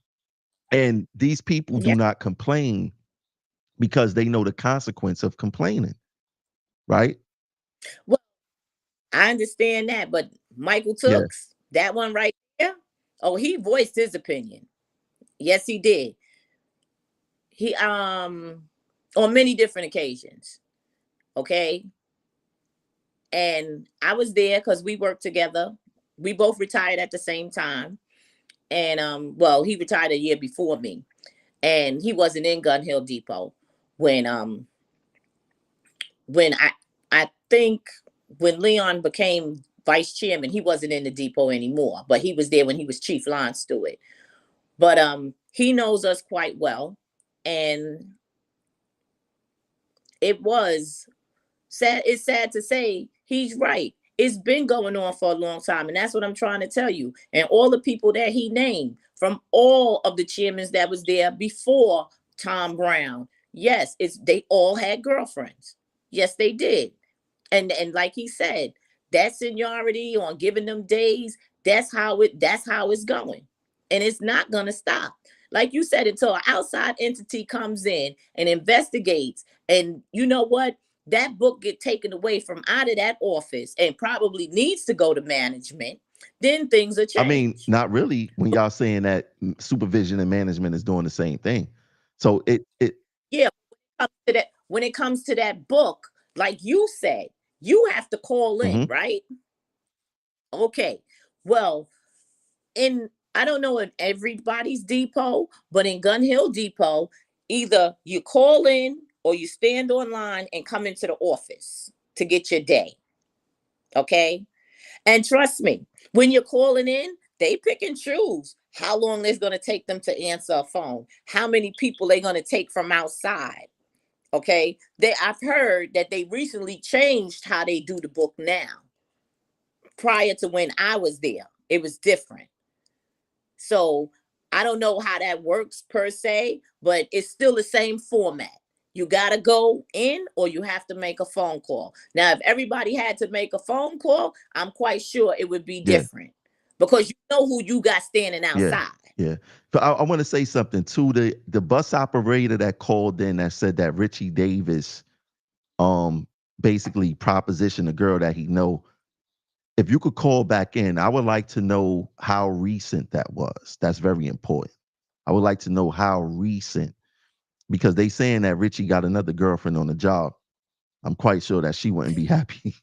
And these people do not complain because they know the consequence of complaining, right? Well, I understand that, but Michael Tooks, that one right there, he voiced his opinion. Yes, he did. He on many different occasions. Okay. And I was there because we worked together. We both retired at the same time. And he retired a year before me. And he wasn't in Gun Hill Depot when I think when Leon became vice chairman, he wasn't in the depot anymore, but he was there when he was chief line steward. But he knows us quite well, and it was sad. It's sad to say he's right. It's been going on for a long time, and that's what I'm trying to tell you. And all the people that he named, from all of the chairmen that was there before Tom Brown, yes, they all had girlfriends. Yes, they did. And like he said, that seniority on giving them days, that's how it's going. And it's not gonna stop. Like you said, until an outside entity comes in and investigates, and you know what? That book get taken away from out of that office and probably needs to go to management, then things are changed. I mean, not really when y'all saying that supervision and management is doing the same thing. So yeah, when it comes to that book, like you said, you have to call in, right? Okay. Well, I don't know in everybody's depot, but in Gun Hill Depot, either you call in or you stand online and come into the office to get your day. Okay. And trust me, when you're calling in, they pick and choose how long it's going to take them to answer a phone, how many people they're going to take from outside. Okay. I've heard that they recently changed how they do the book now. Prior to when I was there, it was different. So I don't know how that works per se, but it's still the same format. You got to go in or you have to make a phone call. Now, if everybody had to make a phone call, I'm quite sure it would be different because you know who you got standing outside. Yeah. So I want to say something too. The bus operator that called in that said that Richie Davis basically proposition a girl that he know. If you could call back in, I would like to know how recent that was. That's very important. I would like to know how recent, because they saying that Richie got another girlfriend on the job. I'm quite sure that she wouldn't be happy.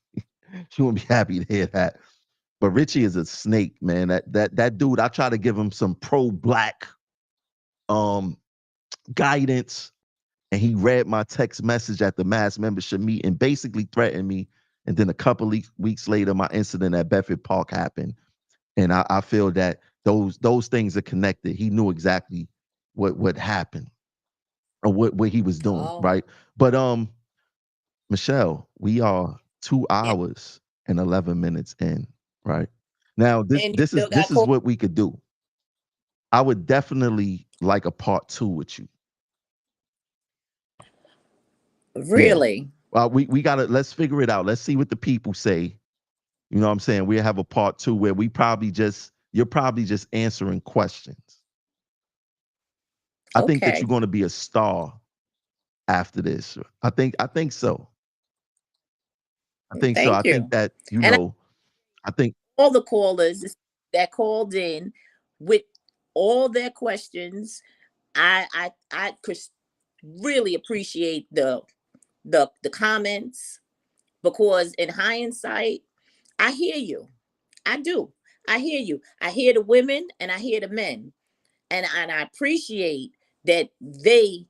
She wouldn't be happy to hear that. But Richie is a snake, man. That dude, I try to give him some pro-black guidance, and he read my text message at the mass membership meeting and basically threatened me. And then a couple weeks later, my incident at Bedford Park happened. And I feel that those things are connected. He knew exactly what happened or what he was doing, right? But Michelle, we are 2 hours and 11 minutes in, right? Now this is what we could do. I would definitely like a part 2 with you. Really? Yeah. Well, we gotta, let's figure it out. Let's see what the people say. You know what I'm saying? We'll have a part 2 where you're probably just answering questions. I think that you're going to be a star after this. I think so. I think so. I think that, I think all the callers that called in with all their questions, I could really appreciate the comments, because in hindsight, I hear you. I do. I hear you. I hear the women and I hear the men. And I appreciate that they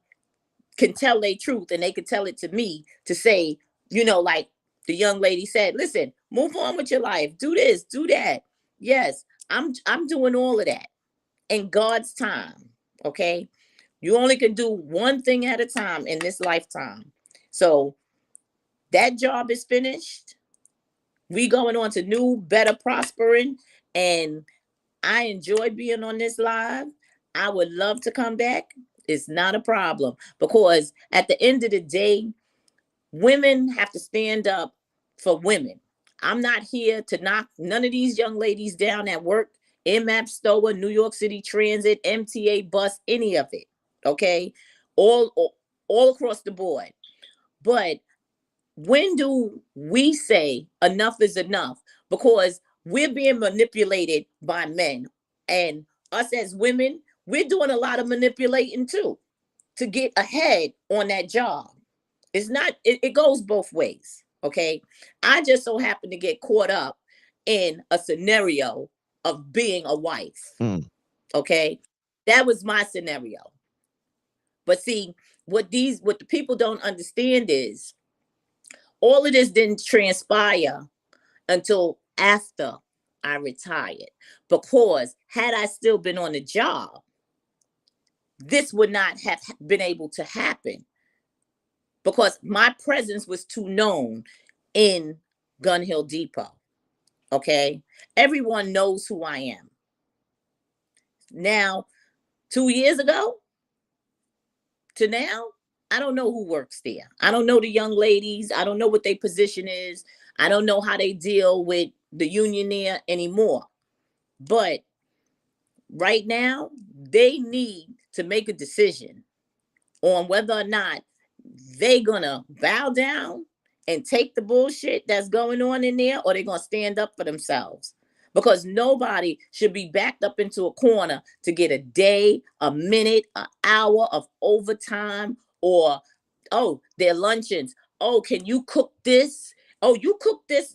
can tell their truth, and they can tell it to me to say, like the young lady said, listen, move on with your life. Do this, do that. Yes, I'm doing all of that in God's time. Okay. You only can do one thing at a time in this lifetime. So that job is finished. We going on to new, better, prospering. And I enjoyed being on this live. I would love to come back. It's not a problem, because at the end of the day, women have to stand up for women. I'm not here to knock none of these young ladies down at work, MAP, STOA, New York City Transit, MTA Bus, any of it. Okay, all across the board. But when do we say enough is enough? Because we're being manipulated by men, and us as women, we're doing a lot of manipulating too to get ahead on that job. It's not, it goes both ways. Okay. I just so happen to get caught up in a scenario of being a wife. Okay. That was my scenario. But see, what the people don't understand is all of this didn't transpire until after I retired. Because had I still been on the job, this would not have been able to happen, because my presence was too known in Gun Hill Depot. Okay. Everyone knows who I am. Now, 2 years ago to now, I don't know who works there. I don't know the young ladies. I don't know what their position is. I don't know how they deal with the union there anymore. But right now, they need to make a decision on whether or not they gonna bow down and take the bullshit that's going on in there, or they're gonna stand up for themselves. Because nobody should be backed up into a corner to get a day, a minute, an hour of overtime, or their luncheons. Oh, can you cook this? Oh, you cook this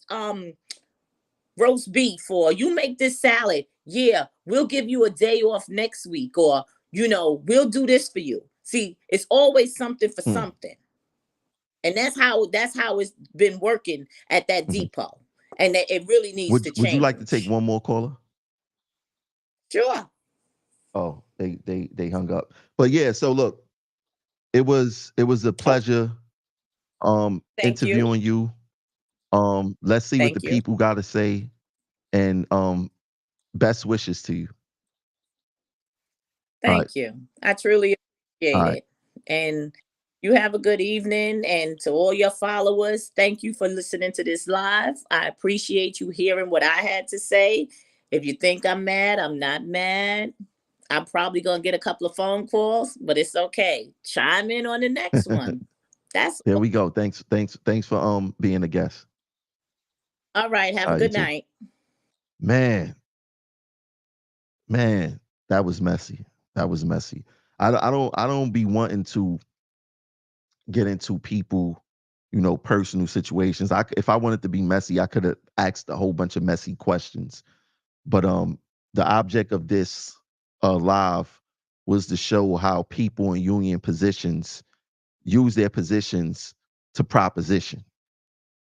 roast beef, or you make this salad. Yeah, we'll give you a day off next week, or we'll do this for you. See, it's always something for something. And that's how it's been working at that depot. And that it really needs to change. Would you like to take one more caller? Sure. Oh, they hung up. But yeah, so look, it was a pleasure interviewing you. Let's see what the people got to say, and best wishes to you. Thank you. I truly appreciate it. And you have a good evening. And to all your followers, thank you for listening to this live. I appreciate you hearing what I had to say. If you think I'm mad, I'm not mad. I'm probably going to get a couple of phone calls, but it's okay. Chime in on the next one. That's There we go. Thanks for being a guest. All right. Have a good night. Man, that was messy. That was messy. I don't be wanting to get into people, personal situations. If I wanted to be messy, I could have asked a whole bunch of messy questions. But the object of this live was to show how people in union positions use their positions to proposition.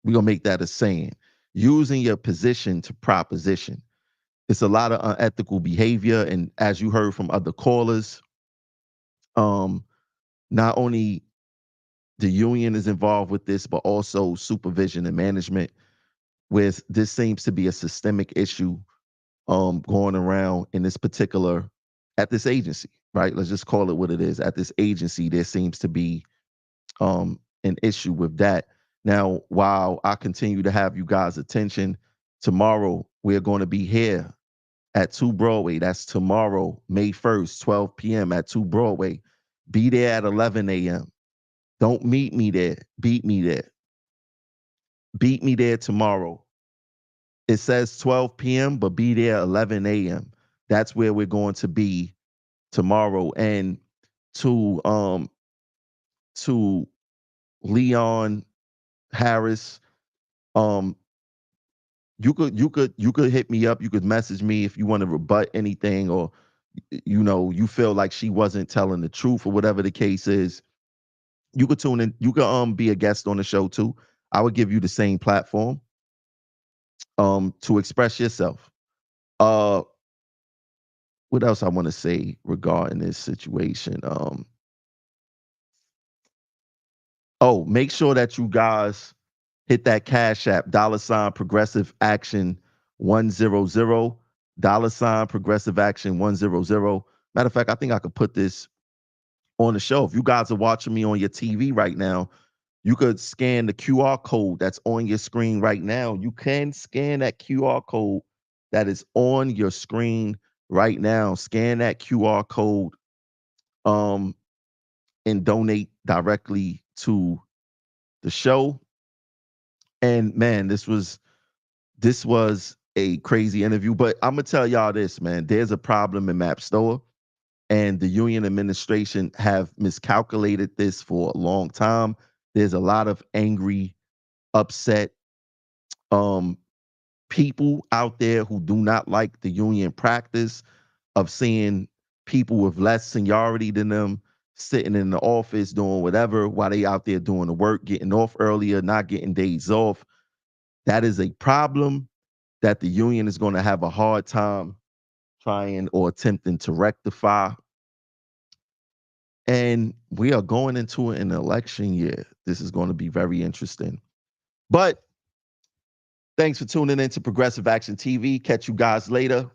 We're gonna make that a saying. Using your position to proposition. It's a lot of unethical behavior, and as you heard from other callers, not only the union is involved with this, but also supervision and management. With this seems to be a systemic issue going around in this particular at this agency, right? Let's just call it what it is. At this agency, there seems to be an issue with that. Now, while I continue to have you guys' attention, tomorrow we're going to be here at 2 Broadway. That's tomorrow, May 1st, 12 p.m. at 2 Broadway. Be there at 11 a.m. Don't meet me there. Beat me there. Beat me there tomorrow. It says 12 p.m., but be there 11 a.m. That's where we're going to be tomorrow. And to Leon Harris, you could hit me up. You could message me if you want to rebut anything, or you feel like she wasn't telling the truth or whatever the case is. You could tune in. You could be a guest on the show too. I would give you the same platform to express yourself. What else I want to say regarding this situation? Make sure that you guys hit that Cash App, $ Progressive Action 100, $ Progressive Action 100. Matter of fact, I think I could put this on the show. If you guys are watching me on your TV right now, you could scan the QR code that's on your screen right now. You can scan that QR code that is on your screen right now. Scan that QR code and donate directly to the show. And man, this was a crazy interview, but I'm gonna tell y'all this, man. There's a problem in Map Store, and the union administration have miscalculated this for a long time. There's a lot of angry, upset people out there who do not like the union practice of seeing people with less seniority than them sitting in the office doing whatever while they out there doing the work, getting off earlier, not getting days off. That is a problem that the union is going to have a hard time trying or attempting to rectify. And we are going into an election year. This is going to be very interesting. But thanks for tuning in to Progressive Action TV. Catch you guys later.